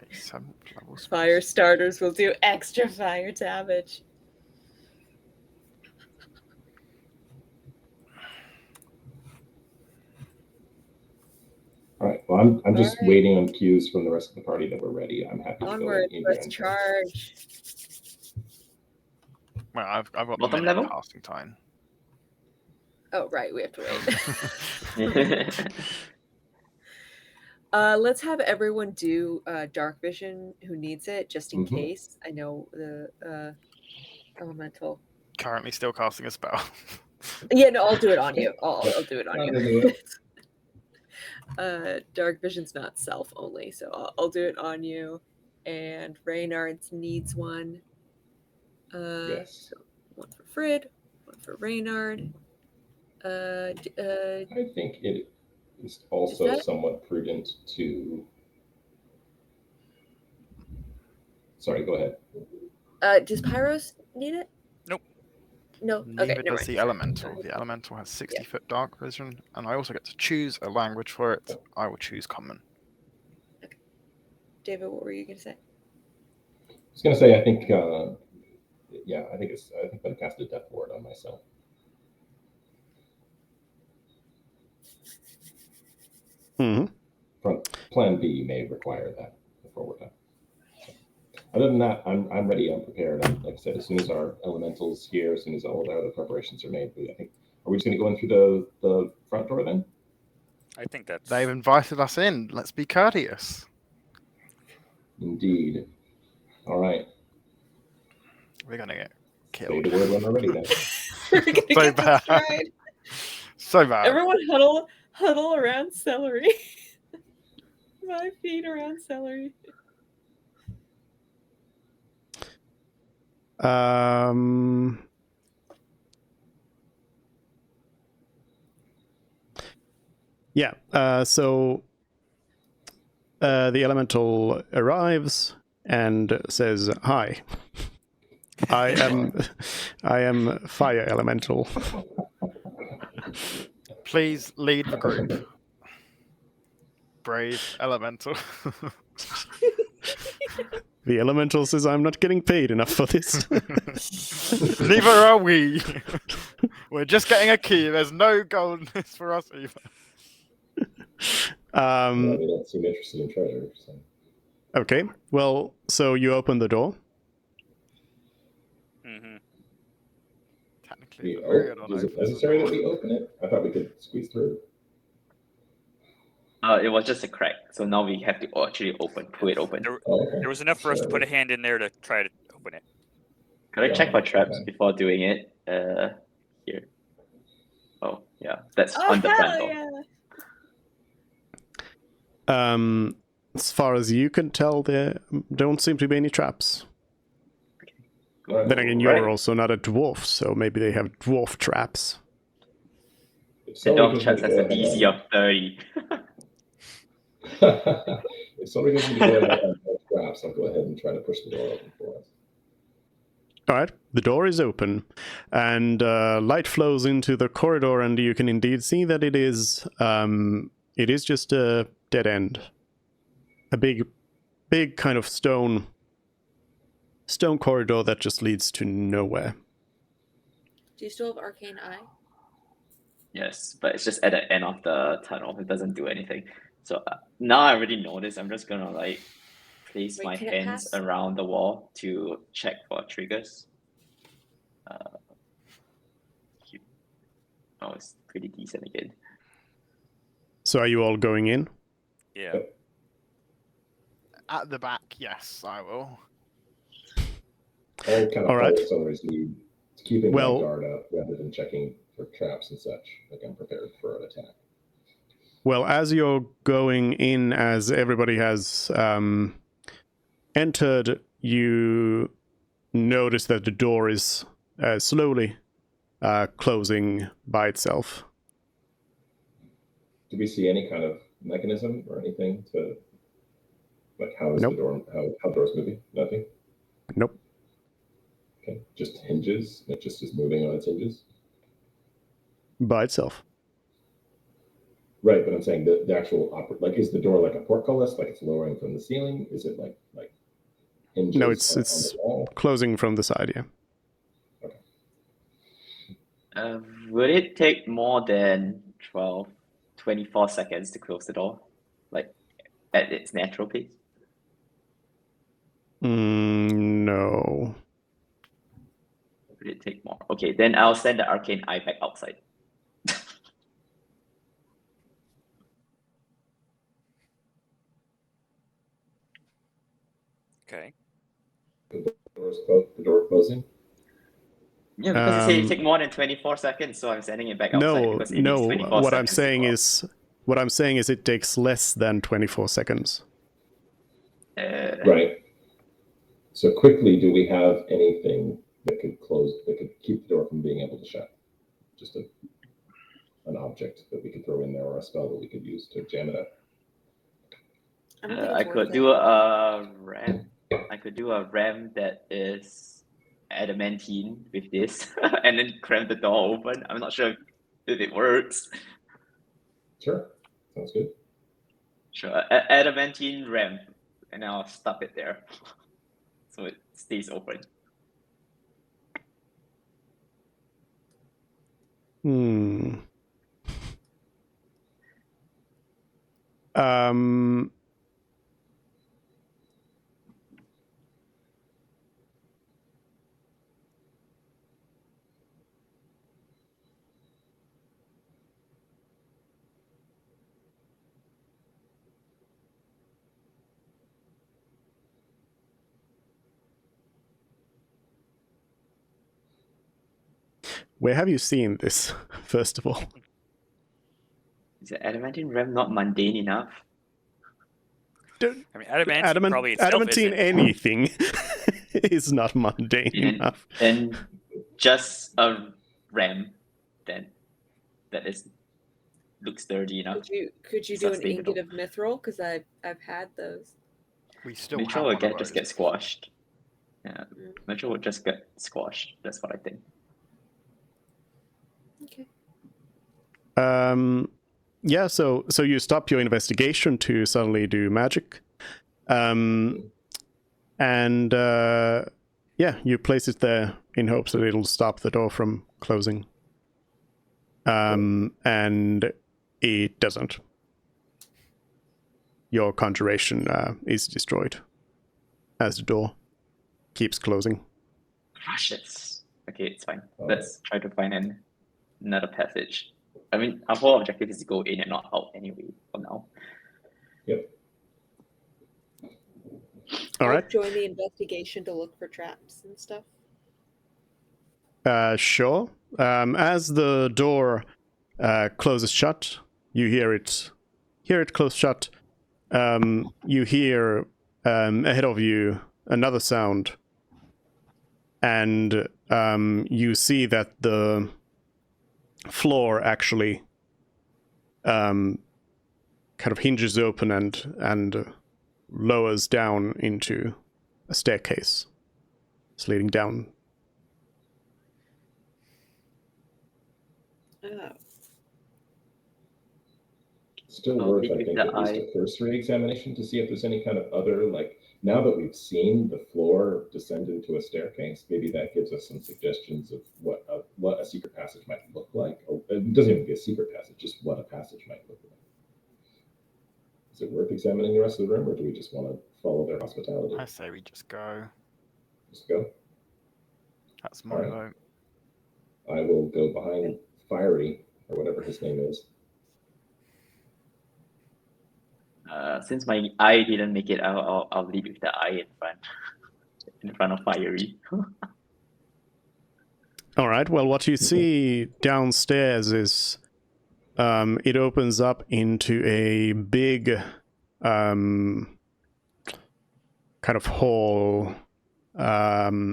Speaker 4: a 7th level spell.
Speaker 3: Fire starters will do extra fire damage.
Speaker 6: All right. Well, I'm just
Speaker 3: All right.
Speaker 6: waiting on cues from the rest of the party that we're ready. I'm happy to
Speaker 3: Onward,
Speaker 6: go in
Speaker 3: let's charge.
Speaker 4: Well, I've got the
Speaker 5: Bottom
Speaker 4: minute
Speaker 5: level?
Speaker 4: casting time.
Speaker 3: Oh, right, we have to wait. Let's have everyone do dark vision who needs it, just in
Speaker 6: Mhm.
Speaker 3: case. I know the elemental.
Speaker 4: Currently still casting a spell.
Speaker 3: Yeah, no, I'll do it on you. I'll do it on
Speaker 6: I'm
Speaker 3: you.
Speaker 6: gonna do it.
Speaker 3: Dark vision's not self only, so I'll do it on you. And Reynard's needs one.
Speaker 6: Yes.
Speaker 3: So one for Frid, one for Reynard.
Speaker 6: I think it is also
Speaker 3: that-
Speaker 6: somewhat prudent to. Sorry, go ahead.
Speaker 3: Does Pyros need it?
Speaker 2: Nope.
Speaker 3: No. Okay,
Speaker 4: Neither
Speaker 3: never
Speaker 4: does
Speaker 3: mind.
Speaker 4: the elemental. The elemental has 60-foot dark vision, and I also get to choose a language for it. I will choose common.
Speaker 3: David, what were you gonna say?
Speaker 6: I was gonna say I think I think I'm gonna cast a death ward on myself.
Speaker 1: Mm-hmm.
Speaker 6: Plan B may require that before we're done. So, other than that, I'm ready. I'm prepared. Like I said, as soon as our elementals here, as soon as all of our other preparations are made, I think are we just gonna go in through the front door then?
Speaker 2: I think that's.
Speaker 4: They've invited us in. Let's be courteous.
Speaker 6: Indeed. All right.
Speaker 4: We're gonna get
Speaker 6: Say
Speaker 4: killed.
Speaker 6: the word when we're ready then.
Speaker 3: We're gonna
Speaker 4: So
Speaker 3: get
Speaker 4: bad.
Speaker 3: destroyed.
Speaker 4: So bad.
Speaker 3: Everyone huddle around celery. 5 feet around celery.
Speaker 1: Yeah. So the elemental arrives and says, "Hi, I am fire elemental."
Speaker 4: Please lead the group. Brave elemental.
Speaker 1: The elemental says, "I'm not getting paid enough for this."
Speaker 4: Neither are we. We're just getting a key. There's no gold in this for us either.
Speaker 6: Well, they don't seem interested in treasure. So.
Speaker 1: Okay. Well, so you open the door.
Speaker 2: Mm-hmm.
Speaker 4: Technically, the Myriadon
Speaker 6: Is it
Speaker 4: opens the
Speaker 6: necessary
Speaker 4: door.
Speaker 6: that we open it? I thought we could squeeze through.
Speaker 5: It was just a crack, so now we have to actually pull it open.
Speaker 6: Oh, okay.
Speaker 2: There was enough for us to
Speaker 6: Sure.
Speaker 2: put a hand in there to try to open it.
Speaker 5: Could I
Speaker 6: Yeah,
Speaker 5: check for traps
Speaker 6: okay.
Speaker 5: before doing it? Here. Oh, yeah, that's
Speaker 3: Oh,
Speaker 5: on the front
Speaker 3: hell
Speaker 5: door.
Speaker 3: yeah.
Speaker 1: As far as you can tell, there don't seem to be any traps.
Speaker 6: All right.
Speaker 1: Then again, you're
Speaker 5: Right.
Speaker 1: also not a dwarf, so maybe they have dwarf traps.
Speaker 6: If
Speaker 5: The
Speaker 6: somebody
Speaker 5: dog
Speaker 6: gives me
Speaker 5: chats
Speaker 6: the
Speaker 5: has a
Speaker 6: go-ahead
Speaker 5: DC of 30.
Speaker 6: if somebody gives me the go-ahead on both traps, I'll go ahead and try to push the door open for us.
Speaker 1: All right, the door is open, and light flows into the corridor, and you can indeed see that it is just a dead end, a big kind of stone corridor that just leads to nowhere.
Speaker 3: Do you still have Arcane Eye?
Speaker 5: Yes, but it's just at the end of the tunnel. It doesn't do anything. So now I already know this. I'm just gonna like place
Speaker 3: Wait,
Speaker 5: my
Speaker 3: can it
Speaker 5: hands
Speaker 3: pass?
Speaker 5: around the wall to check for triggers. Oh, it's pretty decent again.
Speaker 1: So are you all going in?
Speaker 2: Yeah.
Speaker 4: At the back, yes, I will.
Speaker 6: I'll kind of
Speaker 1: All right.
Speaker 6: follow Summer's lead, keeping
Speaker 1: Well-
Speaker 6: my guard up rather than checking for traps and such. Like I'm prepared for an attack.
Speaker 1: Well, as you're going in, as everybody has entered, you notice that the door is slowly closing by itself.
Speaker 6: Do we see any kind of mechanism or anything to, like, how is
Speaker 1: Nope.
Speaker 6: the door, how the door's moving? Nothing?
Speaker 1: Nope.
Speaker 6: Okay, just hinges? It just is moving on its hinges?
Speaker 1: By itself.
Speaker 6: Right, but I'm saying the actual, like, is the door like a portcullis, like it's lowering from the ceiling? Is it like hinges
Speaker 1: No, it's
Speaker 6: on the wall?
Speaker 1: closing from the side, yeah.
Speaker 5: Would it take more than 24 seconds to close the door? Like, at its natural pace?
Speaker 1: No.
Speaker 5: Would it take more? Okay, then I'll send the Arcane Eye back outside.
Speaker 2: Okay.
Speaker 6: The door closing?
Speaker 5: Yeah, because it said it
Speaker 1: Um,
Speaker 5: take more than 24 seconds, so I'm sending it back outside
Speaker 1: No,
Speaker 5: because it needs
Speaker 1: no.
Speaker 5: 24
Speaker 1: What I'm
Speaker 5: seconds to
Speaker 1: saying
Speaker 5: close.
Speaker 1: is it takes less than 24 seconds.
Speaker 6: Right. So quickly, do we have anything that could keep the door from being able to shut? Just an object that we could throw in there or a spell that we could use to jam it up.
Speaker 3: I don't think it's
Speaker 5: I
Speaker 3: worth
Speaker 5: could
Speaker 3: it.
Speaker 5: do a ram. I could do a ram that is adamantine with this, and then cram the door open. I'm not sure if it works.
Speaker 6: Sure, sounds good.
Speaker 5: Sure, adamantine ram, and I'll stop it there, so it stays open.
Speaker 1: Um, where have you seen this, first of all?
Speaker 5: Is the adamantine ram not mundane enough?
Speaker 2: I mean, adamantine probably itself
Speaker 1: adamantine
Speaker 2: isn't.
Speaker 1: anything is not mundane
Speaker 5: And
Speaker 1: enough.
Speaker 5: then just a ram then that looks dirty enough.
Speaker 3: Could you do an
Speaker 5: Sustainable.
Speaker 3: ingot of mithril? Because I've had those.
Speaker 4: We still
Speaker 5: Mitchell
Speaker 4: have
Speaker 5: will
Speaker 4: one of
Speaker 5: just
Speaker 4: those.
Speaker 5: get squashed. Yeah, Mitchell would just get squashed. That's what I think.
Speaker 3: Okay.
Speaker 1: Yeah, so you stop your investigation to suddenly do magic. And yeah, you place it there in hopes that it'll stop the door from closing. And it doesn't. Your conjuration is destroyed as the door keeps closing.
Speaker 5: Crushes. Okay, it's fine. Let's try to find another passage. I mean, our whole objective is to go in and not out anyway for now.
Speaker 6: Yep.
Speaker 1: All right.
Speaker 3: Join the investigation to look for traps and stuff.
Speaker 1: Sure. As the door closes shut, you hear it close shut, you hear ahead of you another sound, and you see that the floor actually kind of hinges open and lowers down into a staircase. It's leading down.
Speaker 3: Oh.
Speaker 6: Still
Speaker 5: I'll
Speaker 6: worth,
Speaker 5: leave
Speaker 6: I
Speaker 5: with
Speaker 6: think,
Speaker 5: the
Speaker 6: at least
Speaker 5: eye.
Speaker 6: a cursory examination to see if there's any kind of other, like, now that we've seen the floor descend into a staircase, maybe that gives us some suggestions of what a secret passage might look like. Or it doesn't even be a secret passage, just what a passage might look like. Is it worth examining the rest of the room, or do we just want to follow their hospitality?
Speaker 4: I say we just go.
Speaker 6: Just go.
Speaker 4: That's my
Speaker 6: Alright.
Speaker 4: vote.
Speaker 6: I will go behind Fiery, or whatever his name is.
Speaker 5: Since my eye didn't make it, I'll lead with the eye in front of Fiery.
Speaker 1: All right. Well, what you see downstairs is it opens up into a big kind of hall that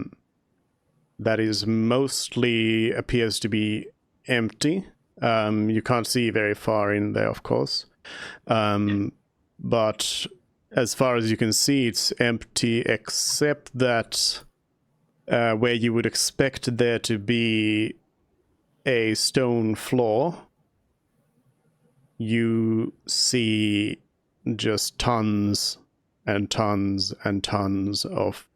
Speaker 1: is mostly appears to be empty. You can't see very far in there, of course. But as far as you can see, it's empty except that where you would expect there to be a stone floor, you see just tons and tons and tons of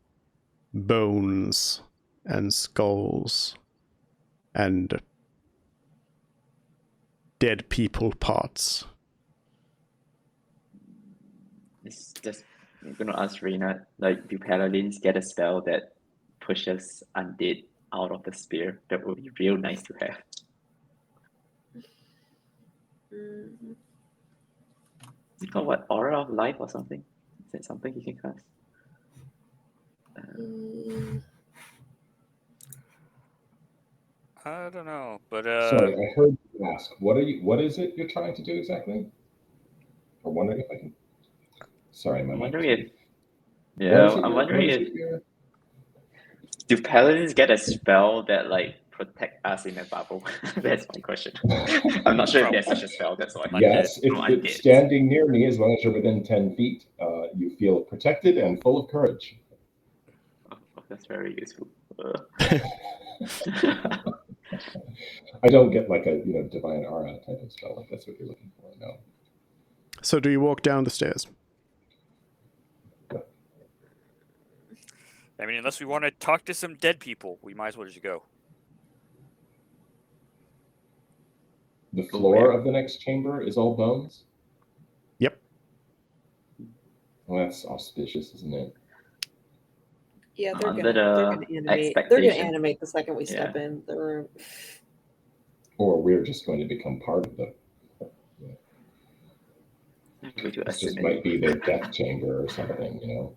Speaker 1: bones and skulls and dead people parts.
Speaker 5: It's just, I'm gonna ask Reina, like, do paladins get a spell that pushes undead out of the spear? That would be real nice to have.
Speaker 3: Mhm.
Speaker 5: It's called what? Aura of Life or something? Is it something you can cast?
Speaker 2: I don't know, but
Speaker 6: Sorry, I heard you ask. What is it you're trying to do exactly? Or wondering if I can. Sorry, my
Speaker 5: I'm
Speaker 6: mic.
Speaker 5: wondering if.
Speaker 6: What
Speaker 5: Yeah,
Speaker 6: is it?
Speaker 5: I'm
Speaker 6: What
Speaker 5: wondering
Speaker 6: is
Speaker 5: if.
Speaker 6: it you're-
Speaker 5: Do paladins get a spell that, like, protect us in a bubble? That's my question. I'm not sure if there's such a spell, that's why.
Speaker 6: Yes, if
Speaker 5: No,
Speaker 6: it's standing near me, as long as you're within 10 feet, you feel protected and full of courage.
Speaker 5: Oh, that's very useful.
Speaker 6: I don't get like a divine aura type of spell, like that's what you're looking for. No.
Speaker 1: So do you walk down the stairs?
Speaker 2: I mean, unless we want to talk to some dead people, we might as well just go.
Speaker 6: The floor of the next chamber is all bones?
Speaker 1: Yep.
Speaker 6: Well, that's auspicious, isn't it?
Speaker 3: Yeah, they're
Speaker 5: Under
Speaker 3: gonna
Speaker 5: the
Speaker 3: animate. They're gonna
Speaker 5: expectation.
Speaker 3: animate the second we step in the room.
Speaker 6: Or we're just going to become part of the.
Speaker 5: This
Speaker 6: just might be their death chamber or something,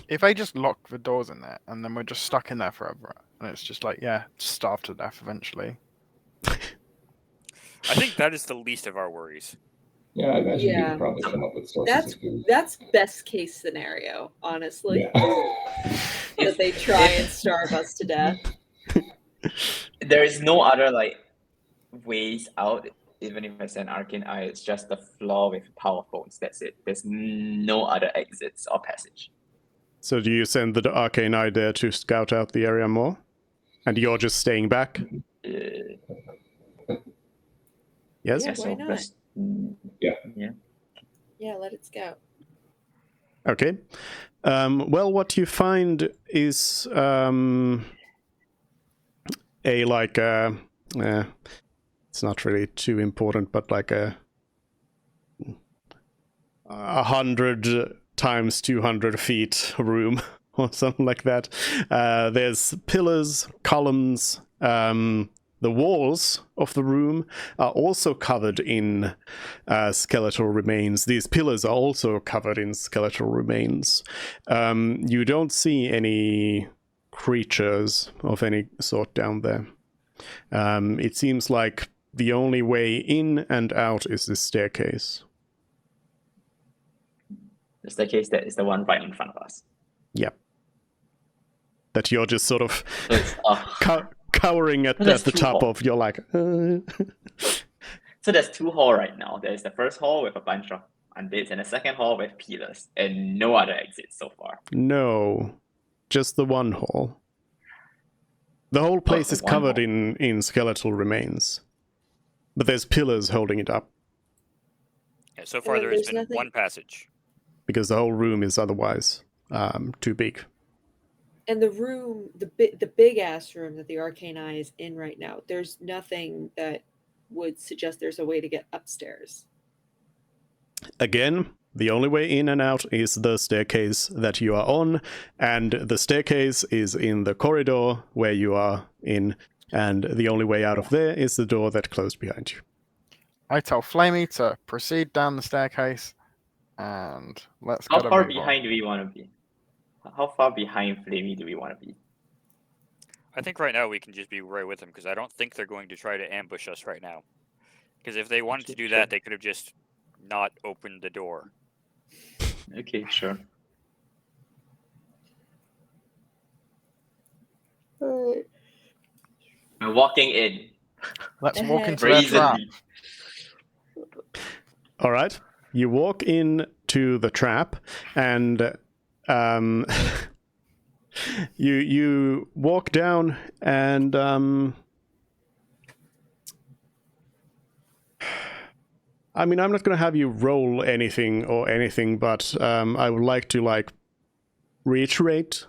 Speaker 4: If they just lock the doors in there and then we're just stuck in there forever, and it's just like, yeah, starve to death eventually.
Speaker 2: I think that is the least of our worries.
Speaker 6: Yeah, I imagine we
Speaker 3: Yeah.
Speaker 6: could probably come up with sources of food.
Speaker 3: That's best case scenario, honestly.
Speaker 6: Yeah.
Speaker 3: That they try and starve us to death.
Speaker 5: There is no other ways out. Even if I send Arcane Eye, it's just the floor with power phones. That's it. There's no other exits or passage.
Speaker 1: So do you send the Arcane Eye there to scout out the area more? And you're just staying back? Yes?
Speaker 3: Yeah, why not?
Speaker 6: Yeah.
Speaker 3: Yeah, let it scout.
Speaker 1: Okay. Well, what you find is it's not really too important, but like a 100 times 200 feet room or something like that. There's pillars, columns. The walls of the room are also covered in skeletal remains. These pillars are also covered in skeletal remains. You don't see any creatures of any sort down there. It seems like the only way in and out is this staircase.
Speaker 5: The staircase that is the one right in front of us.
Speaker 1: That you're just sort of
Speaker 5: So it's,
Speaker 1: cowering at
Speaker 5: There's
Speaker 1: the
Speaker 5: two
Speaker 1: top
Speaker 5: halls.
Speaker 1: of. You're like,
Speaker 5: So there's 2 halls right now. There's the first hall with a bunch of undeads, and the second hall with pillars, and no other exits so far.
Speaker 1: no, just the one hall. The whole place
Speaker 5: the
Speaker 1: is
Speaker 5: one
Speaker 1: covered
Speaker 5: hall.
Speaker 1: in skeletal remains, but there's pillars holding it up
Speaker 2: Yeah, so far
Speaker 3: then
Speaker 2: there has
Speaker 3: there's
Speaker 2: been
Speaker 3: nothing-
Speaker 2: one passage.
Speaker 1: because the whole room is otherwise too big.
Speaker 3: And the room, the big ass room that the Arcane Eye is in right now, there's nothing that would suggest there's a way to get upstairs.
Speaker 1: Again, the only way in and out is the staircase that you are on, and the staircase is in the corridor where you are in, and the only way out of there is the door that closed behind you.
Speaker 4: I tell Flamey to proceed down the staircase, and let's
Speaker 5: How
Speaker 4: get a
Speaker 5: far
Speaker 4: move on.
Speaker 5: behind do we want to be? How far behind Flamey do we want to be?
Speaker 2: I think right now we can just be right with them because I don't think they're going to try to ambush us right now. Because if they wanted to do
Speaker 5: Sure.
Speaker 2: that, they could have just not opened the door.
Speaker 5: Okay, sure.
Speaker 3: Alright.
Speaker 5: We're walking in.
Speaker 4: Let's walk into their trap.
Speaker 5: Brazenly.
Speaker 1: All right, you walk into the trap, and you walk down, and I mean, I'm not going to have you roll anything, but I would like to reiterate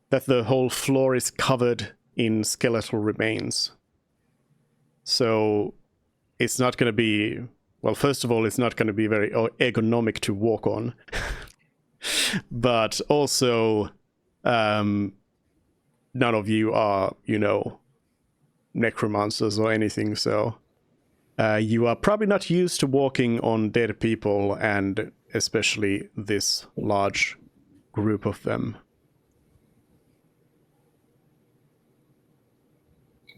Speaker 1: that the whole floor is covered in skeletal remains. So it's not going to be, well, first of all, it's not going to be very ergonomic to walk on. But also, none of you are, necromancers or anything, so you are probably not used to walking on dead people, and especially this large group of them.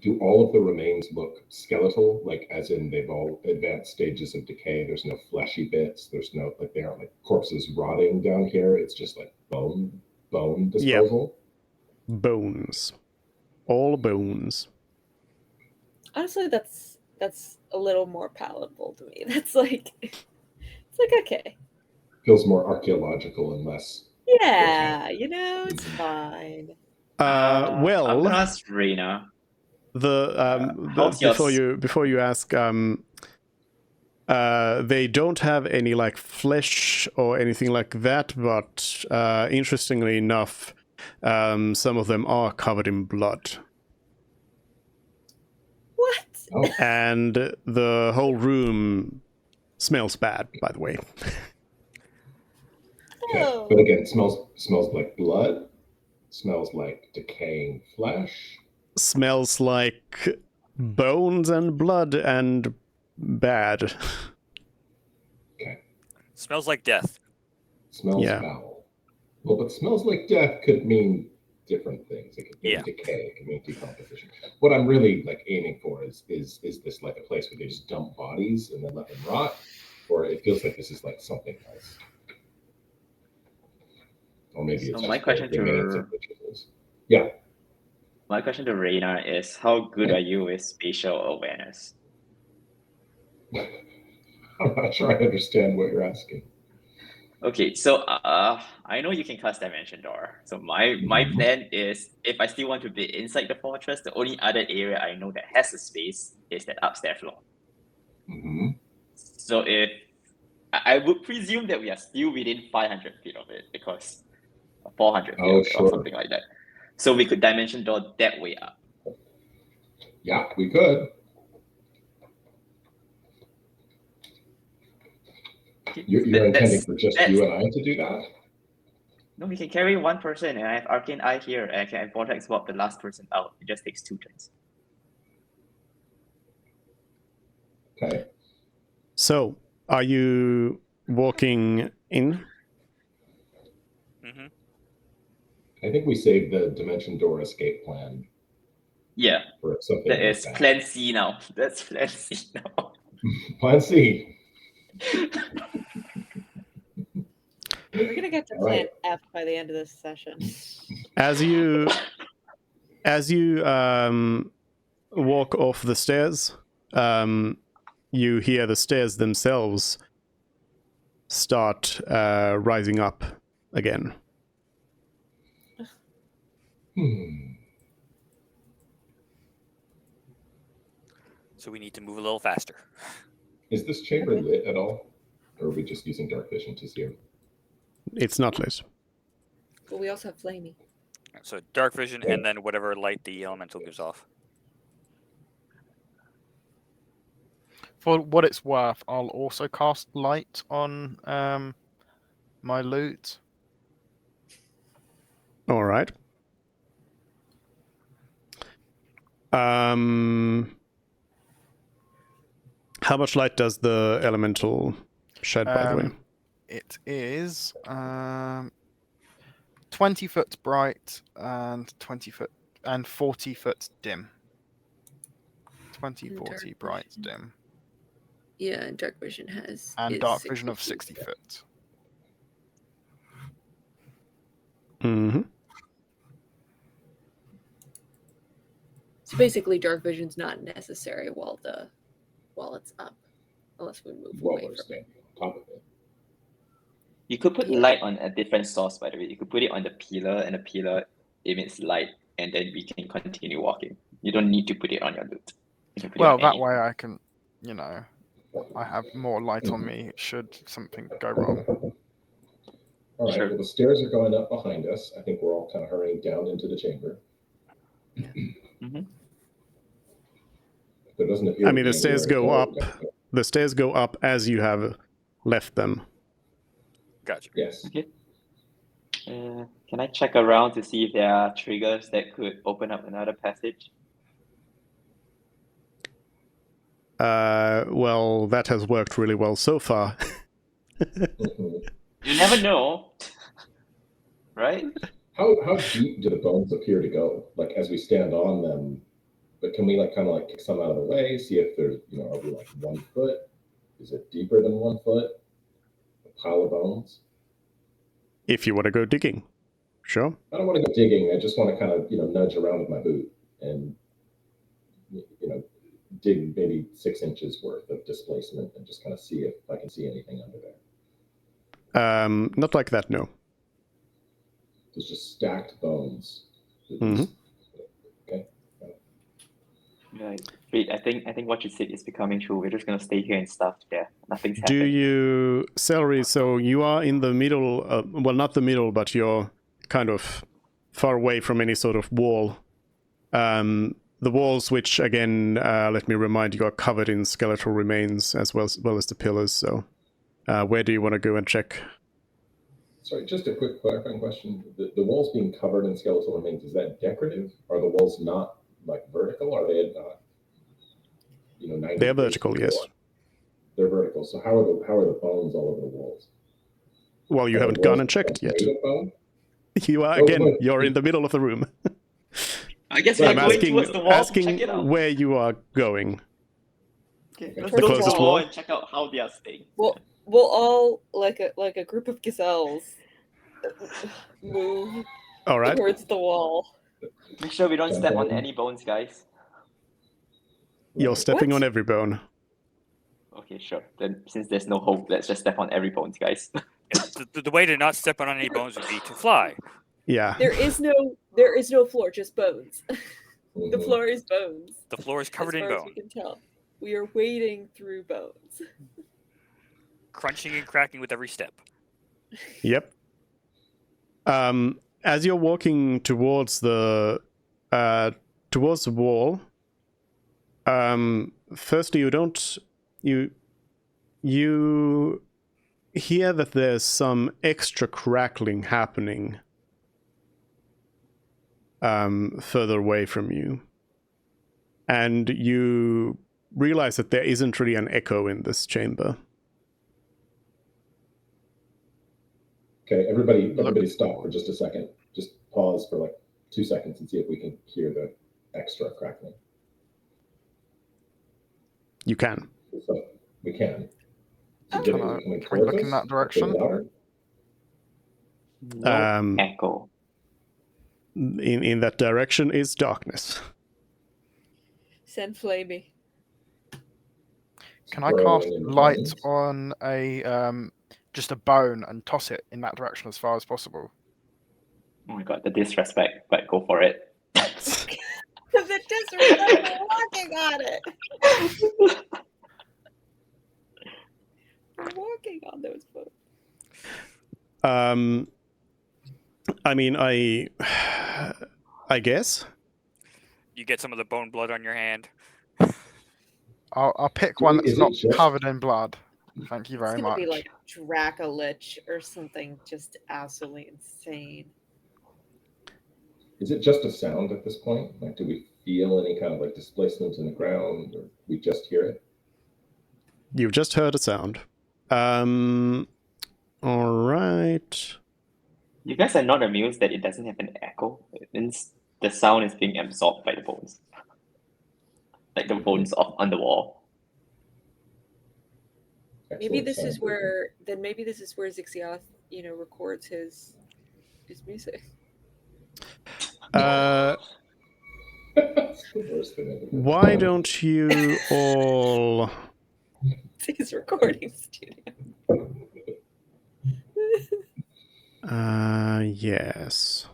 Speaker 6: Do all of the remains look skeletal? Like, as in they've all advanced stages of decay? There's no fleshy bits. There's no, like, they aren't like corpses rotting down here. It's just like bone disposal.
Speaker 1: Bones. All bones.
Speaker 3: Honestly, that's a little more palatable to me. That's like, it's like, okay.
Speaker 6: Feels more archaeological and less.
Speaker 3: Yeah, it's fine.
Speaker 5: I'm
Speaker 1: Well,
Speaker 5: gonna ask Reina.
Speaker 1: before you ask, they don't have any flesh or anything like that, but interestingly enough, some of them are covered in blood.
Speaker 3: What?
Speaker 6: Oh,
Speaker 1: And the whole room smells bad, by the way.
Speaker 6: okay.
Speaker 3: Oh.
Speaker 6: But again, smells like blood. Smells like decaying flesh.
Speaker 1: Smells like bones and blood and bad.
Speaker 6: Okay.
Speaker 2: Smells like death.
Speaker 6: Smells
Speaker 1: Yeah.
Speaker 6: foul. Well, but smells like death could mean different things. It could mean
Speaker 2: Yeah.
Speaker 6: decay. It could mean decomposition. What I'm really aiming for is this like a place where they just dump bodies and then let them rot, or it feels like this is something else. Or maybe
Speaker 5: So
Speaker 6: it's
Speaker 5: my
Speaker 6: just
Speaker 5: question
Speaker 6: the remains
Speaker 5: to-
Speaker 6: of rituals. Yeah.
Speaker 5: My question to Reina is, how good are you with spatial awareness?
Speaker 6: I'm not sure I understand what you're asking.
Speaker 5: Okay, so I know you can cast Dimension Door. So my plan is, if I still want to be inside the fortress, the only other area I know that has a space is that upstairs floor.
Speaker 6: Mm-hmm.
Speaker 5: So if I would presume that we are still within 500 feet of it, because 400 feet
Speaker 6: Oh,
Speaker 5: of it,
Speaker 6: sure.
Speaker 5: or something like that. So we could Dimension Door that way up.
Speaker 6: Yeah, we could. You're intending for just you and I to do that?
Speaker 5: No, we can carry one person, and I have Arcane Eye here, and I can Vortex swap the last person out. It just takes 2 turns.
Speaker 6: Okay.
Speaker 1: So, are you walking in?
Speaker 2: Mm-hmm.
Speaker 6: I think we saved the Dimension Door escape plan
Speaker 5: Yeah,
Speaker 6: for something
Speaker 5: that
Speaker 6: like
Speaker 5: is
Speaker 6: that.
Speaker 5: Plan C now. That's Plan C now.
Speaker 6: Plan C.
Speaker 3: We're gonna get to
Speaker 6: All
Speaker 3: plan
Speaker 6: right.
Speaker 3: F by the end of this session.
Speaker 1: As you walk off the stairs, you hear the stairs themselves start rising up again.
Speaker 2: So we need to move a little faster.
Speaker 6: Is this chamber lit at all? Or are we just using dark vision to see it?
Speaker 1: It's not lit.
Speaker 3: But we also have Flamey.
Speaker 2: So dark vision and then whatever light the elemental gives off.
Speaker 4: For what it's worth, I'll also cast light on my loot.
Speaker 1: All right. How much light does the elemental shed, by the way?
Speaker 4: It is 20 foot bright and 20 foot and 40 foot dim. 20,
Speaker 3: And
Speaker 4: 40
Speaker 3: dark
Speaker 4: bright,
Speaker 3: vision.
Speaker 4: dim.
Speaker 3: Yeah, and dark vision has
Speaker 4: And dark vision of 60 foot.
Speaker 1: Mm-hmm.
Speaker 3: So basically, dark vision's not necessary while it's up, unless we move
Speaker 6: While
Speaker 3: away
Speaker 6: we're
Speaker 3: from it.
Speaker 6: standing on top of it.
Speaker 5: You could put
Speaker 3: Yeah.
Speaker 5: light on a different source, by the way. You could put it on the pillar, and the pillar emits light, and then we can continue walking. You don't need to put it on your loot. You can put it
Speaker 4: Well,
Speaker 5: on
Speaker 4: that
Speaker 5: anything.
Speaker 4: way I can, I have more light on me should something go wrong.
Speaker 6: All right,
Speaker 5: Sure.
Speaker 6: well, the stairs are going up behind us. I think we're all kind of hurrying down into the chamber.
Speaker 5: Mhm.
Speaker 6: There doesn't appear
Speaker 1: I
Speaker 6: to
Speaker 1: mean,
Speaker 6: be
Speaker 1: the stairs
Speaker 6: anywhere
Speaker 1: go
Speaker 6: to
Speaker 1: up. The stairs go up as you have left them.
Speaker 2: Gotcha.
Speaker 6: Yes.
Speaker 5: Okay. Can I check around to see if there are triggers that could open up another passage?
Speaker 1: Well, that has worked really well so far.
Speaker 6: Mhm.
Speaker 5: You never know, right?
Speaker 6: How deep do the bones appear to go? Like as we stand on them, but can we kind of kick some out of the way, see if there's, are we 1 foot? Is it deeper than 1 foot? A pile of bones?
Speaker 1: If you want to go digging, sure.
Speaker 6: I don't want to go digging. I just want to kind of, nudge around with my boot and, dig maybe 6 inches worth of displacement and just kind of see if I can see anything under there.
Speaker 1: Not like that, no.
Speaker 6: There's just stacked bones.
Speaker 1: Mhm.
Speaker 6: Okay.
Speaker 5: Right. Wait, I think what you said is becoming true. We're just gonna stay here and stuff there. Nothing's
Speaker 1: Do
Speaker 5: happening.
Speaker 1: you, Celery, so you are in the middle, well, not the middle, but you're kind of far away from any sort of wall. The walls, which, again, let me remind you, are covered in skeletal remains as well as the pillars, so where do you want to go and check?
Speaker 6: Sorry, just a quick clarifying question. The walls being covered in skeletal remains, is that decorative? Are the walls not vertical? Are they not, 90
Speaker 1: They're
Speaker 6: degrees
Speaker 1: vertical,
Speaker 6: from the
Speaker 1: yes.
Speaker 6: floor? They're vertical. So how are the bones all over the walls?
Speaker 1: Well, you
Speaker 6: Are the
Speaker 1: haven't gone
Speaker 6: walls
Speaker 1: and checked yet.
Speaker 6: made of bone?
Speaker 1: You are,
Speaker 6: Oh,
Speaker 1: again,
Speaker 6: look.
Speaker 1: you're in the middle of the room.
Speaker 5: I guess
Speaker 6: Well,
Speaker 5: we're
Speaker 1: I'm
Speaker 5: going towards the wall to check it
Speaker 1: asking
Speaker 5: out.
Speaker 1: where you are going.
Speaker 5: Okay,
Speaker 6: The
Speaker 5: let's go to the
Speaker 1: closest
Speaker 5: wall
Speaker 1: wall?
Speaker 5: and check out how they are staying.
Speaker 3: We'll all like a group of gazelles move
Speaker 1: All right.
Speaker 3: towards the wall.
Speaker 5: Make sure we don't step on
Speaker 6: Okay.
Speaker 5: any bones, guys.
Speaker 1: You're
Speaker 6: Right.
Speaker 1: stepping
Speaker 3: What?
Speaker 1: on every bone.
Speaker 5: Okay, sure. Then since there's no hope, let's just step on every bones, guys.
Speaker 2: Yeah, the way to not step on any bones would be to fly.
Speaker 1: Yeah.
Speaker 3: There is no floor, just bones. The
Speaker 6: Mhm.
Speaker 3: floor is bones.
Speaker 2: The floor is covered
Speaker 3: as
Speaker 2: in
Speaker 3: far as
Speaker 2: bone,
Speaker 3: we can tell. We are wading through bones.
Speaker 2: crunching and cracking with every step.
Speaker 1: Yep. As you're walking towards the wall, firstly you hear that there's some extra crackling happening further away from you, and you realize that there isn't really an echo in this chamber.
Speaker 6: Okay, everybody stop for just a second. Just pause for 2 seconds and see if we can hear the extra crackling.
Speaker 1: You can.
Speaker 6: So we can.
Speaker 3: Oh.
Speaker 6: Is it
Speaker 4: Can we
Speaker 6: coming towards
Speaker 4: look in
Speaker 6: us?
Speaker 4: that direction?
Speaker 6: Okay, louder?
Speaker 5: No echo.
Speaker 1: In that direction is darkness.
Speaker 3: Send Flamey.
Speaker 4: Can I
Speaker 6: Burrowing
Speaker 4: cast
Speaker 6: in the
Speaker 4: light
Speaker 6: bones.
Speaker 4: on a just a bone and toss it in that direction as far as possible?
Speaker 5: Oh my god, the disrespect, but go for it.
Speaker 3: Because it disrespect for walking on it. We're walking on those boats.
Speaker 1: I mean, I guess.
Speaker 2: You get some of the bone blood on your hand.
Speaker 4: I'll pick
Speaker 6: So
Speaker 4: one that's
Speaker 6: is it
Speaker 4: not
Speaker 6: just-
Speaker 4: covered in blood. Thank you
Speaker 3: It's
Speaker 4: very
Speaker 3: gonna
Speaker 4: much.
Speaker 3: be like Dracolich or something just absolutely insane.
Speaker 6: Is it just a sound at this point? Like, do we feel any kind of like displacement in the ground, or we just hear it?
Speaker 1: You've just heard a sound. All right.
Speaker 5: You guys are not amused that it doesn't have an echo? It means the sound is being absorbed by the bones. Like the bones on the wall.
Speaker 3: Maybe
Speaker 6: Excellent
Speaker 3: this is
Speaker 6: sound.
Speaker 3: where Zixioth, records his music.
Speaker 1: Uh,
Speaker 6: That's the worst thing I've ever
Speaker 1: why
Speaker 6: heard.
Speaker 1: don't you all?
Speaker 3: It's his recording studio.
Speaker 1: Yes.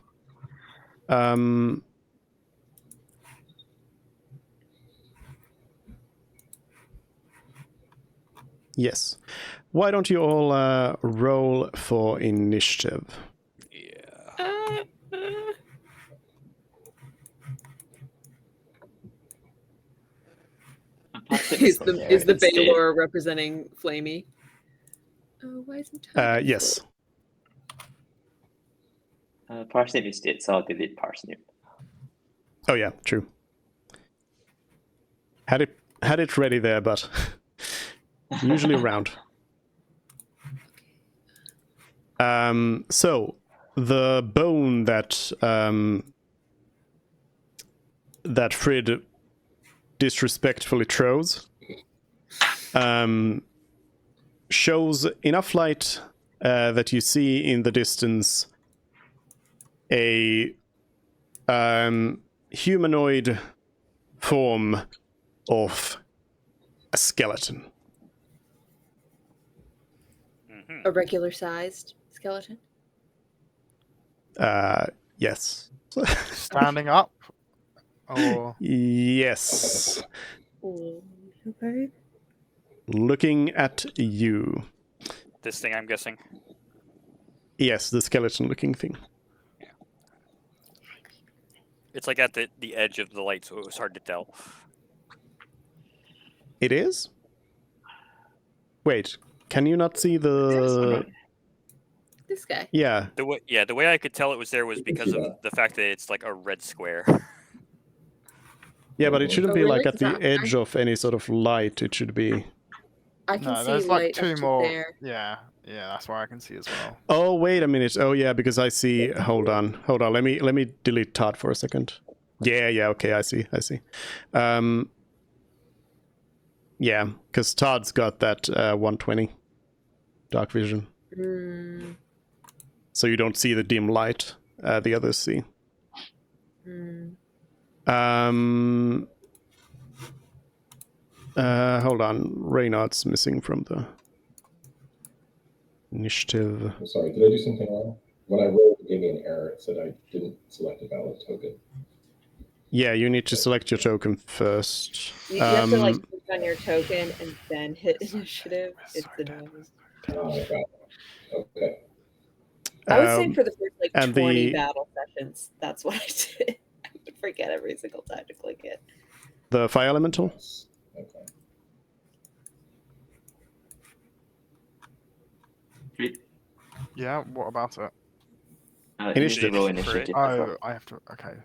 Speaker 1: Yes. Why don't you all roll for initiative?
Speaker 2: Yeah.
Speaker 3: Is the Baylor representing Flamey? Oh, why isn't Todd
Speaker 1: Yes.
Speaker 5: Parsnip is dead, so I'll delete Parsnip.
Speaker 1: Oh yeah, true. Had it ready there, but usually around. So the bone that that Frid disrespectfully throws shows enough light that you see in the distance a humanoid form of a skeleton.
Speaker 3: A regular sized skeleton?
Speaker 1: Yes.
Speaker 4: Standing up, or
Speaker 1: Yes.
Speaker 3: Okay.
Speaker 1: Looking at you.
Speaker 2: This thing, I'm guessing.
Speaker 1: Yes, the skeleton-looking thing.
Speaker 2: It's like at the edge of the light, so it was hard to tell.
Speaker 1: It is? Wait, can you not see the...
Speaker 3: This guy.
Speaker 1: Yeah,
Speaker 2: The way I could tell it was there was
Speaker 6: You can
Speaker 2: because
Speaker 6: see
Speaker 2: of
Speaker 6: that.
Speaker 2: the fact that it's like a red square.
Speaker 1: yeah, but it shouldn't
Speaker 3: Oh,
Speaker 1: be
Speaker 3: really?
Speaker 1: like at the
Speaker 3: 'Cause
Speaker 1: edge of any sort of light. It should be...
Speaker 3: I can
Speaker 4: no,
Speaker 3: see
Speaker 4: there's like
Speaker 3: light
Speaker 4: two
Speaker 3: up to
Speaker 4: more.
Speaker 3: there.
Speaker 4: Yeah, that's why I can see as well.
Speaker 1: Oh, wait a minute. Oh, yeah, because I see... Hold on. Let me delete Todd for a second. Yeah, okay, I see. Yeah, because Todd's got that 120 dark vision.
Speaker 3: Mm,
Speaker 1: So you don't see the dim light the others see.
Speaker 3: mm.
Speaker 1: Hold on. Reynard's missing from the initiative.
Speaker 6: I'm sorry, did I do something wrong? When I rolled, it gave me an error. It said I didn't select a valid token.
Speaker 1: Yeah, you need to select your token first.
Speaker 3: You have to like click on your token and then hit initiative. It's annoying.
Speaker 6: Oh, I got it. Okay.
Speaker 3: I would say for the first like
Speaker 1: and
Speaker 3: 20
Speaker 1: the-
Speaker 3: battle sessions, that's what I did. I would forget every single time to click it.
Speaker 1: The fire elemental?
Speaker 6: Yes. Okay.
Speaker 4: Yeah, what about it?
Speaker 1: Initiative.
Speaker 5: Roll
Speaker 2: For it.
Speaker 5: initiative. as well.
Speaker 4: Oh, I have to. Okay.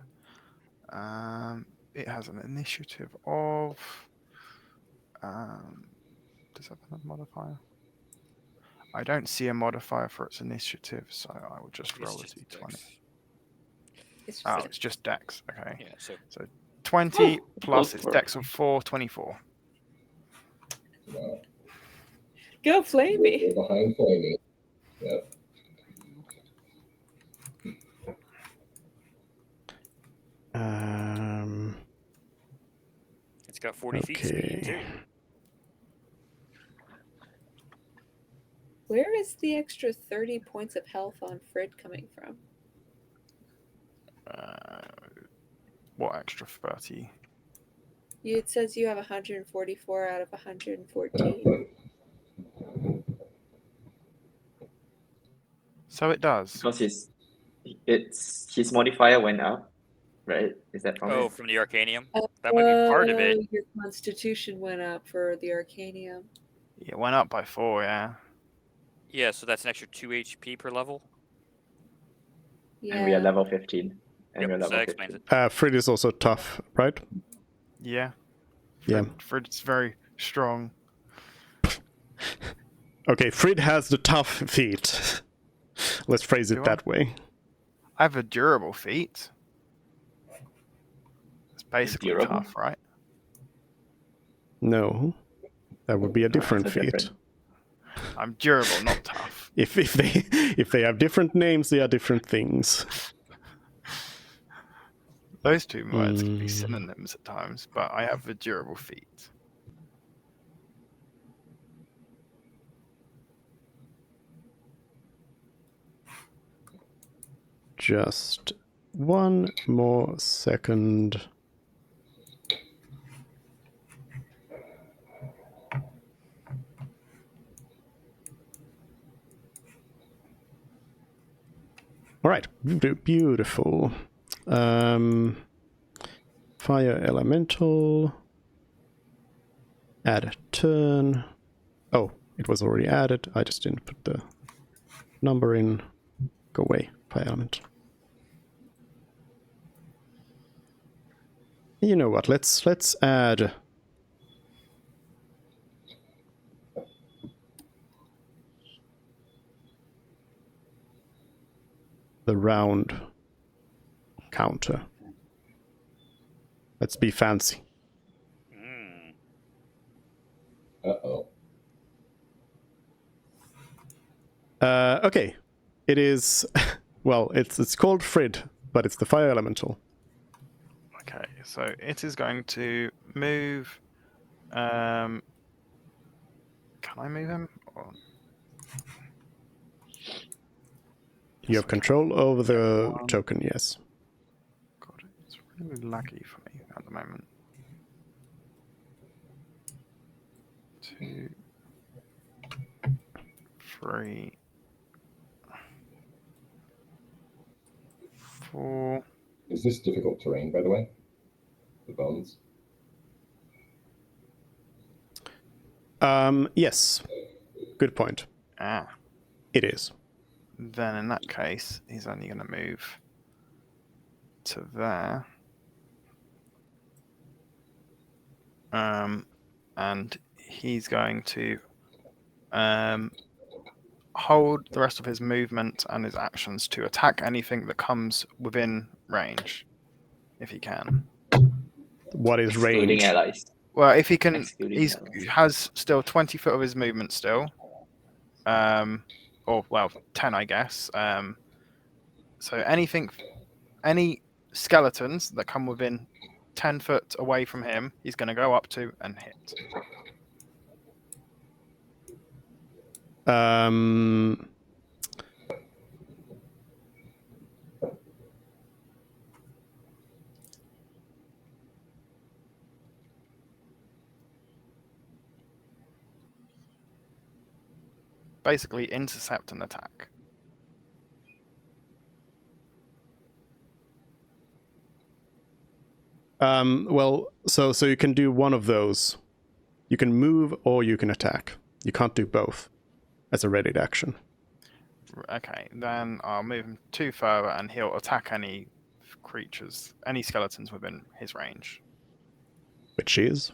Speaker 4: It has an initiative of. Does that have a modifier? I don't see a modifier for its initiative, so I will just roll a
Speaker 2: It's just
Speaker 4: d20.
Speaker 2: dex.
Speaker 3: It's just
Speaker 4: Oh,
Speaker 3: like,
Speaker 4: it's just dex. Okay.
Speaker 2: Yeah, so
Speaker 4: 20 plus
Speaker 5: Go
Speaker 4: its
Speaker 5: for it.
Speaker 4: dex of 4, 24.
Speaker 6: Wow.
Speaker 3: go Flamey.
Speaker 6: We're behind Flamey. Yep.
Speaker 2: got 40 feet speed too.
Speaker 3: Where is the extra 30 points of health on Frid coming from?
Speaker 4: What extra 30?
Speaker 3: It says you have 144 out of 114.
Speaker 4: So it does.
Speaker 5: Because his modifier went up, right? Is that from
Speaker 2: Oh,
Speaker 5: it?
Speaker 2: from the Arcanium? That might be part of it.
Speaker 3: Your constitution went up for the Arcanium.
Speaker 4: It went up by 4, yeah.
Speaker 2: Yeah, so that's an extra 2 HP per level.
Speaker 3: Yeah.
Speaker 5: And we are level 15. And
Speaker 2: Yep,
Speaker 5: we're
Speaker 2: so
Speaker 5: level
Speaker 2: that explains
Speaker 5: 15.
Speaker 2: it.
Speaker 1: Frid is also tough, right?
Speaker 4: Yeah.
Speaker 1: Yeah.
Speaker 4: Frid's very strong.
Speaker 1: Okay, Frid has the tough feat. Let's phrase it
Speaker 4: Do I?
Speaker 1: that way.
Speaker 4: I have a durable feat. It's basically
Speaker 5: Durable?
Speaker 4: tough, right?
Speaker 1: No, that would be a different
Speaker 5: it's
Speaker 1: feat.
Speaker 5: different.
Speaker 4: I'm durable, not tough.
Speaker 1: If they have different names, they are different things.
Speaker 4: Those two words can be synonyms at times, but I have a durable feat.
Speaker 1: Just one more second. All right, beautiful. Fire elemental. Add a turn. Oh, it was already added. I just didn't put the number in. Go away, fire elemental. You know what? Let's add the round counter. Let's be fancy.
Speaker 6: Uh-oh.
Speaker 1: Okay, it is. Well, it's called Frid, but it's the fire elemental.
Speaker 4: Okay, so it is going to move. Can I move him? Or...
Speaker 1: You have control over the token, yes.
Speaker 4: God, it's really laggy for me at the moment. 2, 3, 4.
Speaker 6: Is this difficult terrain, by the way? The bones?
Speaker 1: Yes. Good point.
Speaker 4: Ah.
Speaker 1: It is.
Speaker 4: Then in that case, he's only going to move to there. And he's going to hold the rest of his movement and his actions to attack anything that comes within range, if he can.
Speaker 1: What is
Speaker 5: Excluding
Speaker 1: range?
Speaker 5: allies.
Speaker 4: Well, if he can,
Speaker 5: Excluding
Speaker 4: he
Speaker 5: allies.
Speaker 4: has still 20 foot of his movement still. Or, well, 10, I guess. So any skeletons that come within 10 foot away from him, he's going to go up to and hit. Basically, intercept and attack.
Speaker 1: Well, so you can do one of those. You can move or you can attack. You can't do both as a readied action.
Speaker 4: Okay, then I'll move him 2 further and he'll attack any creatures, any skeletons within his range.
Speaker 1: Which is?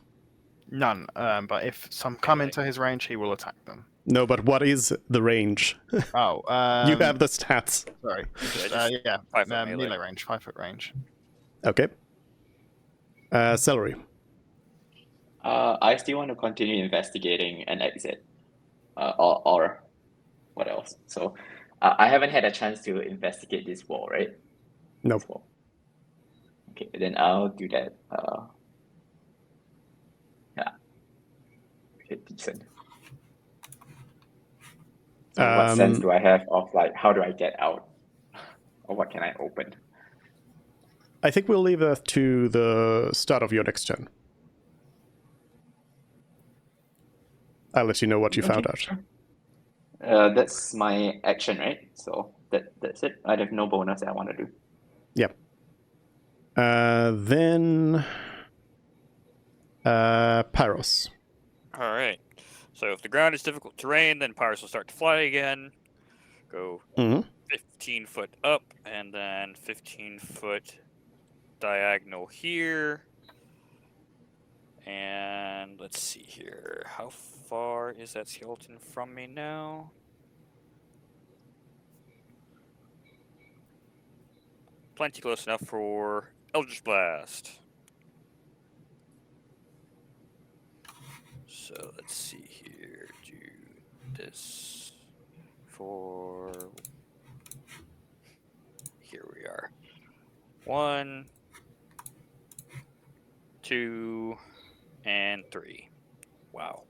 Speaker 4: None, but if some come into his range, he will attack them.
Speaker 1: No, but what is the range?
Speaker 4: Oh,
Speaker 1: you have the stats.
Speaker 4: Sorry.
Speaker 2: Yeah, 5 foot melee.
Speaker 4: Melee range, 5 foot range.
Speaker 1: Okay. Celery.
Speaker 5: I still want to continue investigating an exit. Or what else? So I haven't had a chance to investigate this wall, right?
Speaker 1: No.
Speaker 5: This wall. Okay, then I'll do that. Okay, decent. So what sense do I have of like how do I get out? Or what can I open?
Speaker 1: I think we'll leave that to the start of your next turn. I'll let you know what you found out.
Speaker 5: That's my action, right? So that's it. I have no bonus that I want to do.
Speaker 1: Yeah. Then Pyros.
Speaker 2: All right. So if the ground is difficult terrain, then Pyros will start to fly again. Go
Speaker 1: Mhm.
Speaker 2: 15 foot up, and then 15 foot diagonal here. And let's see here. How far is that skeleton from me now? Plenty close enough for Eldritch Blast. So let's see here. Do this for. Here we are. 1, 2, and 3. Wow.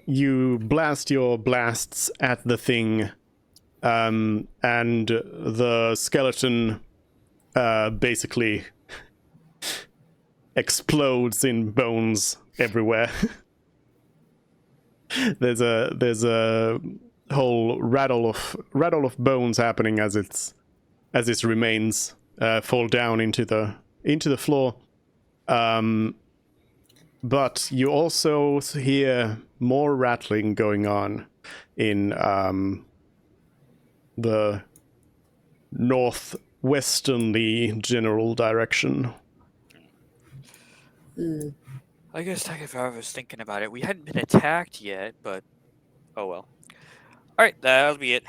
Speaker 1: You blast your blasts at the thing, and the skeleton basically explodes in bones everywhere. there's a whole rattle of bones happening as its remains fall down into the floor. But you also hear more rattling going on in the northwesternly general direction.
Speaker 2: I guess if I was thinking about it, we hadn't been attacked yet, but oh well. Alright, that'll be it.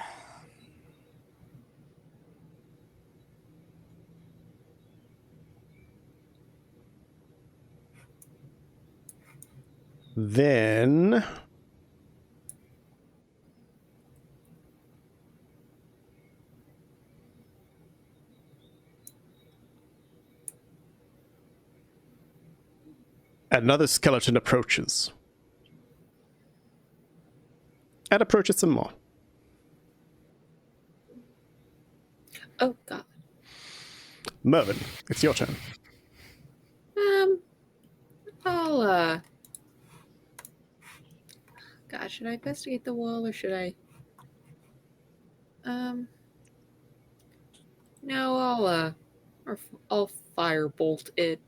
Speaker 1: Then another skeleton approaches. And approaches some more.
Speaker 3: Oh God.
Speaker 1: Mervin, it's your turn.
Speaker 3: I'll God, should I investigate the wall or should I? No, I'll firebolt it.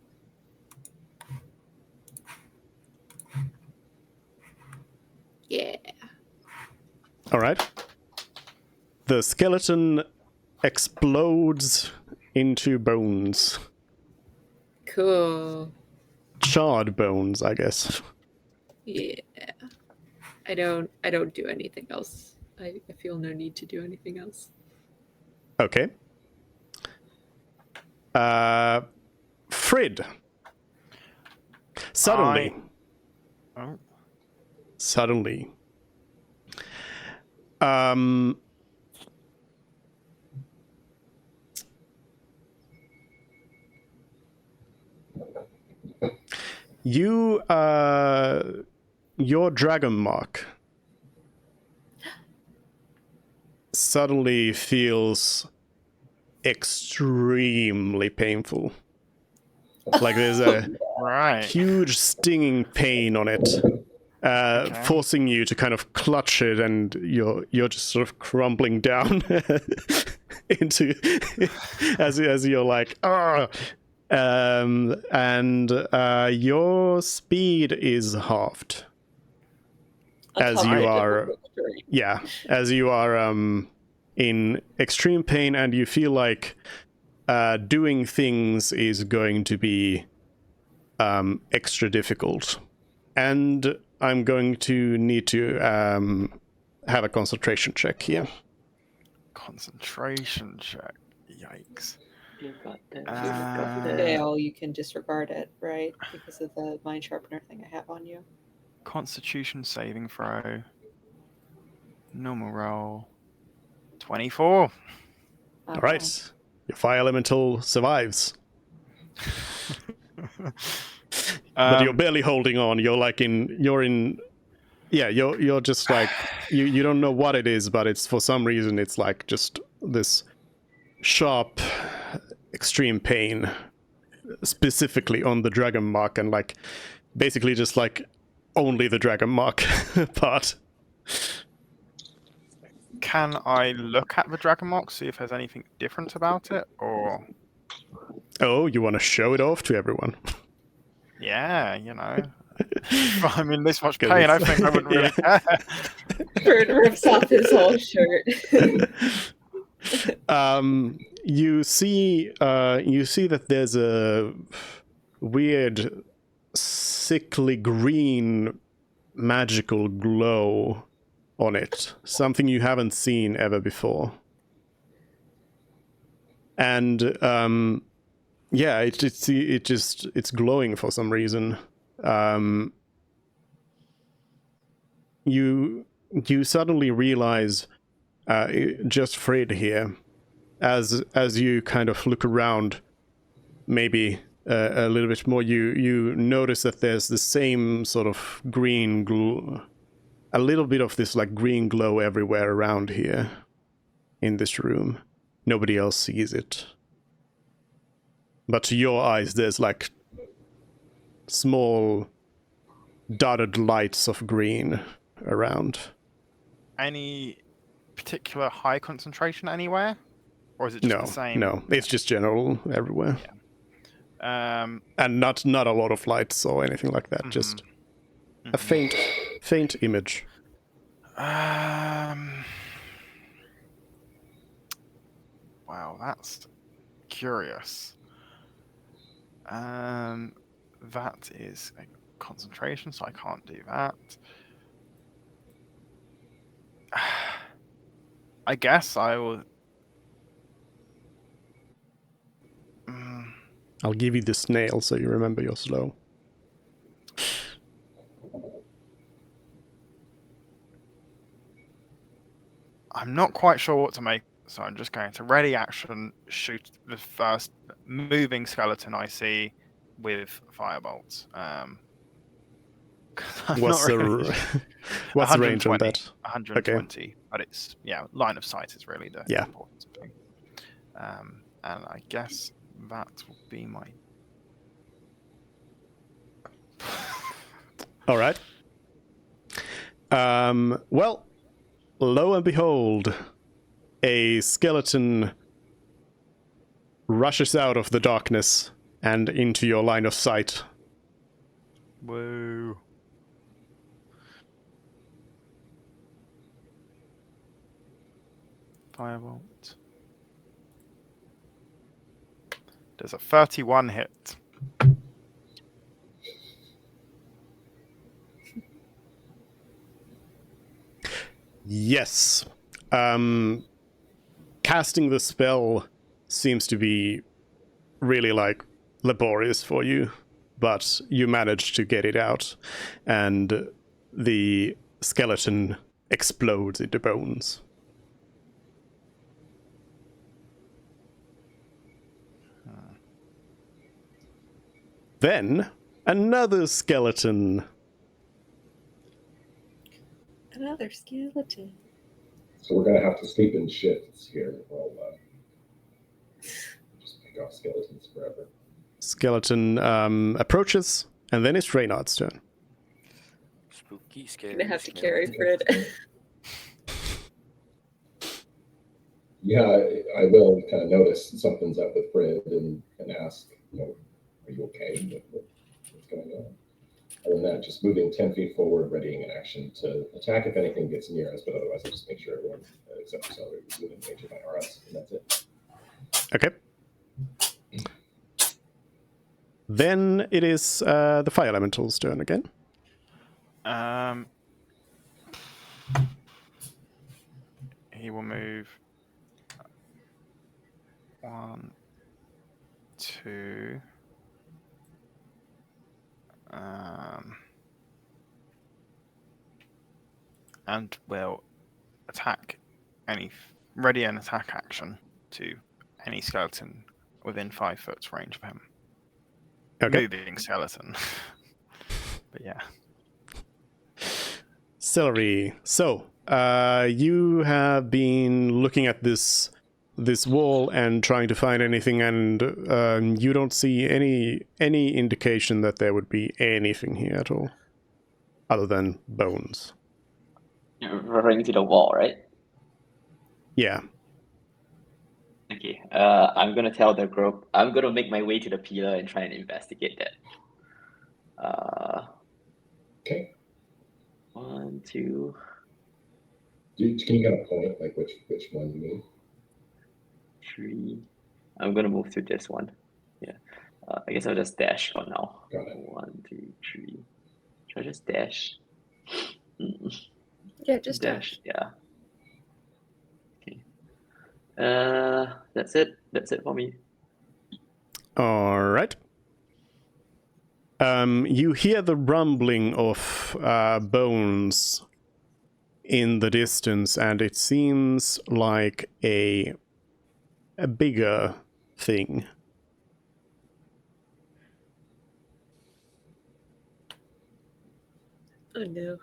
Speaker 3: Yeah.
Speaker 1: All right. The skeleton explodes into bones.
Speaker 3: Cool.
Speaker 1: Charred bones, I guess.
Speaker 3: Yeah. I don't do anything else. I feel no need to do anything else.
Speaker 1: Okay. Frid. Suddenly. Suddenly. Your dragon mark suddenly feels extremely painful. Like there's a huge stinging pain on it, forcing you to kind of clutch it, and you're just sort of crumbling down into as you're like, ah. And your speed is halved as you are in extreme pain, and you feel like doing things is going to be extra difficult. And I'm going to need to have a concentration check here.
Speaker 4: Concentration check. Yikes.
Speaker 5: You got that.
Speaker 3: If you fail, you can disregard it, right? Because of the mind sharpener thing I have on you.
Speaker 4: Constitution saving throw. Normal roll. 24.
Speaker 1: All right. Your fire elemental survives. but you're barely holding on. You're just like you don't know what it is, but it's for some reason it's like just this sharp, extreme pain, specifically on the dragon mark, and like basically just like only the dragon mark part.
Speaker 4: Can I look at the dragon mark, see if there's anything different about it, or?
Speaker 1: Oh, you want to show it off to everyone?
Speaker 4: Yeah, you know. If I'm in this much
Speaker 1: 'Cause
Speaker 4: pain, I
Speaker 1: it's-
Speaker 4: think I wouldn't really care.
Speaker 3: Bird rips off his whole shirt.
Speaker 1: You see that there's a weird, sickly green, magical glow on it. Something you haven't seen ever before. And yeah, it's glowing for some reason. You suddenly realize, just Fred here, as you kind of look around, maybe a little bit more, you notice that there's the same sort of green glow, a little bit of this like green glow everywhere around here in this room. Nobody else sees it. But to your eyes, there's like small dotted lights of green around.
Speaker 4: Any particular high concentration anywhere? Or is it just the same?
Speaker 1: No, it's just general everywhere.
Speaker 4: Yeah.
Speaker 1: And not a lot of lights or anything like that, just a faint image.
Speaker 4: Wow, that's curious. That is a concentration, so I can't do that. I guess I will.
Speaker 1: I'll give you the snail so you remember you're slow.
Speaker 4: I'm not quite sure what to make, so I'm just going to ready action, shoot the first moving skeleton I see with firebolts.
Speaker 1: What's the range on that?
Speaker 4: 120,
Speaker 1: Okay.
Speaker 4: but it's line of sight is really the important thing. And I guess that will be my.
Speaker 1: All right. Well, lo and behold, a skeleton rushes out of the darkness and into your line of sight.
Speaker 4: Whoa. Firebolt. There's a 31 hit.
Speaker 1: Yes. Casting the spell seems to be really like laborious for you, but you manage to get it out, and the skeleton explodes into bones. Then another skeleton.
Speaker 3: Another skeleton.
Speaker 6: So we're gonna have to sleep in shifts here. Well, just pick off skeletons forever.
Speaker 1: Skeleton approaches, and then it's Reynard's turn.
Speaker 2: Spooky, scary.
Speaker 3: Gonna have to carry Fred.
Speaker 6: Yeah, I will kind of notice something's up with Fred and ask, are you okay? What's going on? Other than that, just moving 10 feet forward, readying an action to attack if anything gets near us, but otherwise I'll just make sure everyone, except for Celery, is within range of my RS, and that's it.
Speaker 1: Okay. Then it is the Fire Elemental's turn again.
Speaker 4: He will move 1, 2. And will attack ready an attack action to any skeleton within 5 foot range of him.
Speaker 1: Okay.
Speaker 4: Moving skeleton. But yeah.
Speaker 1: Celery. So, you have been looking at this wall and trying to find anything, and you don't see any indication that there would be anything here at all, other than bones.
Speaker 5: You're referring to the wall, right?
Speaker 1: Yeah.
Speaker 5: Okay. I'm gonna tell the group. I'm gonna make my way to the pillar and try and investigate that.
Speaker 6: Okay.
Speaker 5: 1, 2,
Speaker 6: Can you get a point, like which one you mean?
Speaker 5: 3. I'm gonna move to this one. Yeah. I guess I'll just dash for now.
Speaker 6: Got it.
Speaker 5: 1, 2, 3. Should I just dash?
Speaker 3: Yeah, just dash.
Speaker 5: Yeah. Okay. That's it. That's it for me.
Speaker 1: All right. You hear the rumbling of bones in the distance, and it seems like a bigger thing.
Speaker 3: Oh no.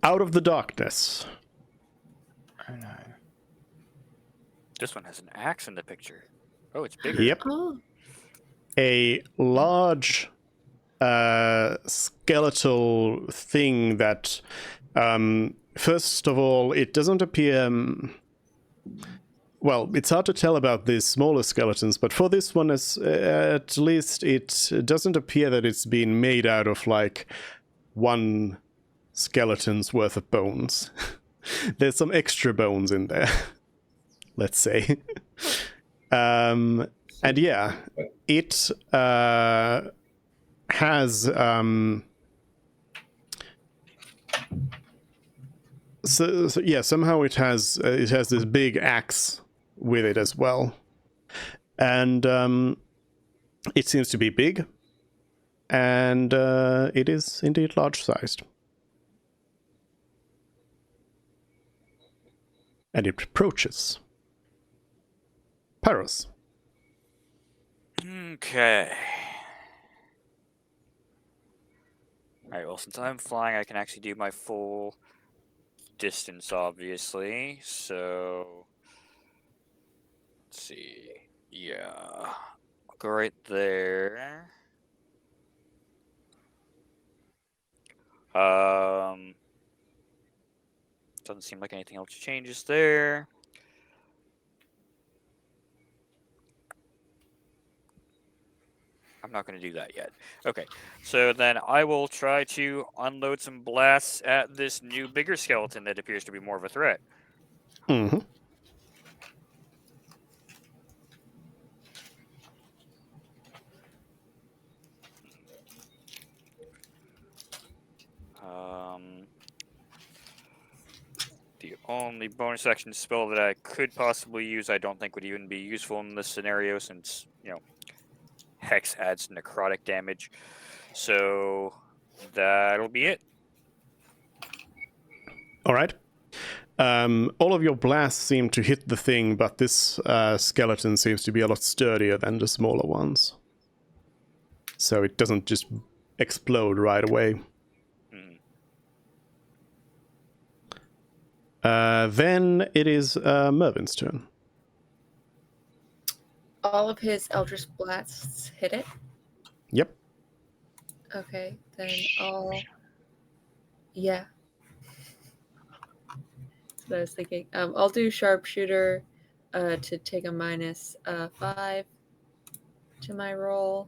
Speaker 1: Out of the darkness,
Speaker 4: Oh no.
Speaker 2: This one has an axe in the picture. Oh, it's bigger.
Speaker 1: yep,
Speaker 3: Oh.
Speaker 1: a large skeletal thing that, first of all, it doesn't appear. Well, it's hard to tell about these smaller skeletons, but for this one, at least it doesn't appear that it's been made out of like one skeleton's worth of bones. There's some extra bones in there, let's say. And yeah, it has so yeah, somehow it has this big axe with it as well, and it seems to be big, and it is indeed large sized, and it approaches. Pyros.
Speaker 2: Okay. Alright, well, since I'm flying, I can actually do my full distance, obviously. So, let's see. Yeah. I'll go right there. Doesn't seem like anything else changes there. I'm not going to do that yet. Okay, so then I will try to unload some blasts at this new, bigger skeleton that appears to be more of a threat.
Speaker 1: Mm-hmm.
Speaker 2: The only bonus action spell that I could possibly use, I don't think would even be useful in this scenario, since, you know, Hex adds necrotic damage. So that'll be it.
Speaker 1: All right. All of your blasts seem to hit the thing, but this skeleton seems to be a lot sturdier than the smaller ones. So it doesn't just explode right away. Then it is Mervin's turn.
Speaker 3: All of his Eldritch Blasts hit it?
Speaker 1: Yep.
Speaker 3: Okay, then I'll... Yeah. That's what I was thinking. I'll do Sharpshooter to take a minus 5 to my roll.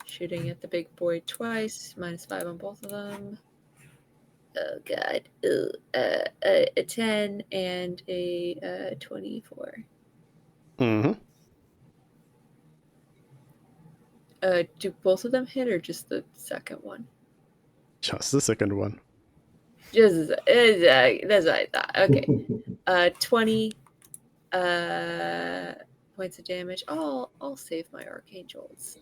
Speaker 3: Shooting at the big boy twice, minus 5 on both of them. Oh god. Ooh, a 10 and a 24.
Speaker 1: Mm-hmm.
Speaker 3: Do both of them hit or just the second one?
Speaker 1: Just the second one.
Speaker 3: Just that's what I thought. Okay. 20 points of damage. I'll save my arcane jolts.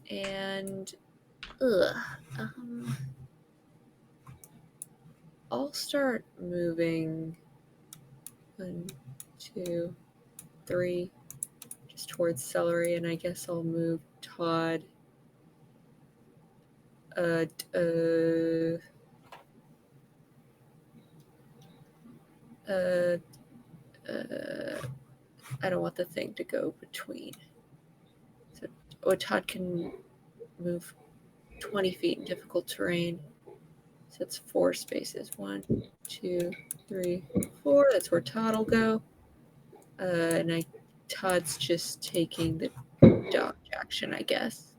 Speaker 3: And I'll start moving 1, 2, 3, steps towards Celery, and I guess I'll move Todd. I don't want the thing to go between. So, Todd can move 20 feet in difficult terrain. So that's 4 spaces. 1, 2, 3, 4. That's where Todd will go. And Todd's just taking the dodge action, I guess.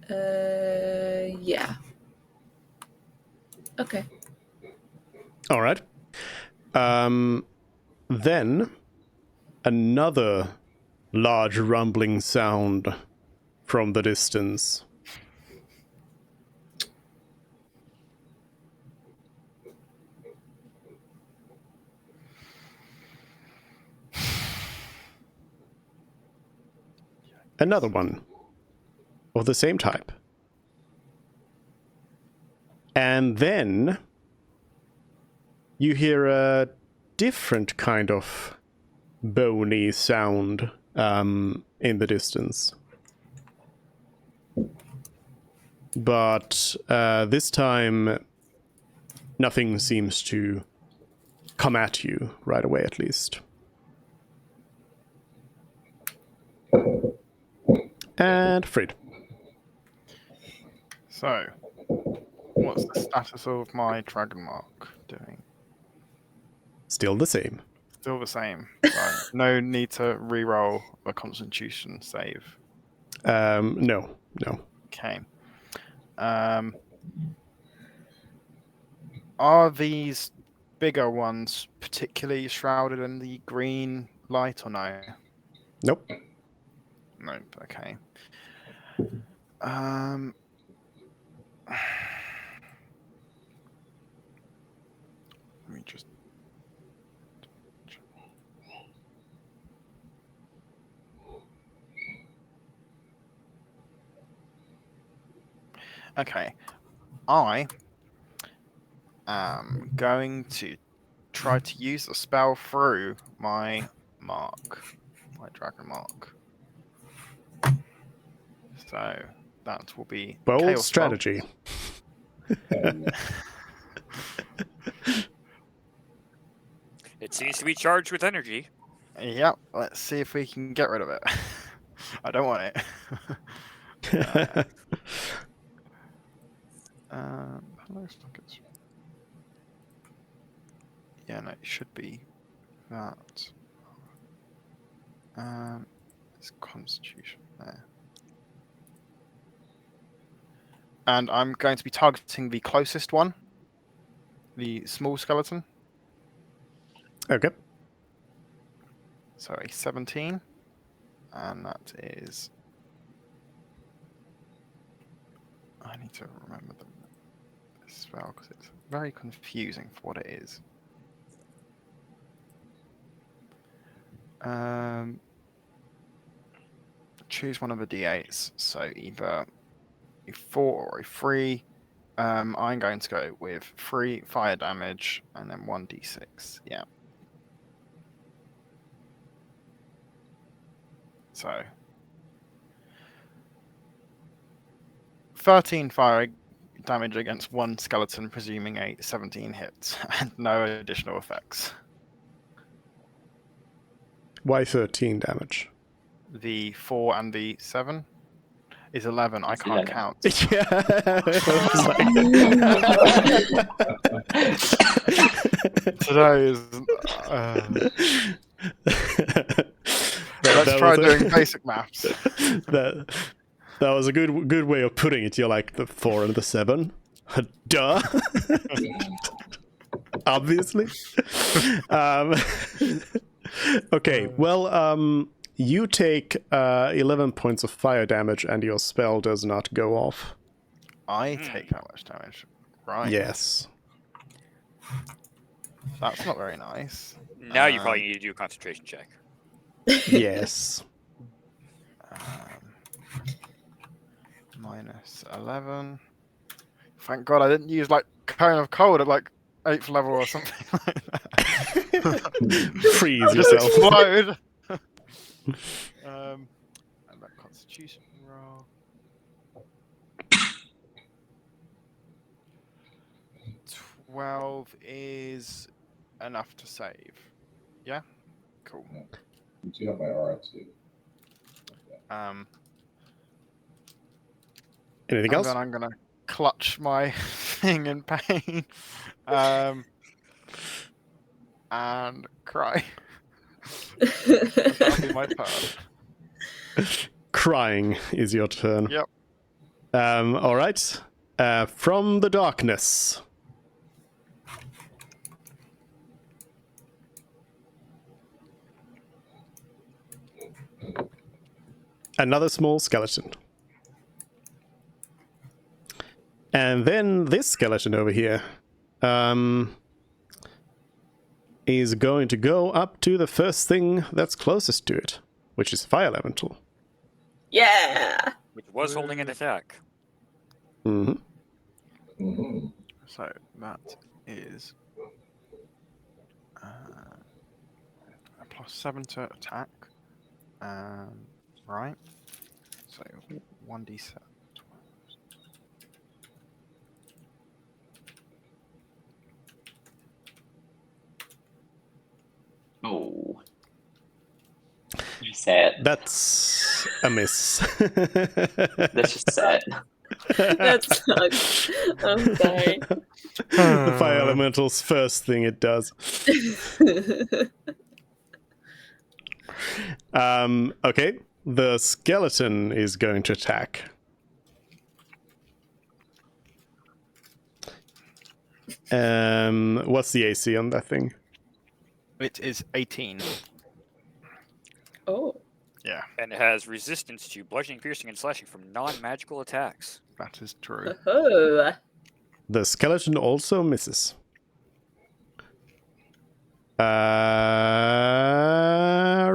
Speaker 3: Yeah. Okay.
Speaker 1: All right. Then another large rumbling sound from the distance. Another one of the same type. And then you hear a different kind of bony sound in the distance. But this time, nothing seems to come at you right away, at least. And Fred.
Speaker 4: So, what's the status of my dragon mark doing?
Speaker 1: Still the same.
Speaker 4: Still the same. Right. No need to re-roll a Constitution save.
Speaker 1: No.
Speaker 4: Okay. Are these bigger ones particularly shrouded in the green light or no?
Speaker 1: Nope.
Speaker 4: Nope. Okay. Let me just. Okay. I am going to try to use the spell through my mark, my dragon mark. So that will be
Speaker 1: Bold
Speaker 4: Chaos
Speaker 1: strategy.
Speaker 2: It seems to be charged with energy.
Speaker 4: Yep, let's see if we can get rid of it. I don't want it. Yeah, no, it should be that. It's Constitution there. And I'm going to be targeting the closest one, the small skeleton.
Speaker 1: Okay.
Speaker 4: Sorry, 17. And that is... I need to remember the spell because it's very confusing for what it is. Choose one of the d8s. So either a 4 or a 3. I'm going to go with 3 fire damage and then 1d6. Yeah. So 13 fire damage against 1 skeleton, presuming a 17 hits, and no additional effects.
Speaker 1: Why 13 damage?
Speaker 4: The 4 and the 7 is 11. I can't
Speaker 5: 11.
Speaker 4: count.
Speaker 1: Yeah.
Speaker 4: Today is. Let's try doing basic maths.
Speaker 1: That was a good way of putting it. You're like the 4 and the 7. Duh. Obviously. Okay. Well, you take 11 points of fire damage, and your spell does not go off.
Speaker 4: I take how much damage? Right.
Speaker 1: Yes.
Speaker 4: That's not very nice.
Speaker 2: Now you probably need to do a concentration check.
Speaker 1: Yes.
Speaker 4: Minus 11. Thank God I didn't use like Cone of Cold at like 8th level or something like that.
Speaker 1: Freeze
Speaker 4: Just
Speaker 1: yourself.
Speaker 4: explode. And that Constitution roll. 12 is enough to save. Yeah? Cool.
Speaker 6: You do have my aura too.
Speaker 1: Anything else?
Speaker 4: I'm gonna clutch my thing in pain. And cry. That'll be my turn.
Speaker 1: Crying is your turn.
Speaker 4: Yep.
Speaker 1: All right. From the darkness. Another small skeleton. And then this skeleton over here is going to go up to the first thing that's closest to it, which is fire elemental.
Speaker 3: Yeah.
Speaker 2: Which was holding an attack.
Speaker 1: Mm-hmm.
Speaker 6: Mm-hmm.
Speaker 4: So that is a +7 to attack. Right. So 1d7.
Speaker 5: Oh. Sad.
Speaker 1: That's a miss.
Speaker 5: That's just sad.
Speaker 3: That sucks. I'm sorry.
Speaker 1: The fire elemental's first thing it does. Okay, the skeleton is going to attack. What's the AC on that thing?
Speaker 4: It is 18.
Speaker 3: Oh.
Speaker 4: Yeah,
Speaker 2: And it has resistance to bludgeoning, piercing, and slashing from non-magical attacks.
Speaker 4: that is true.
Speaker 3: Oh.
Speaker 1: The skeleton also misses.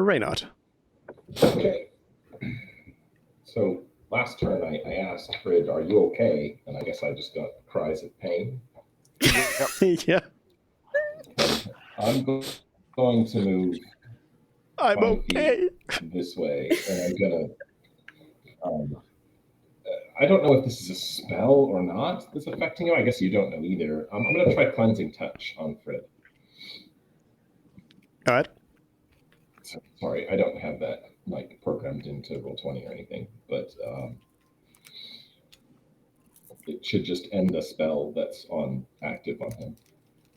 Speaker 1: Reynard.
Speaker 6: Okay. So last turn I asked Frid, "Are you okay?" And I guess I just got cries of pain.
Speaker 1: Yeah,
Speaker 6: I'm going to move
Speaker 1: I'm
Speaker 6: 5
Speaker 1: okay.
Speaker 6: feet this way, and I'm gonna. I don't know if this is a spell or not that's affecting you. I guess you don't know either. I'm gonna try cleansing touch on Frid.
Speaker 1: All right.
Speaker 6: Sorry, I don't have that like programmed into Roll20 or anything, but it should just end a spell that's on active on him.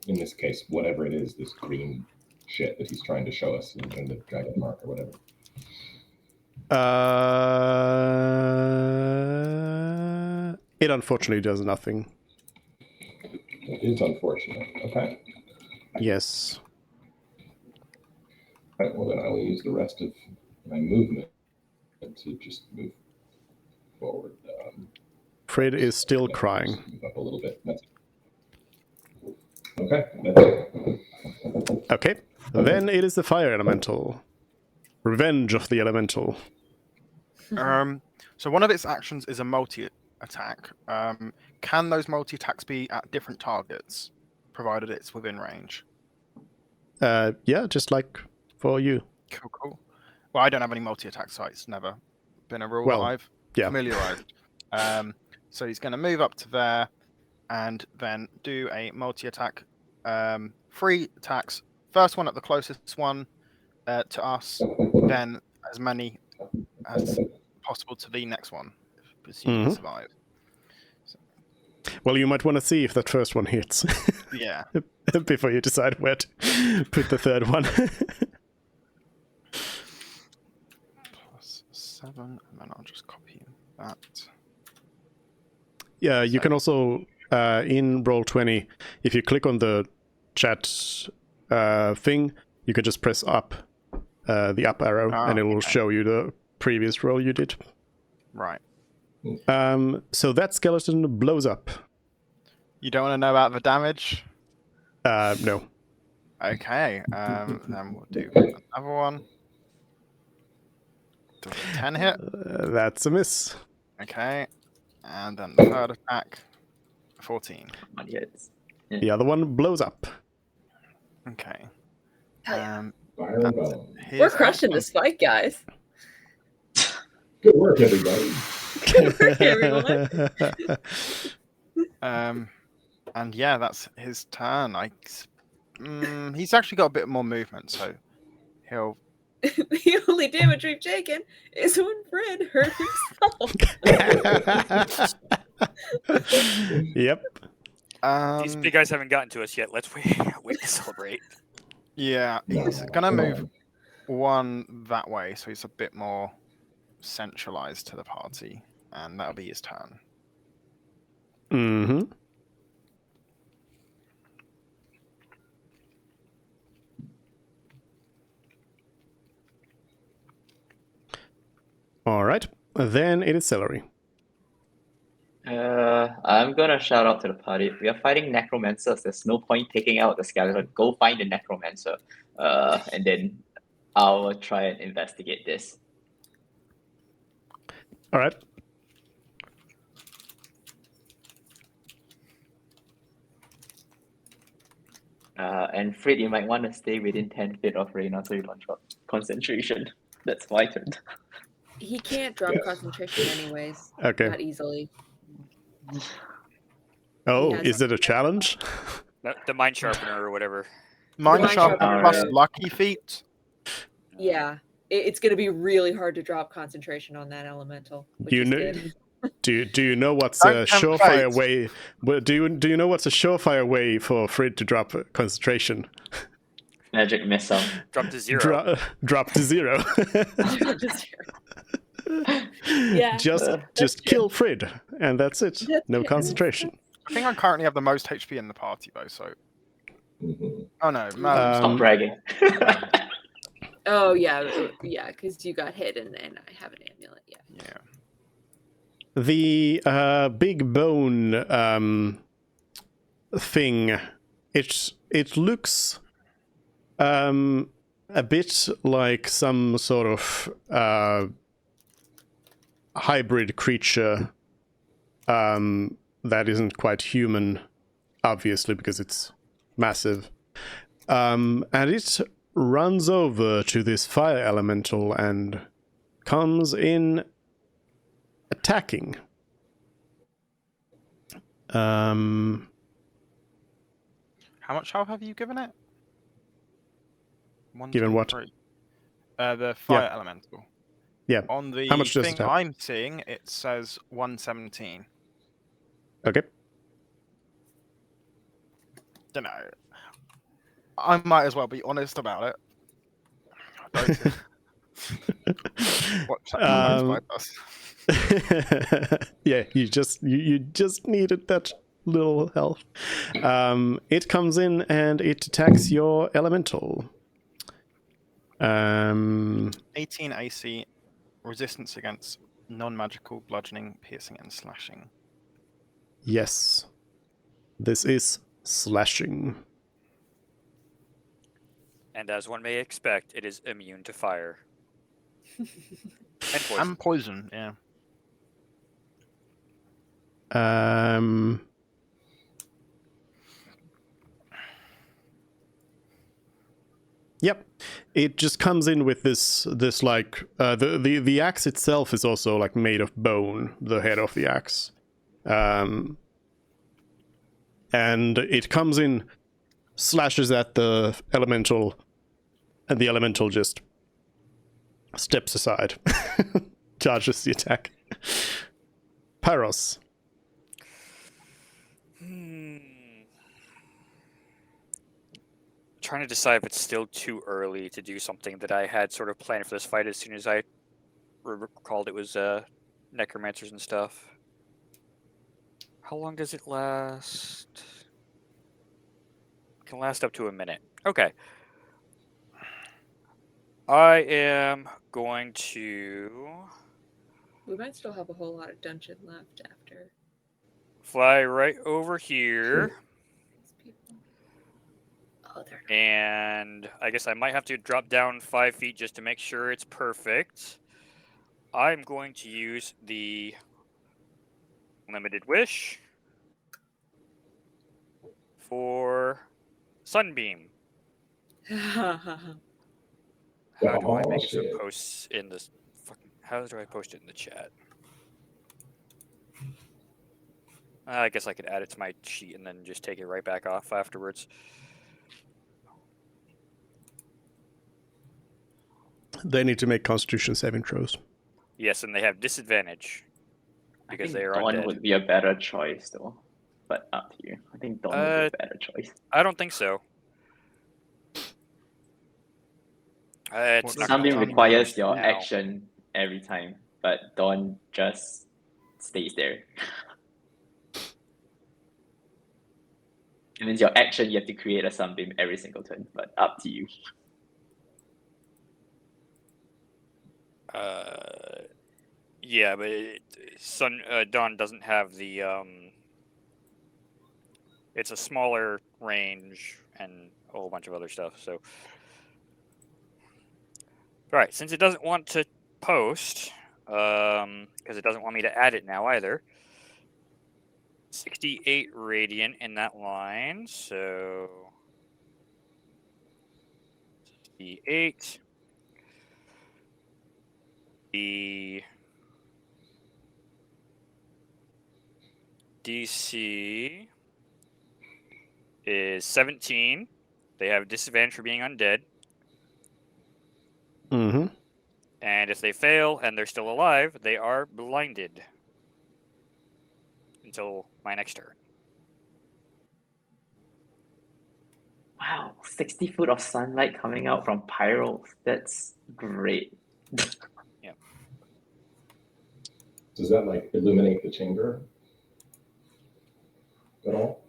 Speaker 6: In this case, whatever it is, this green shit that he's trying to show us in the dragon mark or whatever.
Speaker 1: It unfortunately does nothing.
Speaker 6: It is unfortunate. Okay.
Speaker 1: Yes.
Speaker 6: All right, well then I will use the rest of my movement to just move forward.
Speaker 1: Fred is still
Speaker 6: Just
Speaker 1: crying.
Speaker 6: move up a little bit. That's it. Okay. That's it.
Speaker 1: Okay. Then it is the fire elemental. Revenge of the elemental.
Speaker 4: So one of its actions is a multi-attack. Can those multi-attacks be at different targets, provided it's within range?
Speaker 1: Yeah, just like for you.
Speaker 4: Cool. Well, I don't have any multi-attack sites. Never been a rule
Speaker 1: Well,
Speaker 4: that I've
Speaker 1: yeah.
Speaker 4: familiarized. So he's going to move up to there and then do a multi-attack. 3 attacks. First one at the closest one to us, then as many as possible to the next one, assuming he survives.
Speaker 1: Well, you might want to see if that first one hits
Speaker 4: Yeah.
Speaker 1: before you decide where to put the third one.
Speaker 4: +7, and then I'll just copy that.
Speaker 1: Yeah, you can also, in Roll20, if you click on the chat thing, you can just press up, the up arrow, and it will show you the previous roll you did.
Speaker 4: Right.
Speaker 1: So that skeleton blows up.
Speaker 4: You don't want to know about the damage?
Speaker 1: No.
Speaker 4: Okay. Then we'll do another one. Does a 10 hit?
Speaker 1: That's a miss.
Speaker 4: Okay. And then the third attack, 14.
Speaker 5: Yes.
Speaker 1: The other one blows up.
Speaker 4: Okay.
Speaker 3: Hell yeah.
Speaker 6: Fire and bone.
Speaker 3: We're
Speaker 4: Here's
Speaker 3: crushing
Speaker 4: action.
Speaker 3: this fight, guys.
Speaker 6: Good work, everybody.
Speaker 3: Good work, everyone.
Speaker 4: And yeah, that's his turn. He's actually got a bit more movement, so he'll.
Speaker 3: The only damage we've taken is when Fred hurt himself.
Speaker 1: Yep.
Speaker 2: These big guys haven't gotten to us yet. Let's wait to celebrate.
Speaker 4: Yeah,
Speaker 6: No,
Speaker 4: he's gonna
Speaker 6: come
Speaker 4: move
Speaker 6: on.
Speaker 4: one that way, so he's a bit more centralized to the party, and that'll be his turn.
Speaker 1: Mm-hmm. All right. Then it is Celery.
Speaker 5: I'm gonna shout out to the party. We are fighting necromancers. There's no point taking out the skeleton. Go find the necromancer. And then I'll try and investigate this.
Speaker 1: All right.
Speaker 5: And Fred, you might want to stay within 10 feet of Reyna so you don't drop concentration. That's my turn.
Speaker 3: He can't drop
Speaker 6: Yes.
Speaker 3: concentration anyways.
Speaker 1: Okay.
Speaker 3: Not easily.
Speaker 1: Oh,
Speaker 3: has-
Speaker 1: is it a challenge?
Speaker 2: The mind sharpener or whatever.
Speaker 4: Mind
Speaker 3: Mind
Speaker 4: sharpener
Speaker 5: sharpener.
Speaker 4: plus lucky feet.
Speaker 3: Yeah. It's going to be really hard to drop concentration on that elemental. Which
Speaker 1: You
Speaker 3: is
Speaker 1: know-
Speaker 3: good.
Speaker 1: Do you know what's a
Speaker 4: Don't tempt
Speaker 1: surefire
Speaker 4: fate.
Speaker 1: way? Well, do you know what's a surefire way for Fred to drop concentration?
Speaker 5: Magic missile.
Speaker 2: Drop to 0.
Speaker 1: Drop to 0.
Speaker 3: Yeah,
Speaker 1: just kill Fred, and that's it.
Speaker 3: That's
Speaker 1: No
Speaker 3: it.
Speaker 1: concentration.
Speaker 4: I think I currently have the most HP in the party though, so.
Speaker 6: Mhm.
Speaker 4: Oh no,
Speaker 5: Stop bragging.
Speaker 3: Oh, yeah. Yeah, because you got hit and I have an amulet. Yeah.
Speaker 4: yeah.
Speaker 1: The big bone thing, it looks a bit like some sort of hybrid creature that isn't quite human, obviously, because it's massive. And it runs over to this fire elemental and comes in attacking.
Speaker 4: How much health have you given it? One,
Speaker 1: Given
Speaker 4: two,
Speaker 1: what?
Speaker 4: three. The fire elemental.
Speaker 1: Yeah.
Speaker 4: On the
Speaker 1: How much does it
Speaker 4: thing
Speaker 1: have?
Speaker 4: I'm seeing, it says 117.
Speaker 1: Okay.
Speaker 4: Don't know. I might as well be honest about it. I don't watch that by us.
Speaker 1: Yeah, you just needed that little health. It comes in and it attacks your elemental.
Speaker 4: 18 AC, resistance against non-magical bludgeoning, piercing, and slashing.
Speaker 1: Yes. This is slashing.
Speaker 2: And as one may expect, it is immune to fire. And poison.
Speaker 4: And poison, yeah.
Speaker 1: Yep. It just comes in with this like the axe itself is also like made of bone, the head of the axe. And it comes in, slashes at the elemental, and the elemental just steps aside. Charges the attack. Pyros.
Speaker 2: Trying to decide if it's still too early to do something that I had sort of planned for this fight as soon as I recalled it was necromancers and stuff. How long does it last? It can last up to a minute. Okay. I am going to
Speaker 3: We might still have a whole lot of dungeon left after
Speaker 2: fly right over here.
Speaker 3: these people. Oh, they're not.
Speaker 2: And I guess I might have to drop down 5 feet just to make sure it's perfect. I'm going to use the limited wish for Sunbeam. How do I
Speaker 6: Oh,
Speaker 2: make it so
Speaker 6: shit.
Speaker 2: it posts in this? How do I post it in the chat? I guess I could add it to my sheet and then just take it right back off afterwards.
Speaker 1: They need to make Constitution saving throws.
Speaker 2: Yes, and they have disadvantage
Speaker 5: I
Speaker 2: because
Speaker 5: think
Speaker 2: they are
Speaker 5: Dawn
Speaker 2: undead.
Speaker 5: would be a better choice, though. But up to you. I think Dawn would be a better choice.
Speaker 2: I don't think so. It's
Speaker 4: What
Speaker 2: not
Speaker 4: does
Speaker 2: gonna be
Speaker 5: Sunbeam
Speaker 4: Dawn
Speaker 5: requires
Speaker 2: used
Speaker 5: your
Speaker 2: now.
Speaker 5: action every time, but Dawn just stays there. It means your action, you have to create a Sunbeam every single turn, but up to you.
Speaker 2: Yeah, but Dawn doesn't have the It's a smaller range and a whole bunch of other stuff. So, all right, since it doesn't want to post, because it doesn't want me to add it now either. 68 radiant in that line, so 68. The DC is 17. They have disadvantage for being undead.
Speaker 1: Mm-hmm.
Speaker 2: And if they fail and they're still alive, they are blinded until my next turn.
Speaker 5: Wow, 60 foot of sunlight coming out from Pyro. That's great.
Speaker 6: Does that like illuminate the chamber at all?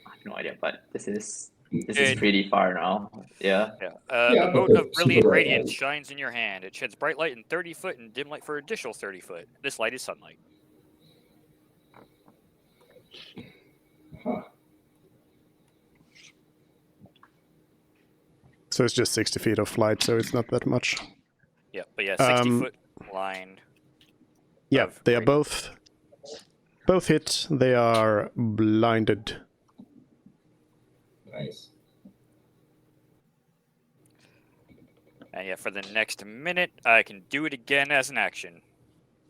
Speaker 5: I have no idea, but this is
Speaker 2: It-
Speaker 5: pretty far now. Yeah.
Speaker 2: Yeah.
Speaker 6: Yeah,
Speaker 2: The
Speaker 6: but
Speaker 2: mote
Speaker 6: the
Speaker 2: of brilliant
Speaker 6: super bright
Speaker 2: radiance
Speaker 6: light.
Speaker 2: shines in your hand. It sheds bright light in 30 foot and dim light for additional 30 foot. This light is sunlight.
Speaker 6: Huh.
Speaker 1: So it's just 60 feet of light, so it's not that much.
Speaker 2: Yeah, but yeah, 60
Speaker 1: Um,
Speaker 2: foot line.
Speaker 1: Yeah,
Speaker 2: Of
Speaker 1: they are
Speaker 2: radiance.
Speaker 1: both hit. They are blinded.
Speaker 6: Nice.
Speaker 2: And yeah, for the next minute, I can do it again as an action,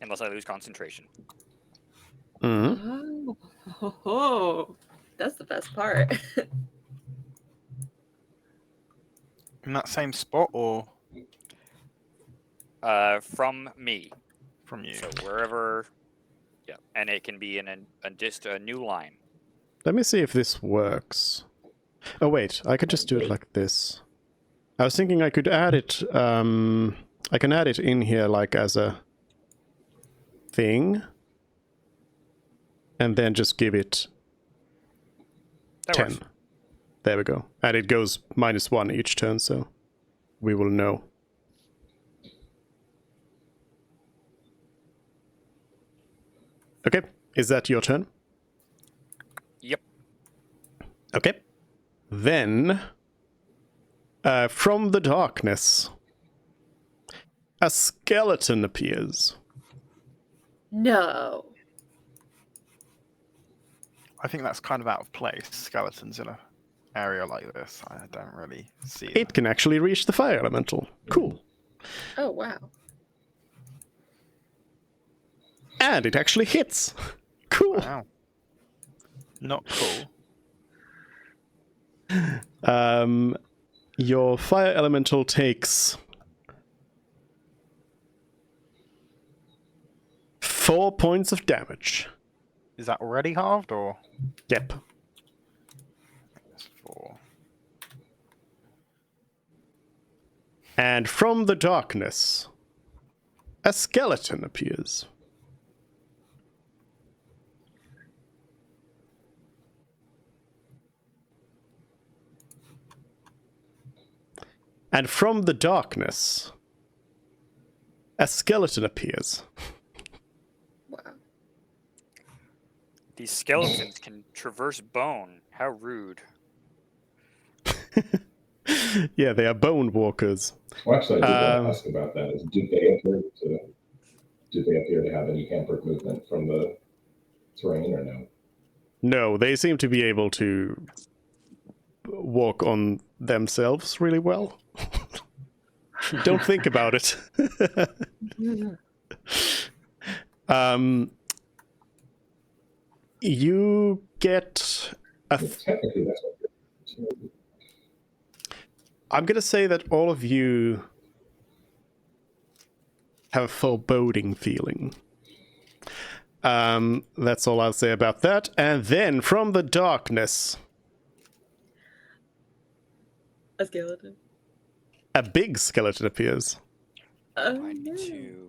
Speaker 2: unless I lose concentration.
Speaker 1: Mm-hmm.
Speaker 3: Oh, that's the best part.
Speaker 4: in that same spot or
Speaker 2: From me,
Speaker 4: from you?
Speaker 2: so wherever. Yeah, and it can be in just a new line.
Speaker 1: Let me see if this works. Oh wait, I could just do it like this. I was thinking I could add it. I can add it in here like as a thing, and then just give it
Speaker 2: That
Speaker 1: 10.
Speaker 2: works.
Speaker 1: There we go. And it goes -1 each turn, so we will know. Okay, is that your turn?
Speaker 2: Yep.
Speaker 1: Okay. Then, from the darkness, a skeleton appears.
Speaker 3: No.
Speaker 4: I think that's kind of out of place. Skeletons in a area like this, I don't really see it.
Speaker 1: It can actually reach the fire elemental. Cool.
Speaker 3: Oh, wow.
Speaker 1: And it actually hits. Cool.
Speaker 4: Wow. Not cool.
Speaker 1: Your fire elemental takes 4 points of damage.
Speaker 4: Is that already halved or?
Speaker 1: Yep.
Speaker 4: That's 4.
Speaker 1: And from the darkness, a skeleton appears. And from the darkness, a skeleton appears.
Speaker 3: Wow.
Speaker 2: These skeletons can traverse bone. How rude.
Speaker 1: Yeah, they are bone walkers.
Speaker 6: Well, actually, I did want to ask about that. Is did they appear to have any hampered movement from the terrain or no?
Speaker 1: No, they seem to be able to walk on themselves really well. Don't think about it. You get a.
Speaker 6: Technically, that's what
Speaker 1: I'm gonna say that all of you have a foreboding feeling. That's all I'll say about that. And then from the darkness,
Speaker 3: A skeleton.
Speaker 1: a big skeleton appears.
Speaker 3: Oh,
Speaker 2: I need
Speaker 3: no.
Speaker 2: to.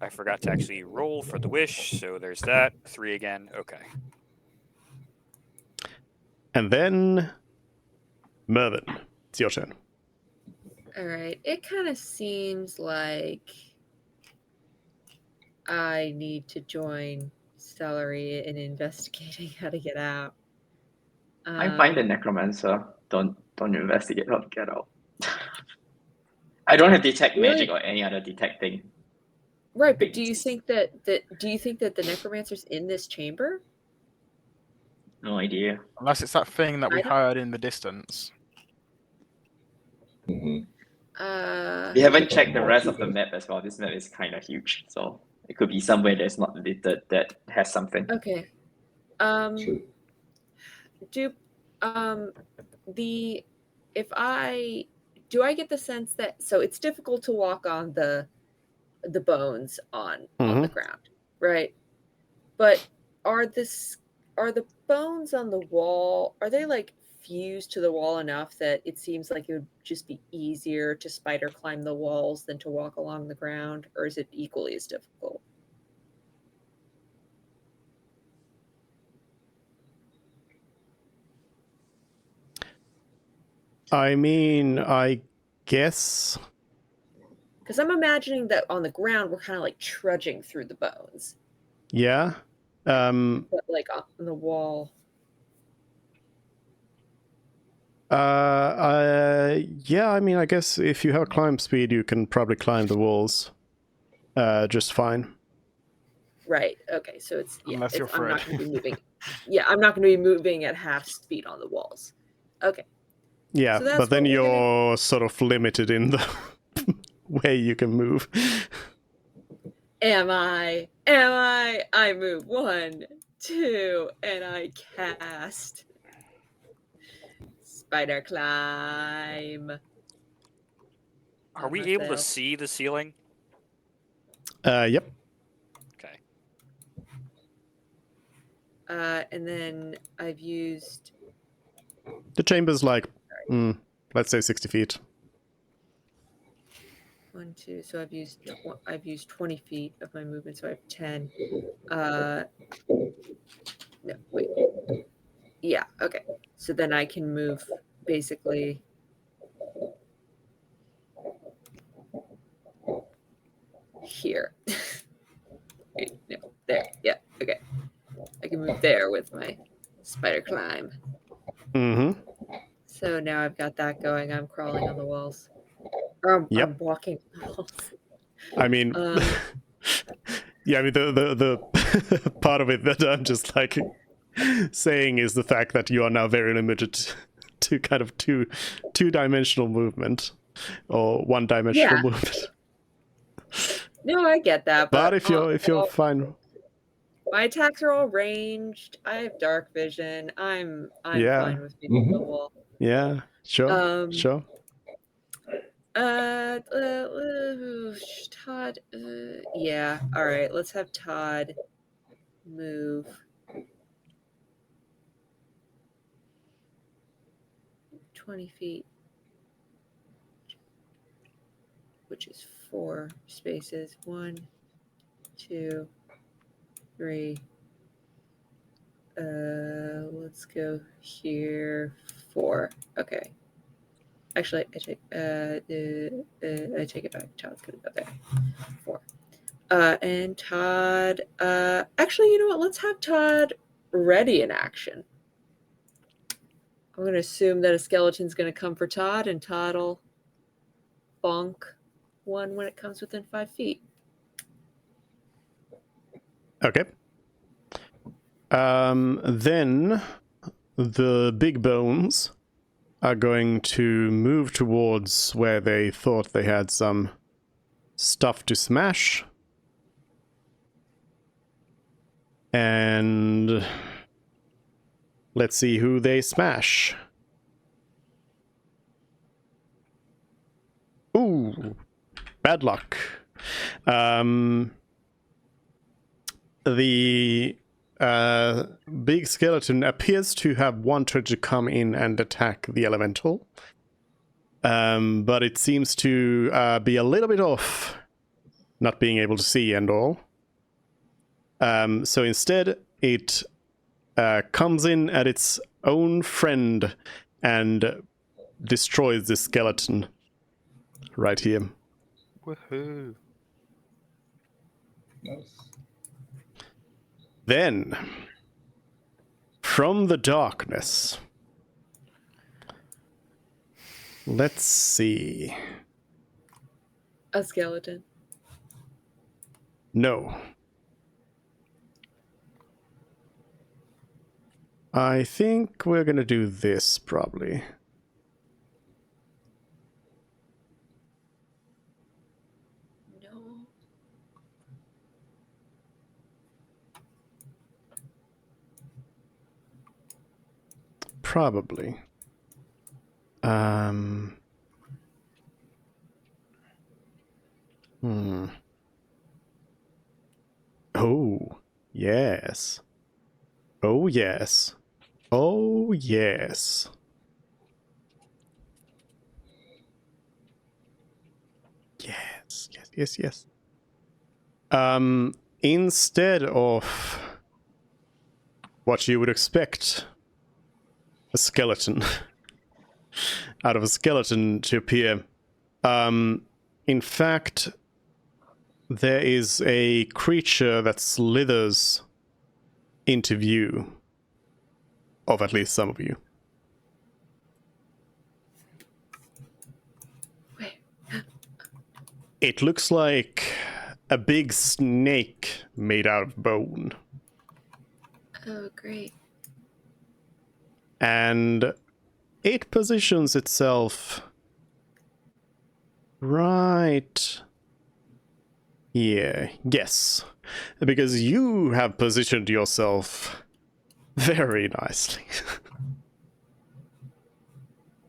Speaker 2: I forgot to actually roll for the wish, so there's that. 3 again. Okay.
Speaker 1: And then Mervyn, it's your turn.
Speaker 3: All right. It kind of seems like I need to join Celery in investigating how to get out.
Speaker 5: I find the necromancer. Don't investigate how to get out. I don't have detect
Speaker 3: Really?
Speaker 5: magic or any other detecting.
Speaker 3: Right, but do you think that the necromancer's in this chamber?
Speaker 5: No idea.
Speaker 4: Unless it's that thing that we
Speaker 3: I don't-
Speaker 4: heard in the distance.
Speaker 6: hmm
Speaker 5: We haven't checked the rest of the map as well. This map is kind of huge, so it could be somewhere that's not littered that has something.
Speaker 3: Okay.
Speaker 6: True.
Speaker 3: Do the if I do I get the sense that so it's difficult to walk on the bones on the ground, right? But are the bones on the wall, are they like fused to the wall enough that it seems like it would just be easier to spider climb the walls than to walk along the ground, or is it equally as difficult?
Speaker 1: I mean, I guess.
Speaker 3: Because I'm imagining that on the ground we're kind of like trudging through the bones,
Speaker 1: Yeah.
Speaker 3: but like on the wall.
Speaker 1: Yeah, I mean, I guess if you have climb speed, you can probably climb the walls just fine.
Speaker 3: Right. Okay. So it's
Speaker 4: Unless you're
Speaker 3: I'm not
Speaker 4: Fred.
Speaker 3: going to be moving. Yeah, I'm not going to be moving at half speed on the walls. Okay.
Speaker 1: Yeah,
Speaker 3: So that's
Speaker 1: but then
Speaker 3: what we're
Speaker 1: you're sort of limited in the way you can move.
Speaker 3: Am I? I move 1, 2, and I cast spider climb.
Speaker 2: Are
Speaker 3: on
Speaker 2: we able to
Speaker 3: myself.
Speaker 2: see the ceiling?
Speaker 1: Yep.
Speaker 2: Okay.
Speaker 3: And then I've used
Speaker 1: The chamber's like, let's say 60 feet.
Speaker 3: 1, 2. So I've used 20 feet of my movement, so I have 10. No, wait. Yeah. Okay. So then I can move basically. Here. Wait, no, there. Yeah. Okay. I can move there with my spider climb.
Speaker 1: Mm-hmm.
Speaker 3: So now I've got that going. I'm crawling on the walls. Or
Speaker 1: Yep.
Speaker 3: I'm walking on the walls.
Speaker 1: I mean, yeah, I mean, the part of it that I'm just like saying is the fact that you are now very limited to kind of two-dimensional movement or one-dimensional movement.
Speaker 3: No, I get that.
Speaker 1: But if you're fine,
Speaker 3: my attacks are all ranged. I have dark vision. I'm
Speaker 1: Yeah.
Speaker 3: fine with being on the wall.
Speaker 1: yeah, sure, sure.
Speaker 3: Todd. Yeah. All right. Let's have Todd move. $20, which is 4 spaces. 1, 2, 3. Let's go here. 4. Okay. Actually, I take it back. Todd's gonna go there. 4. And Todd. Actually, you know what? Let's have Todd ready in action. I'm gonna assume that a skeleton's gonna come for Todd, and Todd will bonk one when it comes within 5 feet.
Speaker 1: Okay. Then the big bones are going to move towards where they thought they had some stuff to smash. And let's see who they smash. Ooh, bad luck. The big skeleton appears to have wanted to come in and attack the elemental. But it seems to be a little bit off, not being able to see and all. So instead, it comes in at its own friend and destroys the skeleton right here.
Speaker 4: Woohoo!
Speaker 6: Nice.
Speaker 1: Then, from the darkness, let's see.
Speaker 3: A skeleton.
Speaker 1: No. I think we're gonna do this, probably.
Speaker 3: No.
Speaker 1: Probably. Oh, yes. Oh, yes. Oh, yes. Yes, yes, yes, yes. Instead of what you would expect a skeleton out of a skeleton to appear, in fact, there is a creature that slithers into view of at least some of you.
Speaker 3: Wait.
Speaker 1: It looks like a big snake made out of bone.
Speaker 3: Oh, great.
Speaker 1: And it positions itself right here. Yes, because you have positioned yourself very nicely.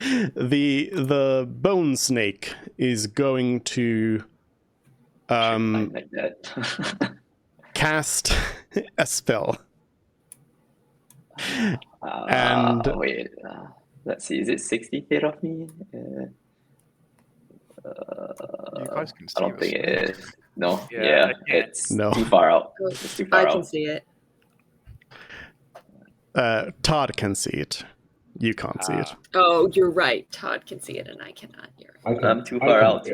Speaker 1: The bone snake is going to
Speaker 5: Like that.
Speaker 1: cast a spell. And
Speaker 5: wait, let's see. Is it 60 feet of me?
Speaker 4: You guys can see
Speaker 5: I don't think
Speaker 4: us.
Speaker 5: it is. No.
Speaker 2: Yeah,
Speaker 5: Yeah,
Speaker 2: I can't.
Speaker 5: it's
Speaker 1: No.
Speaker 5: too far out.
Speaker 3: Oh,
Speaker 5: It's too far
Speaker 3: I can
Speaker 5: out.
Speaker 3: see it.
Speaker 1: Todd can see it. You can't see it.
Speaker 3: Oh, you're right. Todd can see it and I cannot. You're right.
Speaker 5: I'm too far out.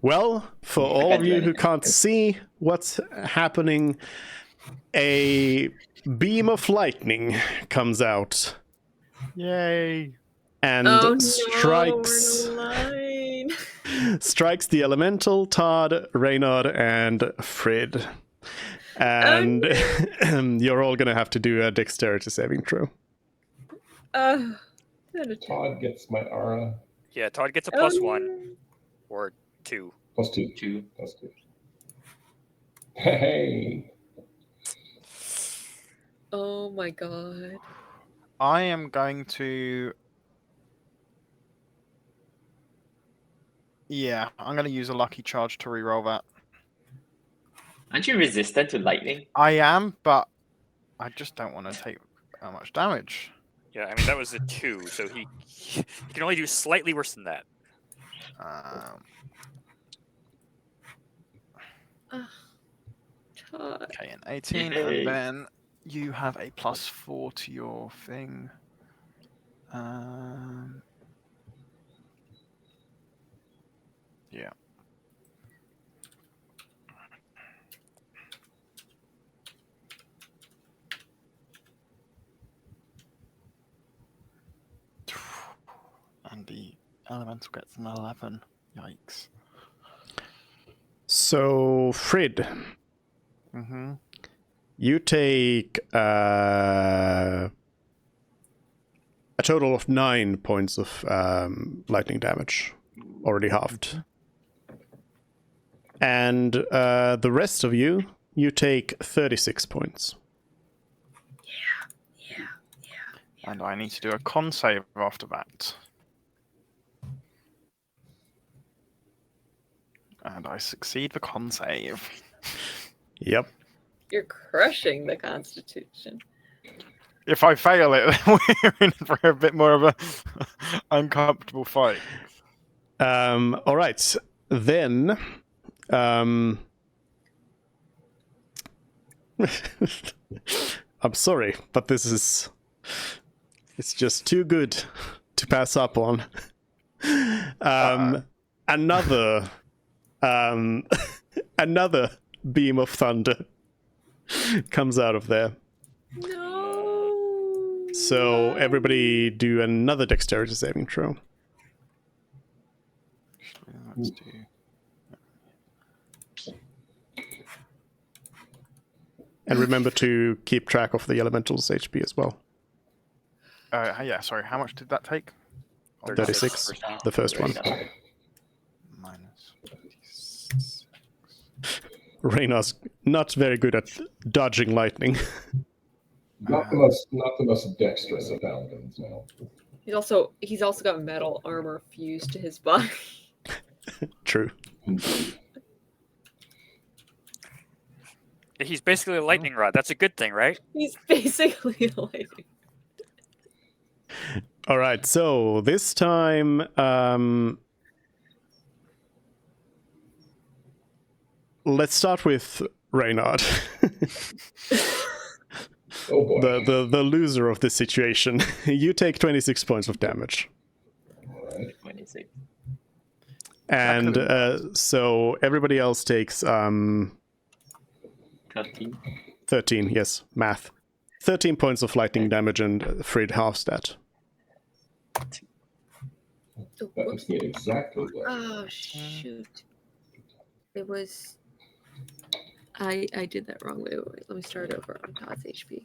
Speaker 1: Well, for all of you who can't see what's happening, a beam of lightning comes out
Speaker 4: Yay!
Speaker 1: and
Speaker 3: Oh, no,
Speaker 1: strikes
Speaker 3: we're in a line.
Speaker 1: strikes the elemental, Todd, Reynard, and Frid. And you're all gonna have to do a dexterity saving throw.
Speaker 3: Not a two.
Speaker 6: Todd gets my aura
Speaker 2: Yeah, Todd gets a
Speaker 3: Oh,
Speaker 2: plus one
Speaker 3: no.
Speaker 2: or 2.
Speaker 6: plus 2.
Speaker 5: 2.
Speaker 6: Plus 2. Hey.
Speaker 3: Oh my god.
Speaker 4: I am going to. Yeah, I'm going to use a lucky charge to reroll that.
Speaker 5: Aren't you resistant to lightning?
Speaker 4: I am, but I just don't want to take that much damage.
Speaker 2: Yeah, I mean that was a 2, so he can only do slightly worse than that.
Speaker 3: Todd.
Speaker 4: Okay, an 18,
Speaker 5: Yay.
Speaker 4: and then you have a +4 to your thing. Yeah. And the elemental gets an 11. Yikes.
Speaker 1: So, Frid,
Speaker 4: Mm-hmm.
Speaker 1: you take a total of 9 points of lightning damage, already halved. And the rest of you take 36 points.
Speaker 4: And I need to do a con save after that. And I succeed the con save.
Speaker 1: Yep.
Speaker 3: You're crushing the Constitution.
Speaker 4: If I fail it, we're in for a bit more of a uncomfortable fight.
Speaker 1: All right. Then, I'm sorry, but it's just too good to pass up on. Another beam of thunder comes out of there.
Speaker 3: No.
Speaker 1: So everybody do another dexterity saving throw.
Speaker 4: Let's do...
Speaker 1: And remember to keep track of the elemental's HP as well.
Speaker 4: yeah, sorry, how much did that take?
Speaker 1: 36, the first one.
Speaker 4: Minus 36.
Speaker 1: Reynar's not very good at dodging lightning.
Speaker 6: Not the most dexterous of paladins, no.
Speaker 3: He's also got metal armor fused to his body.
Speaker 1: True.
Speaker 2: He's basically a lightning rod. That's a good thing, right?
Speaker 3: He's basically a lightning.
Speaker 1: All right, so this time, let's start with Reynard.
Speaker 6: Oh boy.
Speaker 1: the loser of this situation. You take 26 points of damage.
Speaker 6: All right.
Speaker 5: 26.
Speaker 1: And so everybody else takes
Speaker 5: 13.
Speaker 1: 13, yes, math. 13 points of lightning damage, and Frid halves that.
Speaker 6: That makes me exactly what.
Speaker 3: Oh shoot! It was. I did that wrong. Wait. Let me start over on Todd's HP.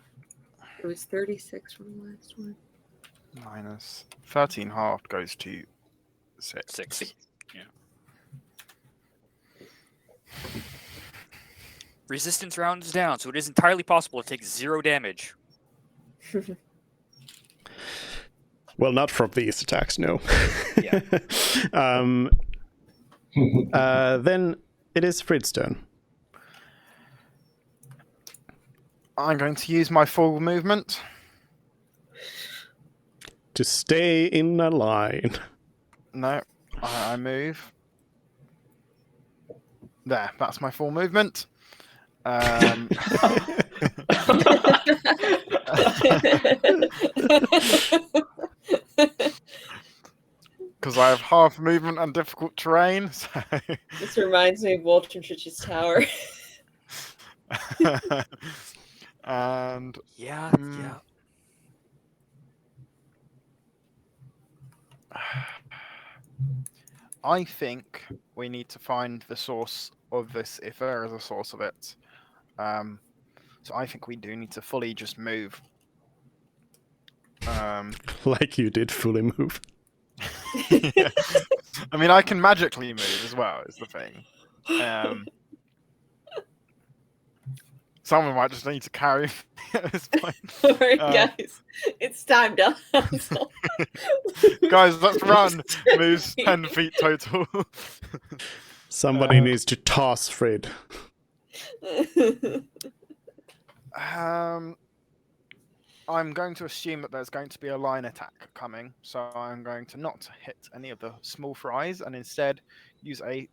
Speaker 3: It was 36 from the last one.
Speaker 4: Minus 13 halved goes to 6.
Speaker 2: 6. Yeah. Resistance rounds down, so it is entirely possible to take 0 damage.
Speaker 1: Well, not from these attacks, no.
Speaker 2: Yeah.
Speaker 1: Then it is Frid's turn.
Speaker 4: I'm going to use my full movement.
Speaker 1: To stay in a line.
Speaker 4: No, I move. There, that's my full movement. Because I have half movement and difficult terrain. So...
Speaker 3: This reminds me of Woltentrich's Tower.
Speaker 4: and
Speaker 2: Yeah.
Speaker 4: I think we need to find the source of this, if there is a source of it. So I think we do need to fully just move.
Speaker 1: Like you did fully move.
Speaker 4: Yeah. I mean, I can magically move as well, is the thing. Someone might just need to carry me at this point.
Speaker 3: Alright, guys. It's time to hustle.
Speaker 4: Guys, let's run. Moves 10 feet total.
Speaker 1: Somebody needs to toss Frid.
Speaker 4: I'm going to assume that there's going to be a line attack coming, so I'm going to not hit any of the small fries and instead use a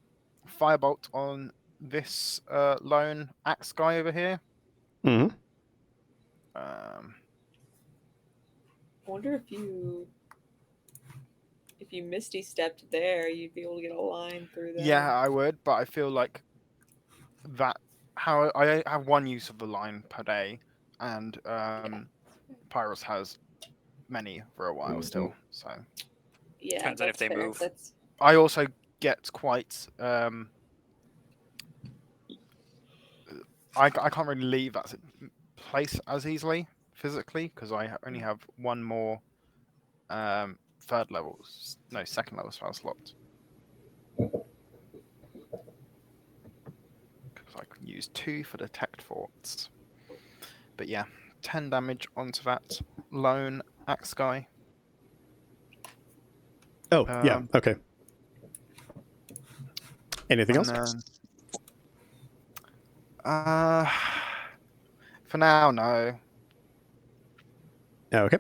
Speaker 4: firebolt on this lone axe guy over here.
Speaker 1: Mm-hmm.
Speaker 3: I wonder if you Misty stepped there, you'd be able to get a line through there.
Speaker 4: Yeah, I would, but I feel like that how I have one use of the line per day, and Pyros has many for a while still. So
Speaker 3: Yeah,
Speaker 2: Depends on if
Speaker 3: that's
Speaker 2: they
Speaker 3: fair.
Speaker 2: move.
Speaker 4: I also get quite I can't really leave that place as easily physically because I only have one more second level spell slot. Because I can use 2 for detect thoughts. But yeah, 10 damage onto that lone axe guy.
Speaker 1: Oh, yeah, okay. Anything else?
Speaker 4: Then, for now, no.
Speaker 1: Okay.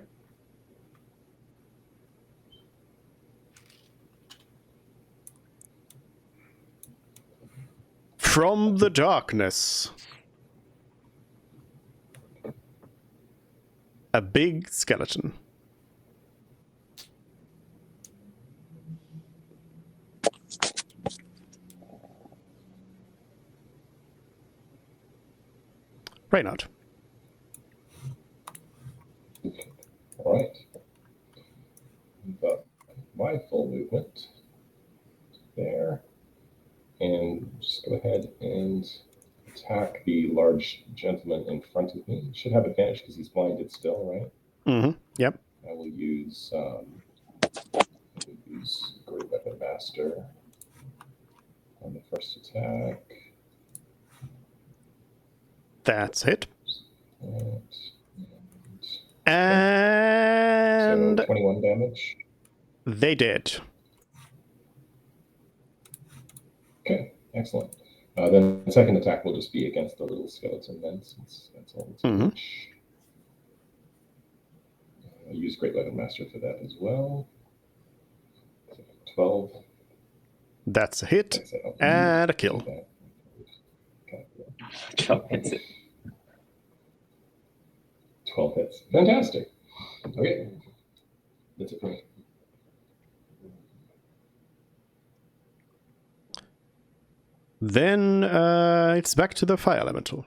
Speaker 1: From the darkness, a big skeleton. Reynard.
Speaker 6: All right. Got my full movement there. And just go ahead and attack the large gentleman in front of me. Should have advantage because he's blinded still, right?
Speaker 1: Mm-hmm. Yep.
Speaker 6: I will use Great Weapon Master on the first attack.
Speaker 1: That's it.
Speaker 6: So
Speaker 1: And
Speaker 6: 21 damage.
Speaker 1: they did.
Speaker 6: Okay, excellent. Then the second attack will just be against the little skeleton then, since that's all it's
Speaker 1: Mhm.
Speaker 6: I'll use Great Weapon Master for that as well. 12.
Speaker 1: That's a hit
Speaker 6: That's it.
Speaker 1: and a kill.
Speaker 6: Okay.
Speaker 5: 12 hits it.
Speaker 6: 12 hits. Fantastic. Okay. That's it for me.
Speaker 1: Then it's back to the fire elemental.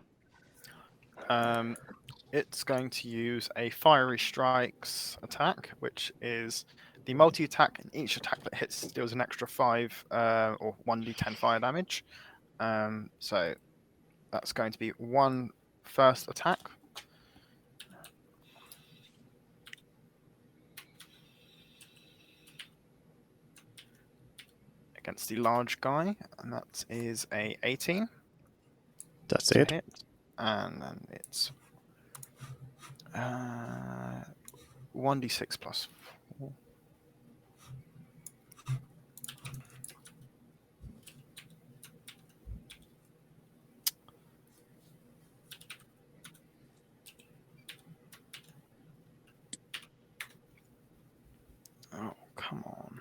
Speaker 4: It's going to use a Fiery Strikes attack, which is the multi-attack, and each attack that hits deals an extra 5 or 1d10 fire damage. So that's going to be 1 first attack. Against the large guy, and that is a 18.
Speaker 1: That's
Speaker 4: to
Speaker 1: it.
Speaker 4: hit. And then it's 1d6 plus 4. Oh, come on.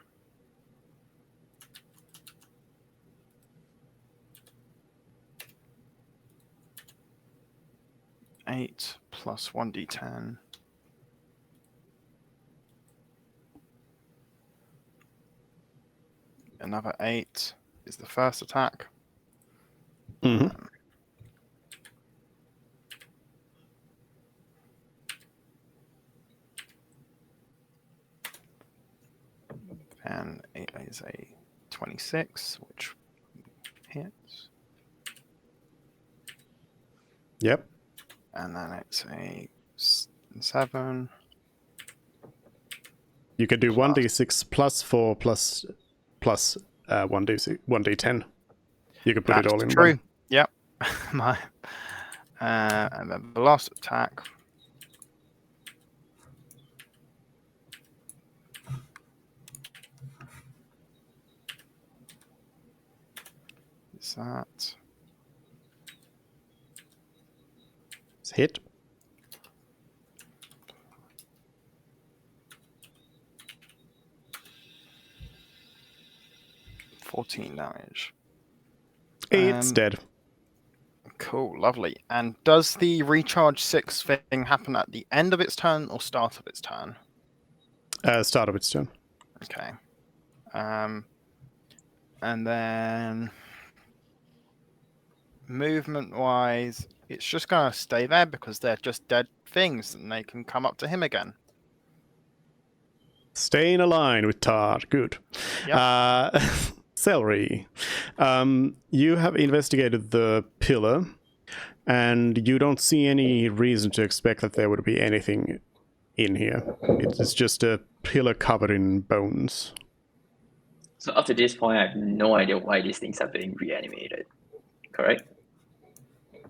Speaker 4: Eight plus 1d10. Another 8 is the first attack.
Speaker 1: Mm-hmm.
Speaker 4: And it is a 26, which hits.
Speaker 1: Yep.
Speaker 4: And then it's a 7.
Speaker 1: You could do
Speaker 4: Plus.
Speaker 1: 1d6 plus 4 plus 1d10. You could put it
Speaker 4: That's
Speaker 1: all in
Speaker 4: true.
Speaker 1: one.
Speaker 4: Yep. And then the last attack. Is that
Speaker 1: It's a hit.
Speaker 4: $14 damage?
Speaker 1: It's dead.
Speaker 4: Cool, lovely. And does the recharge 6 thing happen at the end of its turn or start of its turn?
Speaker 1: Start of its turn.
Speaker 4: Okay. And then movement-wise, it's just going to stay there because they're just dead things and they can come up to him again.
Speaker 1: Stay in a line with Todd. Good.
Speaker 4: Yep.
Speaker 1: Celery. You have investigated the pillar, and you don't see any reason to expect that there would be anything in here. It is just a pillar covered in bones.
Speaker 5: So up to this point, I have no idea why these things are being reanimated. Correct?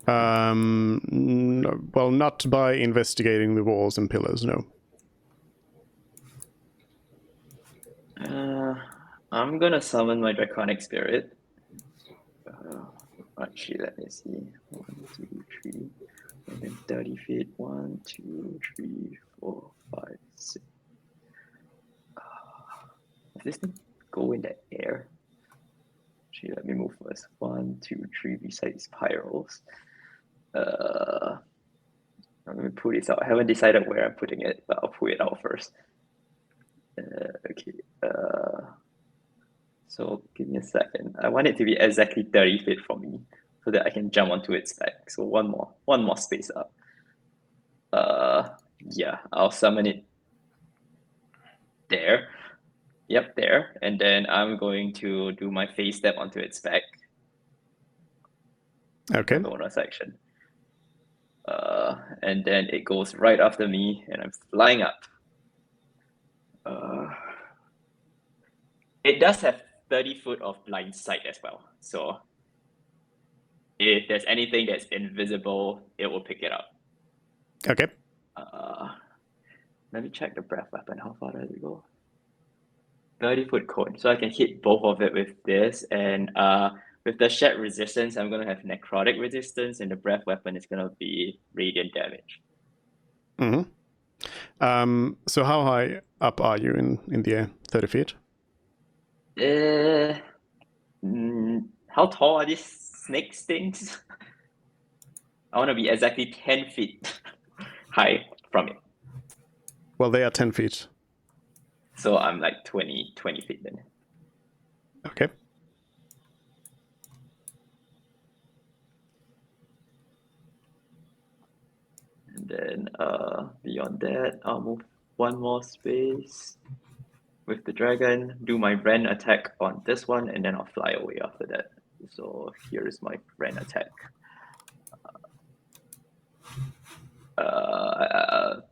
Speaker 1: Well, not by investigating the walls and pillars, no.
Speaker 5: I'm gonna summon my draconic spirit. Actually, let me see. 1, 2, 3, and then 30 feet. 1, 2, 3, 4, 5, 6. Does this thing go in the air? Actually, let me move first. 1, 2, 3 besides spirals. Let me pull this out. I haven't decided where I'm putting it, but I'll pull it out first. Okay. So give me a second. I want it to be exactly 30 feet from me so that I can jump onto its back. So one more space up. Yeah, I'll summon it there. Yep, there. And then I'm going to do my phase step onto its back.
Speaker 1: Okay.
Speaker 5: Bonus action. And then it goes right after me, and I'm flying up. It does have 30 foot of blind sight as well. So if there's anything that's invisible, it will pick it up.
Speaker 1: Okay.
Speaker 5: Let me check the breath weapon. How far does it go? 30-foot cone. So I can hit both of it with this. And with the shed resistance, I'm going to have necrotic resistance. And the breath weapon is going to be radiant damage.
Speaker 1: Mm-hmm. So how high up are you in the air? 30 feet?
Speaker 5: How tall are these snake things? I want to be exactly 10 feet high from it.
Speaker 1: Well, they are 10 feet.
Speaker 5: So I'm like 20 feet then.
Speaker 1: Okay.
Speaker 5: And then beyond that, I'll move one more space with the dragon, do my rend attack on this one, and then I'll fly away after that. So here is my rend attack.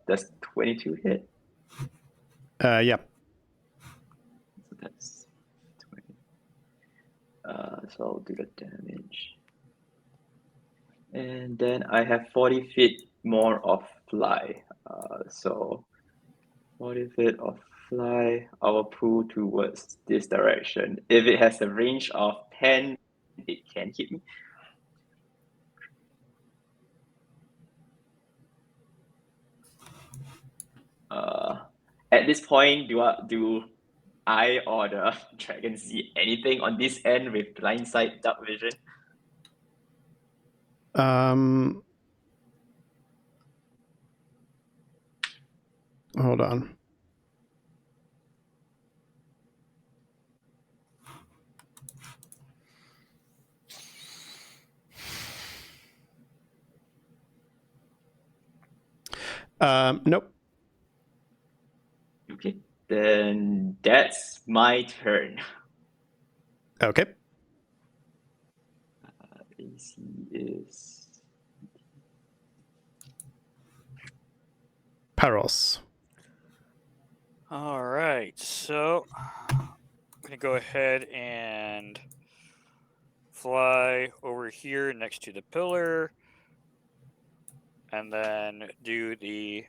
Speaker 5: Does 22 hit?
Speaker 1: Yeah.
Speaker 5: So that's 20. So I'll do the damage. And then I have 40 feet more of fly. So 40 feet of fly, I will pull towards this direction. If it has a range of 10, it can hit me. At this point, do I or the dragon see anything on this end with blind sight, dark vision?
Speaker 1: Hold on. Nope.
Speaker 5: Okay, then that's my turn.
Speaker 1: Okay.
Speaker 5: AC is
Speaker 1: Paros.
Speaker 2: All right, so I'm gonna go ahead and fly over here next to the pillar, and then do the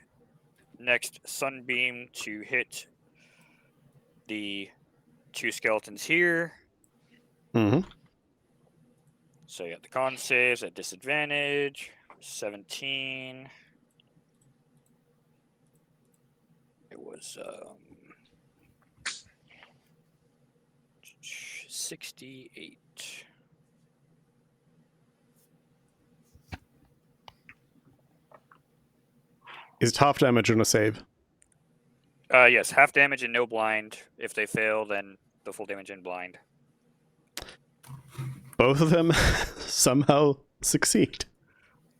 Speaker 2: next sunbeam to hit the two skeletons here.
Speaker 1: Mm-hmm.
Speaker 2: So you got the con saves at disadvantage. 17. It was 68.
Speaker 1: Is it half damage on a save?
Speaker 2: Yes, half damage and no blind. If they fail, then the full damage and blind.
Speaker 1: Both of them somehow succeed.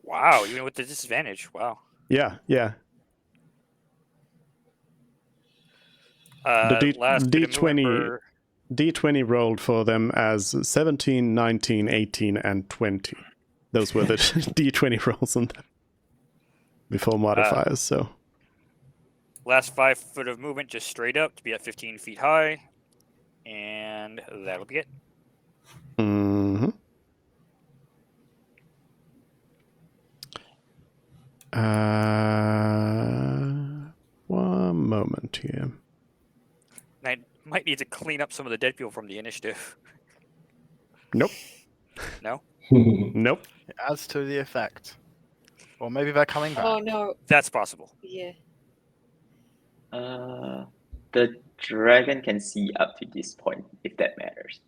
Speaker 2: Wow, even with the disadvantage. Wow.
Speaker 1: Yeah, yeah.
Speaker 2: Last bit of
Speaker 1: D20 D20 rolled for them as 17, 19, 18, and 20. Those were the D20 rolls on them before modifiers, so.
Speaker 2: Last 5 foot of movement, just straight up to be at 15 feet high, and that'll be it.
Speaker 1: Mm-hmm. One moment here.
Speaker 2: And I might need to clean up some of the dead people from the initiative.
Speaker 1: Nope.
Speaker 2: No?
Speaker 1: Nope.
Speaker 4: It adds to the effect. Or maybe they're coming back.
Speaker 3: Oh no.
Speaker 2: That's possible.
Speaker 3: Yeah.
Speaker 5: The dragon can see up to this point, if that matters.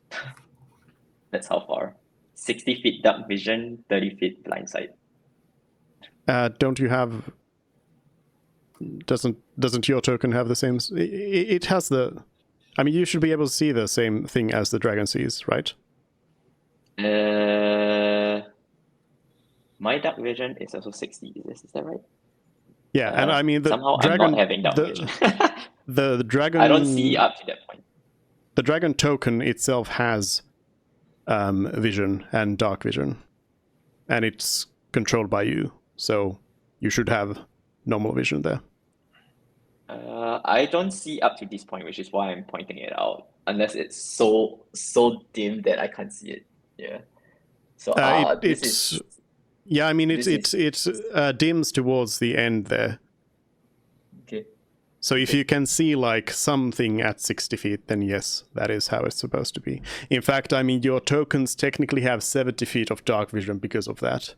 Speaker 5: That's how far. 60 feet dark vision, 30 feet blind sight.
Speaker 1: Don't you have? Doesn't your token have the same? It has the. I mean, you should be able to see the same thing as the dragon sees, right?
Speaker 5: My dark vision is also 60. Is that right?
Speaker 1: Yeah, and I mean the
Speaker 5: somehow
Speaker 1: dragon.
Speaker 5: I'm not having dark vision.
Speaker 1: The dragon.
Speaker 5: I don't see up to that point.
Speaker 1: The dragon token itself has vision and dark vision, and it's controlled by you, so you should have normal vision there.
Speaker 5: I don't see up to this point, which is why I'm pointing it out. Unless it's so dim that I can't see it. Yeah. So
Speaker 1: yeah, I mean it dims towards the end there.
Speaker 5: Okay.
Speaker 1: So if you can see like something at 60 feet, then yes, that is how it's supposed to be. In fact, I mean your tokens technically have 70 feet of dark vision because of that.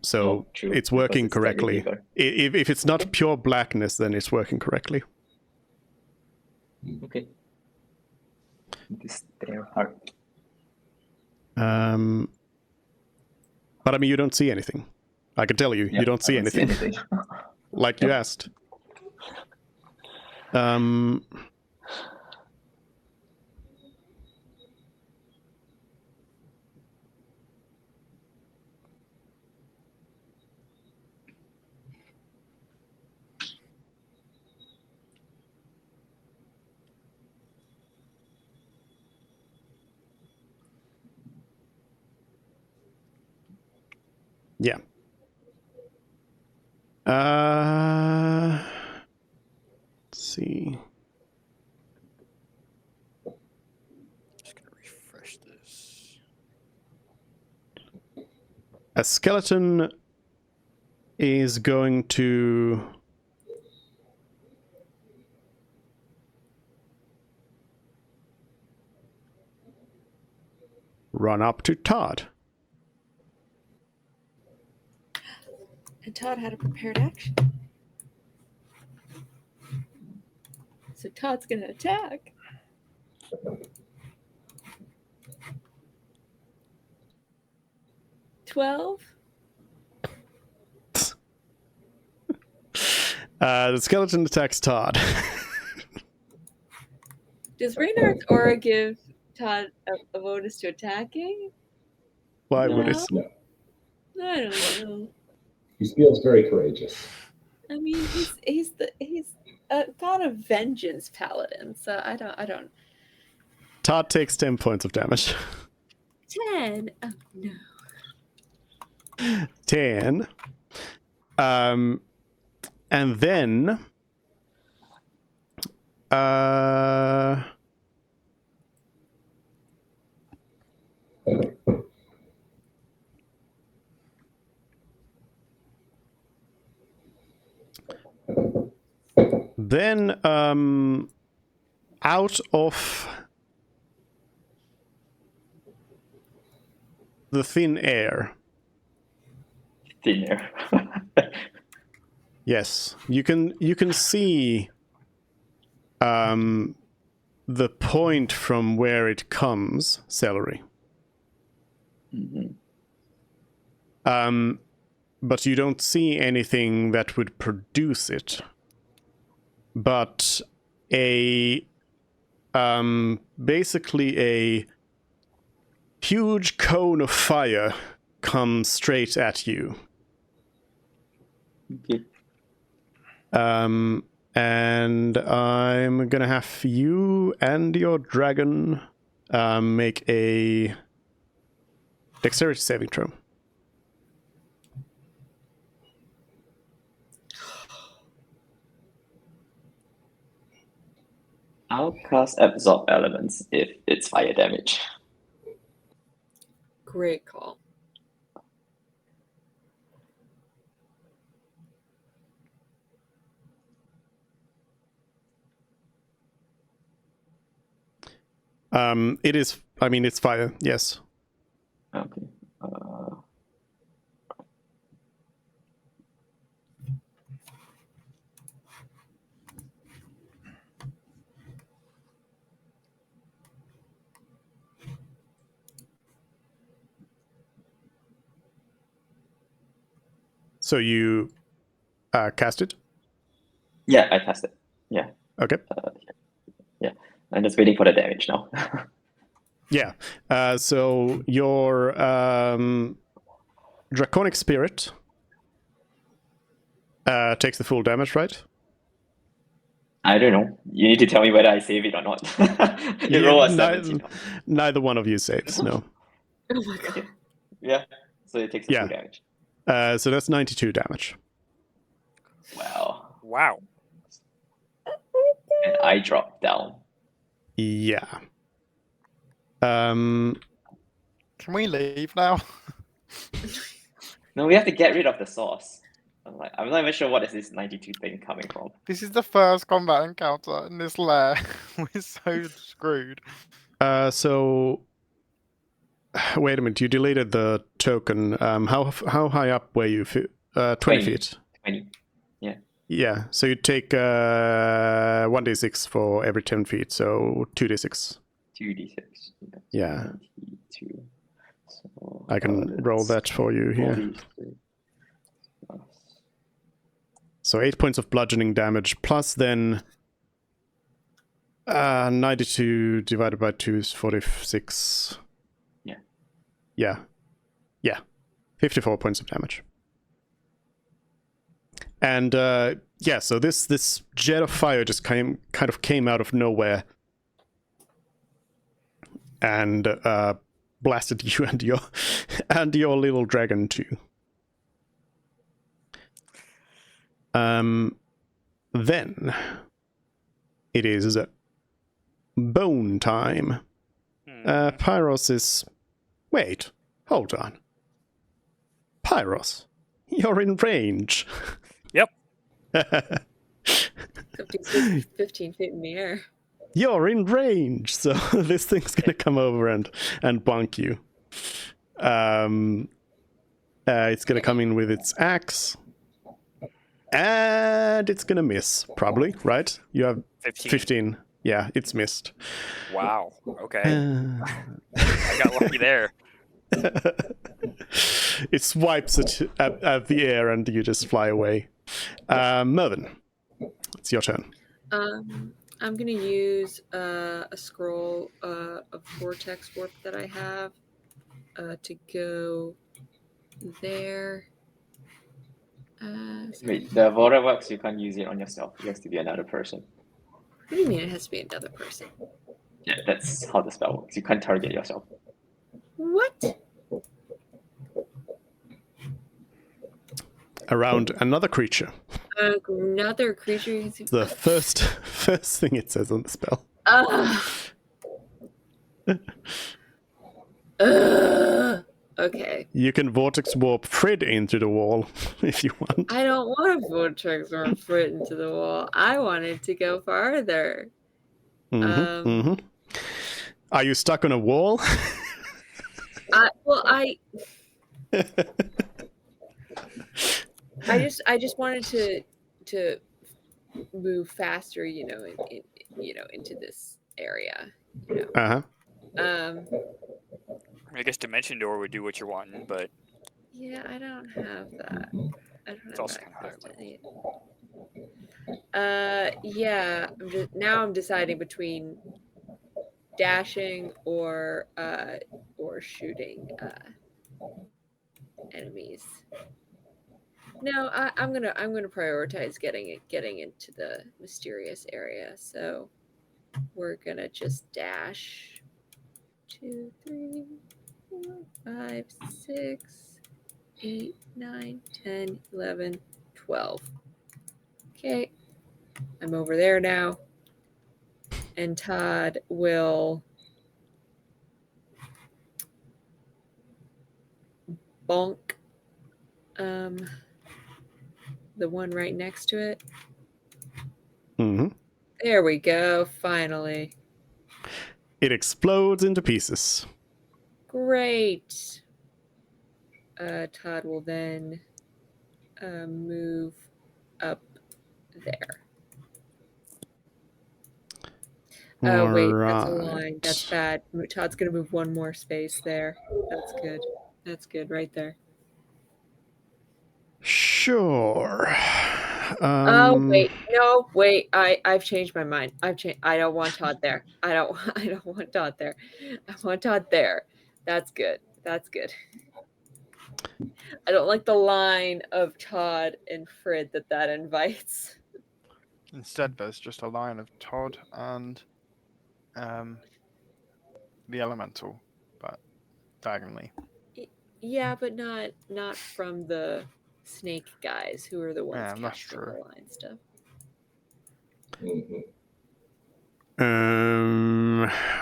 Speaker 1: So
Speaker 5: true,
Speaker 1: it's working
Speaker 5: it's
Speaker 1: correctly. If it's not pure blackness, then it's working correctly.
Speaker 5: Okay. This their heart.
Speaker 1: But I mean, you don't see anything. I can tell you, you don't see anything. Like you asked. Yeah. Let's see.
Speaker 2: Just gonna refresh this.
Speaker 1: A skeleton is going to run up to Todd.
Speaker 3: And Todd had a prepared action. So Todd's gonna attack. $12.
Speaker 1: The skeleton attacks Todd.
Speaker 3: Does Reynard's aura give Todd a bonus to attacking?
Speaker 1: Why would
Speaker 3: No.
Speaker 1: it?
Speaker 6: No,
Speaker 3: I don't know.
Speaker 6: he feels very courageous.
Speaker 3: I mean, he's a god of vengeance paladin, so I don't.
Speaker 1: Todd takes 10 points of damage.
Speaker 3: 10. Oh no.
Speaker 1: 10. And then out of the thin air.
Speaker 5: Thin air.
Speaker 1: Yes, you can see the point from where it comes, celery.
Speaker 5: Mm-hmm.
Speaker 1: But you don't see anything that would produce it. But basically a huge cone of fire comes straight at you.
Speaker 5: Okay.
Speaker 1: And I'm gonna have you and your dragon make a dexterity saving throw.
Speaker 5: I'll cast Absorb Elements if it's fire damage.
Speaker 3: Great call.
Speaker 1: It is. I mean, it's fire. Yes.
Speaker 5: Okay.
Speaker 1: So you cast it.
Speaker 5: Yeah, I cast it. Yeah.
Speaker 1: Okay.
Speaker 5: Yeah. I'm just waiting for the damage now.
Speaker 1: Yeah. So your Draconic Spirit takes the full damage, right?
Speaker 5: I don't know. You need to tell me whether I save it or not. It rolled a 17.
Speaker 1: Neither one of you saves, no.
Speaker 3: Oh my god.
Speaker 5: Okay. Yeah. So it takes the full damage.
Speaker 1: So that's 92 damage.
Speaker 5: Wow.
Speaker 2: Wow.
Speaker 5: And I drop down.
Speaker 1: Yeah.
Speaker 4: Can we leave now?
Speaker 5: No, we have to get rid of the source. I'm not even sure what is this 92 thing coming from.
Speaker 4: This is the first combat encounter in this lair. We're so screwed.
Speaker 1: So wait a minute, you deleted the token. How high up were you? 20 feet.
Speaker 5: 20. Yeah.
Speaker 1: Yeah, so you take 1d6 for every 10 feet, so 2d6.
Speaker 5: 2d6.
Speaker 1: Yeah.
Speaker 5: 22. So,
Speaker 1: I can roll that for you here.
Speaker 5: 43 plus.
Speaker 1: So 8 points of bludgeoning damage, plus then 92 divided by 2 is 46.
Speaker 5: Yeah.
Speaker 1: Yeah. 54 points of damage. And yeah, so this jet of fire just kind of came out of nowhere and blasted you and your little dragon too. Then it is bone time. Pyros is... Wait, hold on. Pyros, you're in range.
Speaker 2: Yep.
Speaker 3: 15 feet in the air.
Speaker 1: You're in range, so this thing's gonna come over and bonk you. It's gonna come in with its axe, and it's gonna miss, probably, right? You have 15. Yeah, it's missed.
Speaker 2: Wow. Okay. I got lucky there.
Speaker 1: It swipes at the air, and you just fly away. Mervyn, it's your turn.
Speaker 3: I'm gonna use a scroll of vortex warp that I have to go there.
Speaker 5: Wait, the Vora works, you can't use it on yourself. It has to be another person.
Speaker 3: What do you mean it has to be another person?
Speaker 5: Yeah, that's how the spell works. You can't target yourself.
Speaker 3: What?
Speaker 1: Around another creature.
Speaker 3: Another creature.
Speaker 1: The first thing it says on the spell.
Speaker 3: Okay.
Speaker 1: You can vortex warp Fred into the wall if you want.
Speaker 3: I don't want to vortex warp Fred into the wall. I wanted to go farther.
Speaker 1: Are you stuck on a wall?
Speaker 3: I just wanted to move faster, into this area.
Speaker 2: I guess Dimension Door would do what you're wanting, but
Speaker 3: yeah, I don't have that.
Speaker 2: it's also kind of high.
Speaker 3: Yeah. I'm deciding between dashing or shooting enemies. No, I'm gonna prioritize getting into the mysterious area. So we're gonna just dash 2, 3, 4, 5, 6, 8, 9, 10, 11, 12. Okay, I'm over there now, and Todd will bonk the one right next to it.
Speaker 1: Mm-hmm.
Speaker 3: There we go, finally.
Speaker 1: It explodes into pieces.
Speaker 3: Great. Todd will then move up there. Oh, wait, that's a line. That's bad. Todd's going to move one more space there. That's good. That's good right there.
Speaker 1: Sure.
Speaker 3: Oh, wait. No, wait. I've changed my mind. I don't want Todd there. I don't want Todd there. I want Todd there. That's good. That's good. I don't like the line of Todd and Frid that invites.
Speaker 4: Instead, there's just a line of Todd and the elemental, but diagonally.
Speaker 3: Yeah, but not from the snake guys who are the ones
Speaker 4: Yeah, that's
Speaker 3: casting
Speaker 4: true.
Speaker 3: the line stuff.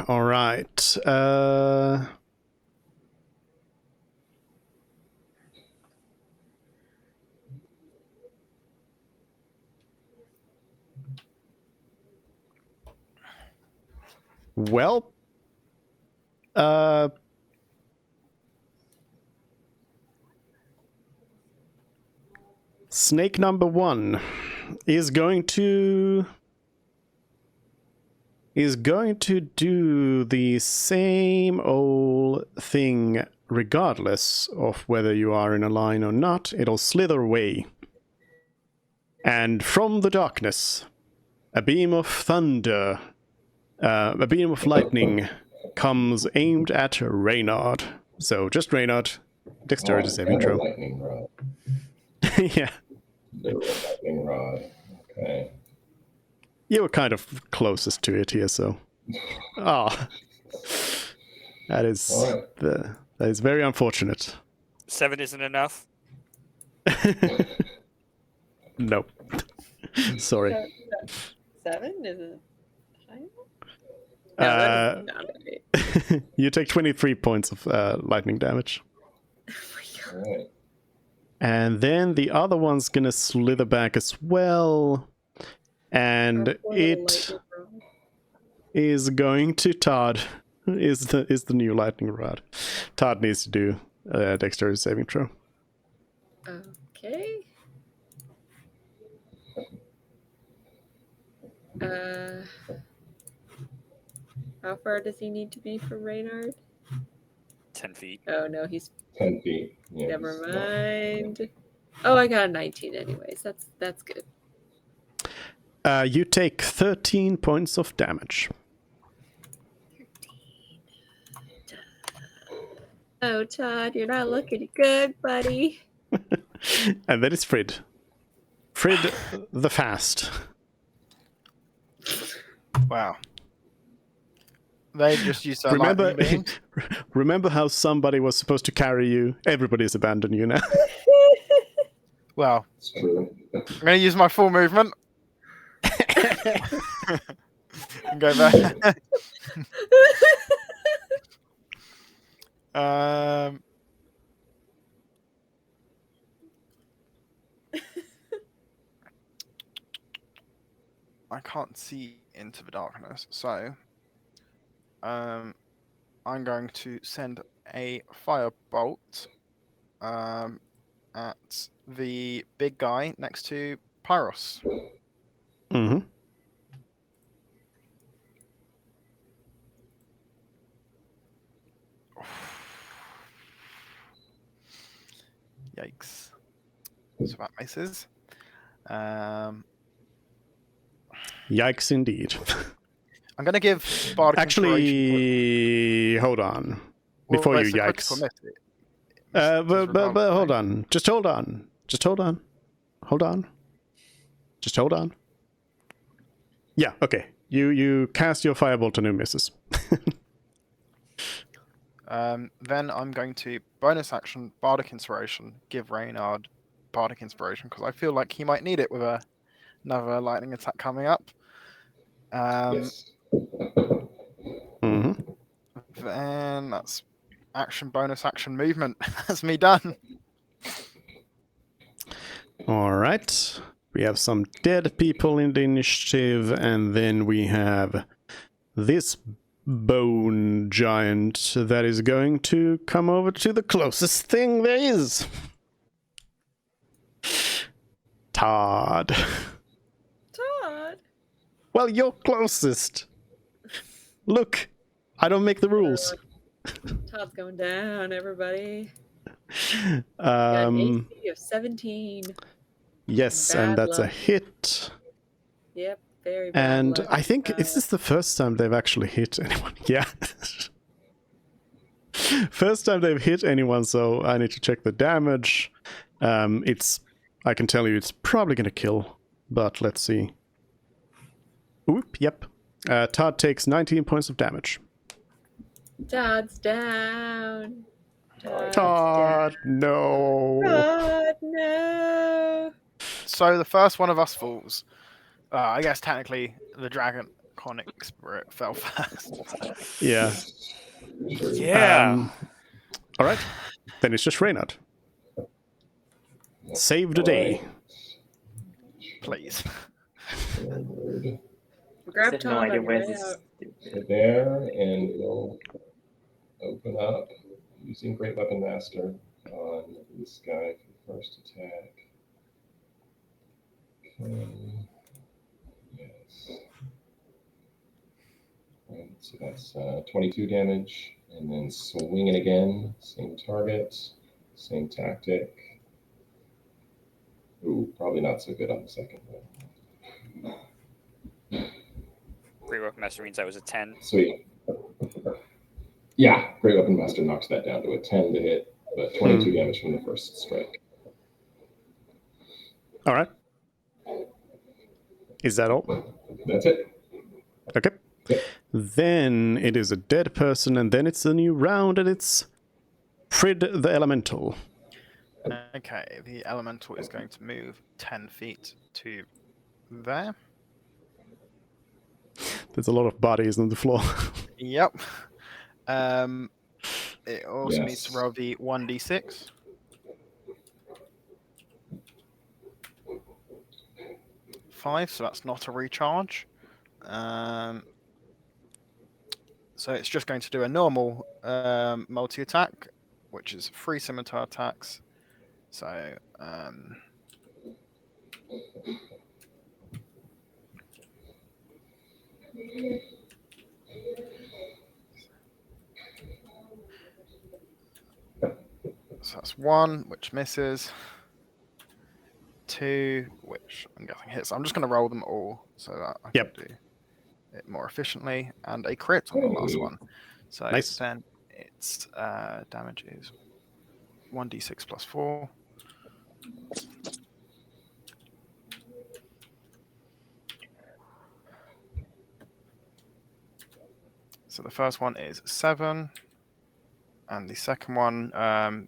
Speaker 1: All right. Well, snake number 1 is going to do the same old thing regardless of whether you are in a line or not. It'll slither away. And from the darkness, a beam of thunder, a beam of lightning comes aimed at Reynard. So just Reynard. Dexterity saving throw.
Speaker 6: Lightning rod.
Speaker 1: Yeah.
Speaker 6: The lightning rod. Okay.
Speaker 1: You were kind of closest to it here, so. Ah. That is that is very unfortunate.
Speaker 2: 7 isn't enough.
Speaker 1: Nope. Sorry.
Speaker 3: 7 isn't high enough?
Speaker 1: No,
Speaker 3: that doesn't sound right.
Speaker 1: You take 23 points of lightning damage.
Speaker 3: Oh my God.
Speaker 6: All right.
Speaker 1: And then the other one's gonna slither back as well. And
Speaker 3: Our poor little
Speaker 1: it
Speaker 3: lightning rod.
Speaker 1: is going to Todd. Is the new lightning rod. Todd needs to do a dexterity saving throw.
Speaker 3: Okay. How far does he need to be from Reynard?
Speaker 2: 10 feet.
Speaker 3: Oh no, he's
Speaker 6: 10 feet. Yeah,
Speaker 3: never
Speaker 6: it's not-
Speaker 3: mind. Oh, I got a 19 anyways. That's good.
Speaker 1: You take 13 points of damage.
Speaker 3: 13. Oh, Todd, you're not looking good, buddy.
Speaker 1: And that is Frid. Frid the Fast.
Speaker 4: Wow. They just used their lightning beams.
Speaker 1: Remember how somebody was supposed to carry you? Everybody's abandoned you now.
Speaker 4: Well,
Speaker 6: It's true.
Speaker 4: I'm going to use my full movement. And go back. I can't see into the darkness, so I'm going to send a firebolt at the big guy next to Pyros.
Speaker 1: Mm-hmm.
Speaker 4: Yikes. So that misses.
Speaker 1: Yikes indeed.
Speaker 4: I'm going to give Bardic Inspiration.
Speaker 1: Actually, hold on.
Speaker 4: Well,
Speaker 1: Before you
Speaker 4: it's a critical
Speaker 1: yikes.
Speaker 4: miss.
Speaker 1: But hold on. Just hold on. Just hold on. Hold on. Just hold on. Yeah, okay. You cast your firebolt and it misses.
Speaker 4: Then I'm going to bonus action Bardic Inspiration, give Reynard Bardic Inspiration because I feel like he might need it with another lightning attack coming up.
Speaker 6: Yes.
Speaker 1: Hmm.
Speaker 4: Then that's action, bonus action, movement. That's me done.
Speaker 1: All right. We have some dead people in the initiative, and then we have this bone giant that is going to come over to the closest thing there is. Todd.
Speaker 3: Todd.
Speaker 1: Well, you're closest. Look, I don't make the rules.
Speaker 3: Todd's going down, everybody. Got an AC of 17.
Speaker 1: Yes,
Speaker 3: Bad
Speaker 1: and that's a
Speaker 3: luck.
Speaker 1: hit.
Speaker 3: Yep, very bad
Speaker 1: And
Speaker 3: luck.
Speaker 1: I think, is this the first time they've actually hit anyone? Yeah. First time they've hit anyone, so I need to check the damage. I can tell you it's probably gonna kill, but let's see. Oop, yep. Todd takes 19 points of damage.
Speaker 3: Todd's down.
Speaker 1: Todd, no.
Speaker 3: Todd, no.
Speaker 4: So the first one of us falls. I guess technically the dragon conic spirit fell first.
Speaker 1: Yeah.
Speaker 2: Yeah.
Speaker 1: All right. Then it's just Reynard. Save the day.
Speaker 4: Please.
Speaker 6: Forward.
Speaker 3: Grab
Speaker 5: I have no
Speaker 3: Todd
Speaker 5: idea
Speaker 3: on
Speaker 5: where
Speaker 3: your way
Speaker 5: this.
Speaker 3: out.
Speaker 6: So there, and we'll open up using Great Weapon Master on this guy for the first attack. Okay. Yes. Right, so that's 22 damage, and then swing it again. Same target, same tactic. Ooh, probably not so good on the second one.
Speaker 2: Great Weapon Master means that was a 10.
Speaker 6: Sweet. Yeah, Great Weapon Master knocks that down to a 10 to hit, but 22 damage from the first strike.
Speaker 1: All right. Is that all?
Speaker 6: That's it.
Speaker 1: Okay.
Speaker 6: Yep.
Speaker 1: Then it is a dead person, and then it's a new round, and it's Frid the Elemental.
Speaker 4: Okay, the elemental is going to move 10 feet to there.
Speaker 1: There's a lot of bodies on the floor.
Speaker 4: Yep. It also needs to
Speaker 6: Yes.
Speaker 4: roll the 1d6. Five, so that's not a recharge. So it's just going to do a normal multi-attack, which is 3 scimitar attacks. So so that's 1, which misses. 2, which I'm guessing hits. I'm just going to roll them all so that I
Speaker 1: Yep.
Speaker 4: can do it more efficiently, and a crit on the last one. So
Speaker 1: Nice.
Speaker 4: then its damage is 1d6 plus 4. So the first one is 7, and the second one,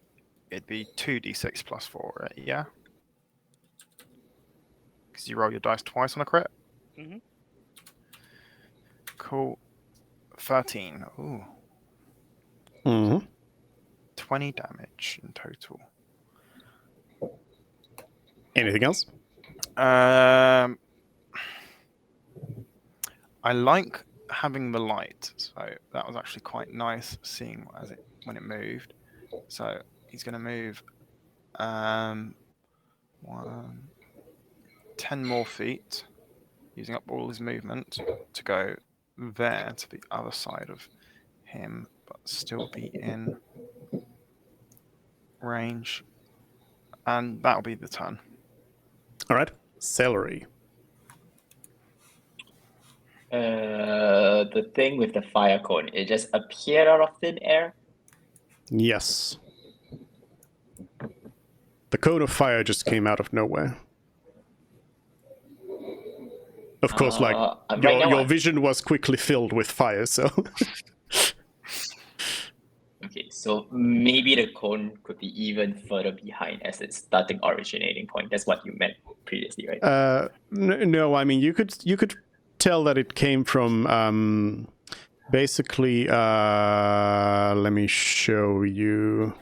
Speaker 4: it'd be 2d6 plus 4, right? Yeah? Because you roll your dice twice on a crit?
Speaker 2: Mhm.
Speaker 4: Cool. 13. Ooh.
Speaker 1: Mm-hmm.
Speaker 4: 20 damage in total.
Speaker 1: Anything else?
Speaker 4: I like having the light, so that was actually quite nice seeing when it moved. So he's going to move 10 more feet, using up all his movement to go there to the other side of him, but still be in range. And that'll be the turn.
Speaker 1: All right. Celery.
Speaker 5: The thing with the fire cone, it just appeared out of thin air.
Speaker 1: Yes. The cone of fire just came out of nowhere. Of course, like,
Speaker 5: right now
Speaker 1: your
Speaker 5: I-
Speaker 1: vision was quickly filled with fire, so...
Speaker 5: Okay, so maybe the cone could be even further behind as its starting originating point. That's what you meant previously, right?
Speaker 1: No, I mean, you could tell that it came from basically. Let me show you.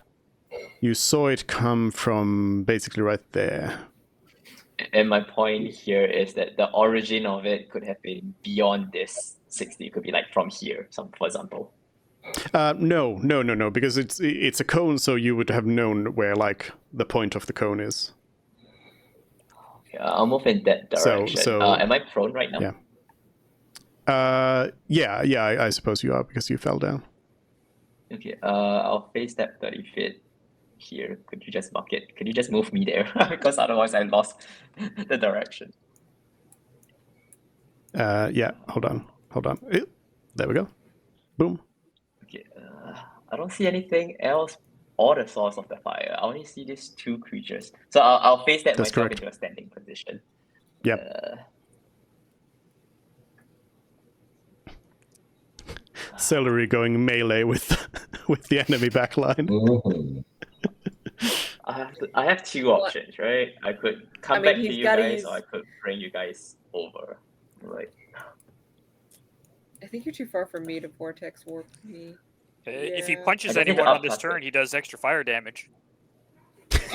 Speaker 1: You saw it come from basically right there.
Speaker 5: And my point here is that the origin of it could have been beyond this 60. It could be like from here, for example.
Speaker 1: No, because it's a cone, so you would have known where like the point of the cone is.
Speaker 5: Okay, I'll move in that direction. Am I prone right now?
Speaker 1: Yeah. I suppose you are because you fell down.
Speaker 5: Okay. I'll face that 30 feet here. Could you just mark it? Could you just move me there? Because otherwise I lost the direction.
Speaker 1: Yeah. Hold on. There we go. Boom.
Speaker 5: Okay. I don't see anything else or the source of the fire. I only see these two creatures. So I'll face that
Speaker 1: That's
Speaker 5: myself
Speaker 1: correct.
Speaker 5: into a standing position.
Speaker 1: Yep. Celery going melee with the enemy backline.
Speaker 6: Mhm.
Speaker 5: I have two options, right? I could come back to
Speaker 3: he's
Speaker 5: you
Speaker 3: gotta
Speaker 5: guys,
Speaker 3: use-
Speaker 5: or I could bring you guys over. Like,
Speaker 3: I think you're too far for me to vortex warp me.
Speaker 2: If he
Speaker 3: Yeah.
Speaker 2: punches
Speaker 5: I think
Speaker 2: anyone
Speaker 5: the
Speaker 2: on this
Speaker 5: upcast
Speaker 2: turn,
Speaker 5: it.
Speaker 2: he does extra fire damage.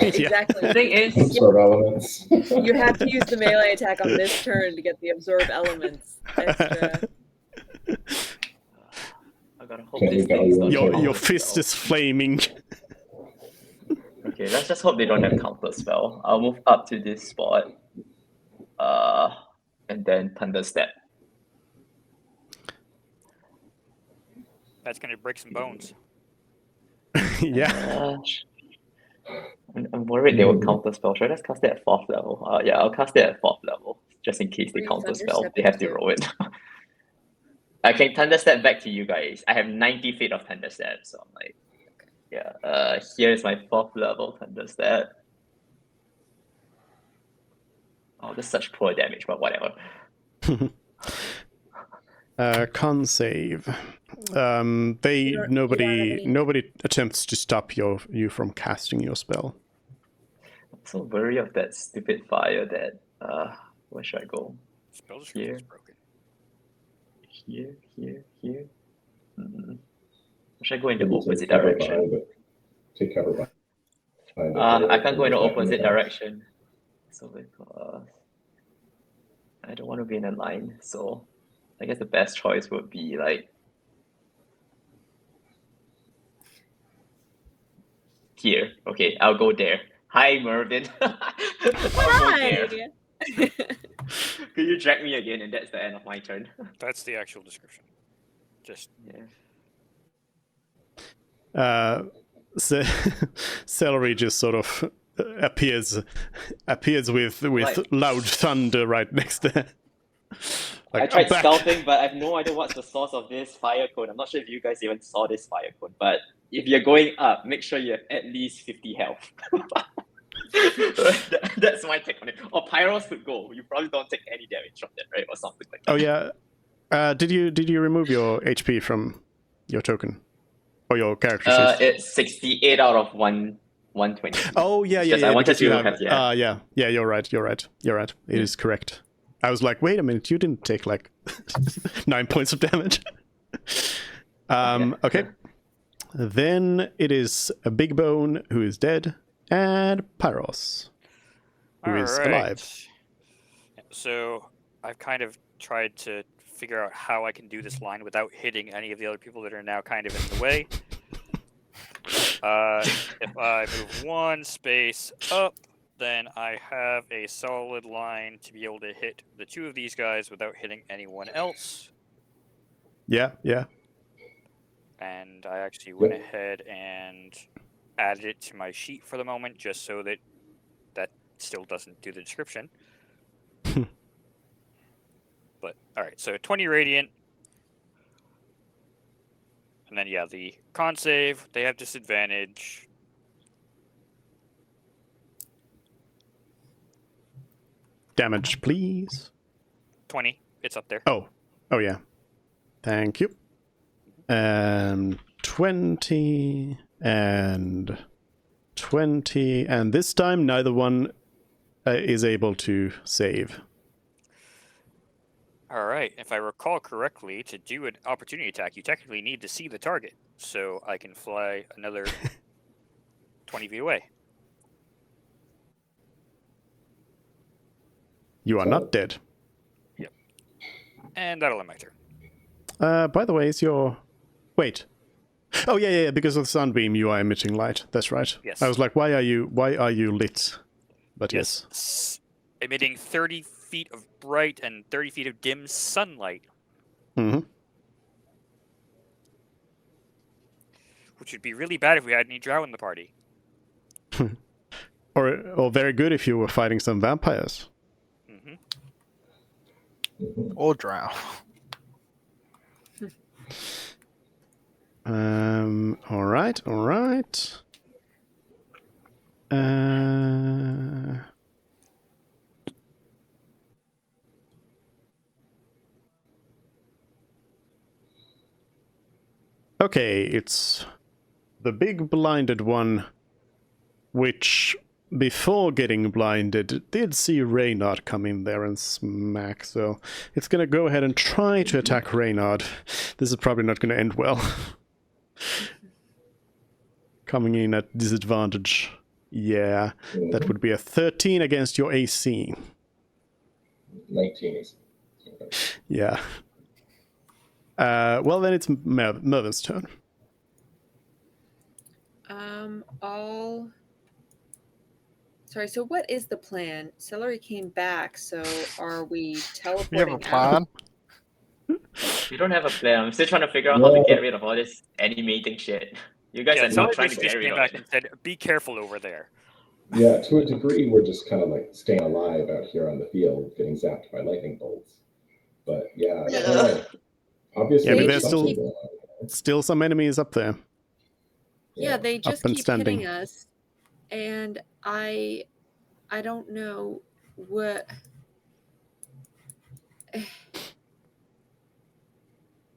Speaker 3: Exactly.
Speaker 5: the thing is,
Speaker 6: Absorb elements.
Speaker 3: You have to use the melee attack on this turn to get the absorb elements extra.
Speaker 5: I gotta hope
Speaker 6: Can
Speaker 5: this
Speaker 6: you go
Speaker 5: thing is not
Speaker 6: your-
Speaker 5: counter
Speaker 1: Your fist
Speaker 5: spell.
Speaker 1: is flaming.
Speaker 5: Okay, let's just hope they don't have counter spell. I'll move up to this spot. And then thunder step.
Speaker 2: That's gonna break some bones.
Speaker 1: Yeah.
Speaker 5: I'm worried they will counter spell. Should I just cast it at 4th level? Yeah, I'll cast it at 4th level. Just in case they
Speaker 3: Were you
Speaker 5: counter
Speaker 3: thunder
Speaker 5: spell. They
Speaker 3: stepping
Speaker 5: have to
Speaker 3: too?
Speaker 5: roll it. I can thunder step back to you guys. I have 90 feet of thunder step, so I'm like, yeah. Here's my 4th level thunder step. Oh, that's such poor damage, but whatever.
Speaker 1: Con save. Nobody attempts to stop you from casting your spell.
Speaker 5: I'm so worried of that stupid fire that where should I go?
Speaker 2: Spell description is
Speaker 5: Here.
Speaker 2: broken.
Speaker 5: Here. Should I go in the
Speaker 6: Maybe
Speaker 5: opposite
Speaker 6: take cover
Speaker 5: direction?
Speaker 6: behind it. Take cover behind it.
Speaker 5: I can't go in the
Speaker 6: Attacking
Speaker 5: opposite
Speaker 6: it.
Speaker 5: direction. So because I don't want to be in a line, so I guess the best choice would be like here. Okay, I'll go there. Hi, Mervin. I'll go there. Could you drag me again, and that's the end of my turn?
Speaker 2: That's the actual description. Just
Speaker 5: Yeah.
Speaker 1: Celery just sort of appears with loud thunder right next there.
Speaker 5: I
Speaker 1: Like,
Speaker 5: tried
Speaker 1: I'm back.
Speaker 5: scouting, but I have no idea what's the source of this fire cone. I'm not sure if you guys even saw this fire cone, but if you're going up, make sure you have at least 50 health. That's my take on it. Or Pyros could go. You probably don't take any damage from that, right? Or something like that.
Speaker 1: Oh yeah. Did you remove your HP from your token or your character sheet?
Speaker 5: It's 68 out of 120.
Speaker 1: Oh yeah.
Speaker 5: I wanted
Speaker 1: because you
Speaker 5: to
Speaker 1: have,
Speaker 5: have, yeah.
Speaker 1: Yeah. You're right. It is correct. I was like, wait a minute, you didn't take like 9 points of damage. Okay. Then it is a Big Bone who is dead, and Pyros who is alive.
Speaker 2: So I've kind of tried to figure out how I can do this line without hitting any of the other people that are now kind of in the way. If I move 1 space up, then I have a solid line to be able to hit the 2 of these guys without hitting anyone else.
Speaker 1: Yeah.
Speaker 2: And I actually went ahead and added it to my sheet for the moment, just so that that still doesn't do the description. But, alright, so 20 radiant. And then, yeah, the con save, they have disadvantage.
Speaker 1: Damage, please.
Speaker 2: 20, it's up there.
Speaker 1: Oh yeah. Thank you. And 20 and 20, and this time neither one is able to save.
Speaker 2: All right. If I recall correctly, to do an opportunity attack, you technically need to see the target. So I can fly another 20 feet away.
Speaker 1: You are not dead.
Speaker 2: And that'll end my turn.
Speaker 1: By the way, is your... Wait. Oh, yeah, because of the sunbeam you are emitting light. That's right.
Speaker 2: Yes.
Speaker 1: I was like, why are you lit? But yes.
Speaker 2: Emitting 30 feet of bright and 30 feet of dim sunlight.
Speaker 1: Mm-hmm.
Speaker 2: Which would be really bad if we had any drow in the party.
Speaker 1: Or very good if you were fighting some vampires.
Speaker 2: Mm-hmm.
Speaker 4: Or drow.
Speaker 1: All right. Okay, it's the big blinded one, which before getting blinded did see Reynard come in there and smack, so it's gonna go ahead and try to attack Reynard. This is probably not gonna end well. Coming in at disadvantage. Yeah, that would be a 13 against your AC.
Speaker 6: 19 is.
Speaker 1: Yeah. Well, then it's Mervin's turn.
Speaker 3: Sorry, so what is the plan? Celery came back, so are we
Speaker 4: You
Speaker 3: teleporting
Speaker 4: have a plan?
Speaker 5: We don't have a plan. I'm still trying to figure out how to get rid of all this animating shit. You guys
Speaker 2: Yeah,
Speaker 5: are
Speaker 2: someone
Speaker 5: not trying
Speaker 2: just
Speaker 5: to get rid
Speaker 2: came
Speaker 5: of
Speaker 2: back
Speaker 5: it.
Speaker 2: and said, "Be careful over there."
Speaker 6: Yeah, to a degree, we're just kind of like staying alive out here on the field, getting zapped by lightning bolts. But yeah, I don't know. Obviously,
Speaker 1: Yeah, but
Speaker 3: there's
Speaker 6: something
Speaker 1: still some enemies up there.
Speaker 3: Yeah, they just
Speaker 1: and
Speaker 3: keep
Speaker 1: standing.
Speaker 3: hitting us, and I don't know what.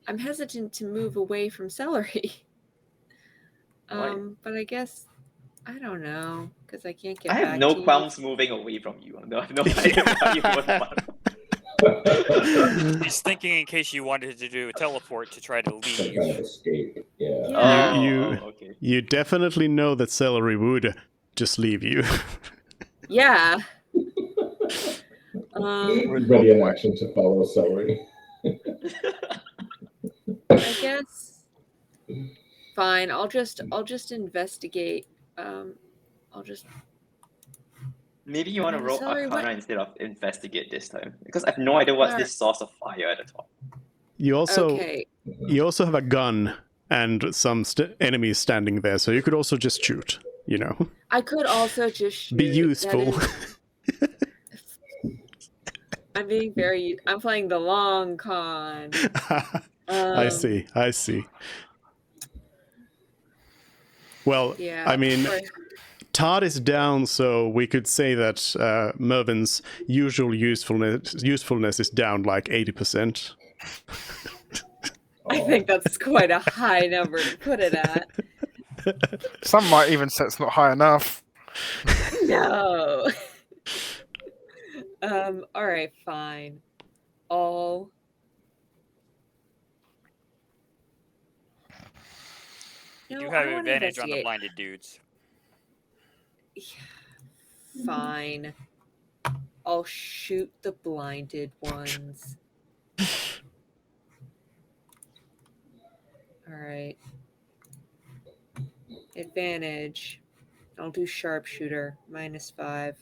Speaker 3: I'm hesitant to move away from Celery.
Speaker 5: Why?
Speaker 3: But I guess I don't know because I can't get
Speaker 5: I
Speaker 3: back
Speaker 5: have no
Speaker 3: to
Speaker 5: qualms moving away from you. I have no idea why you would want.
Speaker 2: He's thinking in case you wanted to do a teleport to try to
Speaker 6: some kind
Speaker 2: leave.
Speaker 6: of escape. Yeah.
Speaker 3: Yeah.
Speaker 5: Okay.
Speaker 1: You definitely know that Celery would just leave you.
Speaker 3: Yeah.
Speaker 6: Ready in action to follow Celery.
Speaker 3: I guess. Fine. I'll just investigate. I'll just.
Speaker 5: Maybe you want to
Speaker 3: Man,
Speaker 5: roll
Speaker 3: Celery,
Speaker 5: Arcana
Speaker 3: what-
Speaker 5: instead of investigate this time, because I have no idea what's
Speaker 3: Alright.
Speaker 5: this source of fire at the top.
Speaker 1: You also
Speaker 3: Okay.
Speaker 1: you also have a gun and some enemies standing there, so you could also just shoot. You know,
Speaker 3: I could also just shoot.
Speaker 1: be
Speaker 3: That
Speaker 1: useful.
Speaker 3: is- I'm being very. I'm playing the long con.
Speaker 1: I see. Well,
Speaker 3: Yeah.
Speaker 1: I mean,
Speaker 3: right.
Speaker 1: Todd is down, so we could say that Mervin's usual usefulness is down like 80%.
Speaker 3: I think that's quite a high number to put it at.
Speaker 4: Some might even say it's not high enough.
Speaker 3: No. All right, fine. No,
Speaker 2: You
Speaker 3: I
Speaker 2: have
Speaker 3: wanna
Speaker 2: advantage on the
Speaker 3: investigate.
Speaker 2: blinded dudes.
Speaker 3: Fine. I'll shoot the blinded ones. All right. Advantage. I'll do sharpshooter, -5.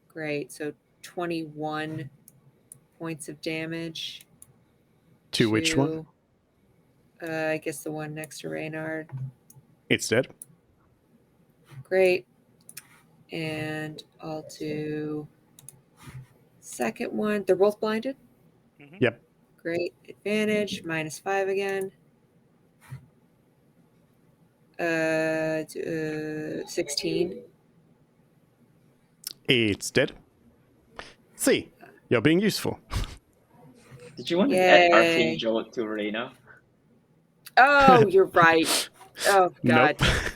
Speaker 3: Great. So 21 points of damage.
Speaker 1: To which one?
Speaker 3: I guess the one next to Reynard.
Speaker 1: It's dead.
Speaker 3: Great. And I'll do second one. They're both blinded?
Speaker 2: Mhm.
Speaker 1: Yep.
Speaker 3: Great. Advantage, -5 again. 16.
Speaker 1: It's dead. See, you're being useful.
Speaker 5: Did you want to add
Speaker 3: Yay.
Speaker 5: Arcane Jolt to Reyna?
Speaker 3: Oh, you're right. Oh, God.
Speaker 1: Nope.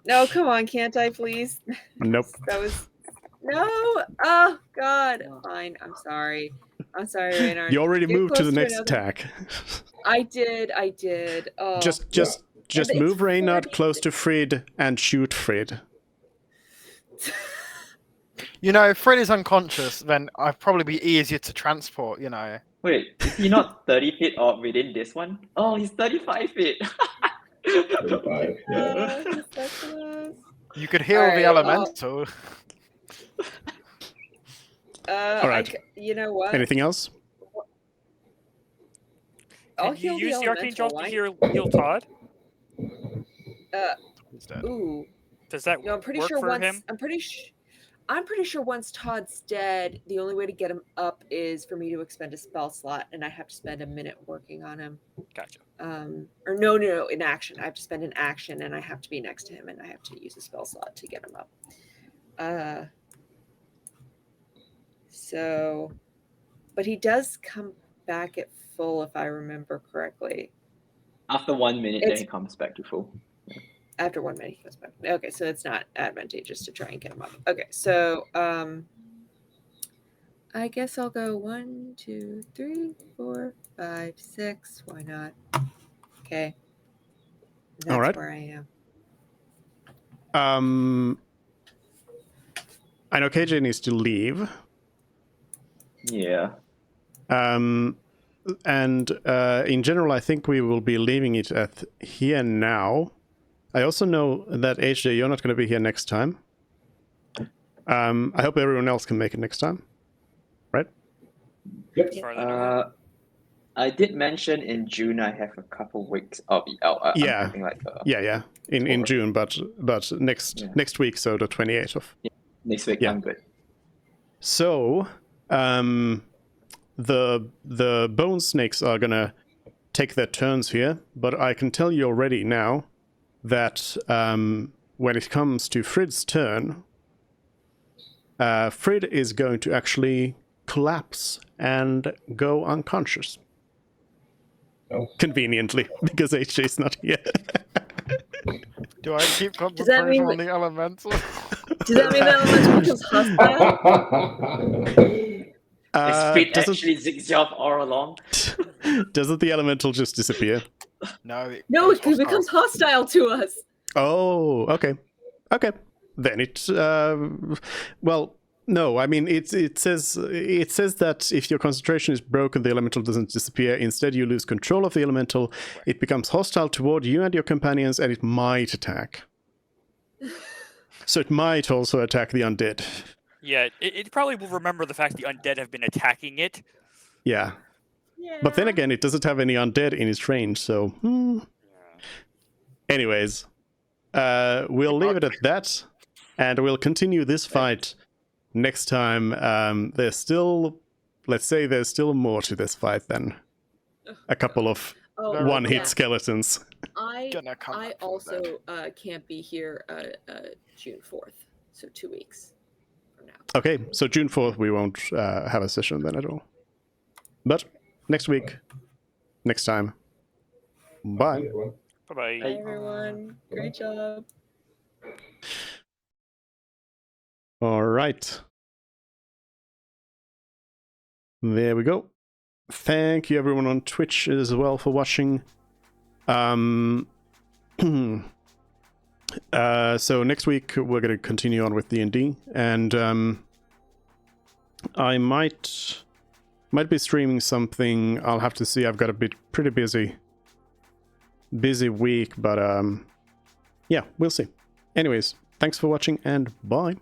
Speaker 3: No, come on. Can't I, please?
Speaker 1: Nope.
Speaker 3: That was No. Oh God. Fine. I'm sorry. I'm sorry, Reynard.
Speaker 1: You already
Speaker 3: Get
Speaker 1: moved to
Speaker 3: close
Speaker 1: the next
Speaker 3: another-
Speaker 1: attack.
Speaker 3: I did. Oh.
Speaker 1: Just
Speaker 3: It's
Speaker 1: move Reynard
Speaker 3: 40.
Speaker 1: close to Frid and shoot Frid.
Speaker 4: You know, if Fred is unconscious, then I'd probably be easier to transport. You know.
Speaker 5: Wait, is he not 30 feet or within this one? Oh, he's 35 feet.
Speaker 6: 35, yeah.
Speaker 3: He's so close.
Speaker 4: You could heal
Speaker 3: Alright,
Speaker 4: the elemental.
Speaker 1: All right.
Speaker 3: You know what?
Speaker 1: Anything else?
Speaker 3: I'll
Speaker 2: Can you
Speaker 3: heal the
Speaker 2: use the Arcane
Speaker 3: elemental.
Speaker 2: Jolt to heal Todd?
Speaker 4: He's dead.
Speaker 3: Ooh.
Speaker 2: Does that
Speaker 3: No, I'm pretty
Speaker 2: work
Speaker 3: sure
Speaker 2: for
Speaker 3: once
Speaker 2: him?
Speaker 3: I'm pretty sure once Todd's dead, the only way to get him up is for me to expend a spell slot, and I have to spend a minute working on him.
Speaker 2: Gotcha.
Speaker 3: Or no, in action. I have to spend an action, and I have to be next to him, and I have to use a spell slot to get him up. So, but he does come back at full, if I remember correctly.
Speaker 5: After 1 minute, then
Speaker 3: It's-
Speaker 5: he comes back to full.
Speaker 3: After 1 minute, he goes back. Okay, so it's not advantageous to try and get him up. Okay, so I guess I'll go 1, 2, 3, 4, 5, 6. Why not? Okay. That's
Speaker 1: All right.
Speaker 3: where I am.
Speaker 1: I know KJ needs to leave.
Speaker 5: Yeah.
Speaker 1: And in general, I think we will be leaving it at here now. I also know that HJ, you're not going to be here next time. I hope everyone else can make it next time. Right?
Speaker 6: Yep.
Speaker 2: As far as I know.
Speaker 5: I did mention in June I have a couple weeks. I'll be out. I'm
Speaker 1: Yeah.
Speaker 5: having like
Speaker 1: Yeah. In
Speaker 5: Or-
Speaker 1: June, but next
Speaker 5: Yeah.
Speaker 1: next week, so the 28th of.
Speaker 5: next week.
Speaker 1: Yeah.
Speaker 5: I'm good.
Speaker 1: So, the bone snakes are gonna take their turns here, but I can tell you already now that when it comes to Frid's turn, Frid is going to actually collapse and go unconscious.
Speaker 6: Oh.
Speaker 1: Conveniently, because HJ is not here.
Speaker 4: Do I keep
Speaker 3: Does that mean
Speaker 4: concentration on the elemental?
Speaker 3: Does that mean that elemental becomes hostile?
Speaker 5: Is Fate
Speaker 1: Doesn't
Speaker 5: actually zigs you off all along?
Speaker 1: doesn't the elemental just disappear?
Speaker 4: No.
Speaker 3: No,
Speaker 4: goes
Speaker 3: it becomes hostile to us.
Speaker 1: Oh, okay. Then it well, no, I mean it says that if your concentration is broken, the elemental doesn't disappear. Instead, you lose control of the elemental. It becomes hostile toward you and your companions, and it might attack. So it might also attack the undead.
Speaker 2: Yeah, it probably will remember the fact the undead have been attacking it.
Speaker 1: Yeah. But then again, it doesn't have any undead in its range, so Anyways, we'll leave it at that, and we'll continue this fight next time. There's still more to this fight than a couple of
Speaker 3: Oh,
Speaker 1: one-hit
Speaker 3: yeah.
Speaker 1: skeletons.
Speaker 3: I
Speaker 4: Gonna come
Speaker 3: I
Speaker 4: back from
Speaker 3: also
Speaker 4: dead.
Speaker 3: can't be here June 4th, so 2 weeks from now.
Speaker 1: Okay, so June 4th we won't have a session then at all. But next week, next time. Bye.
Speaker 6: Everyone.
Speaker 2: Bye-bye.
Speaker 3: Bye, everyone. Great job.
Speaker 1: All right. There we go. Thank you everyone on Twitch as well for watching. So next week we're going to continue on with D&D, and I might be streaming something. I'll have to see. I've got a pretty busy week, but yeah, we'll see. Anyways, thanks for watching and bye.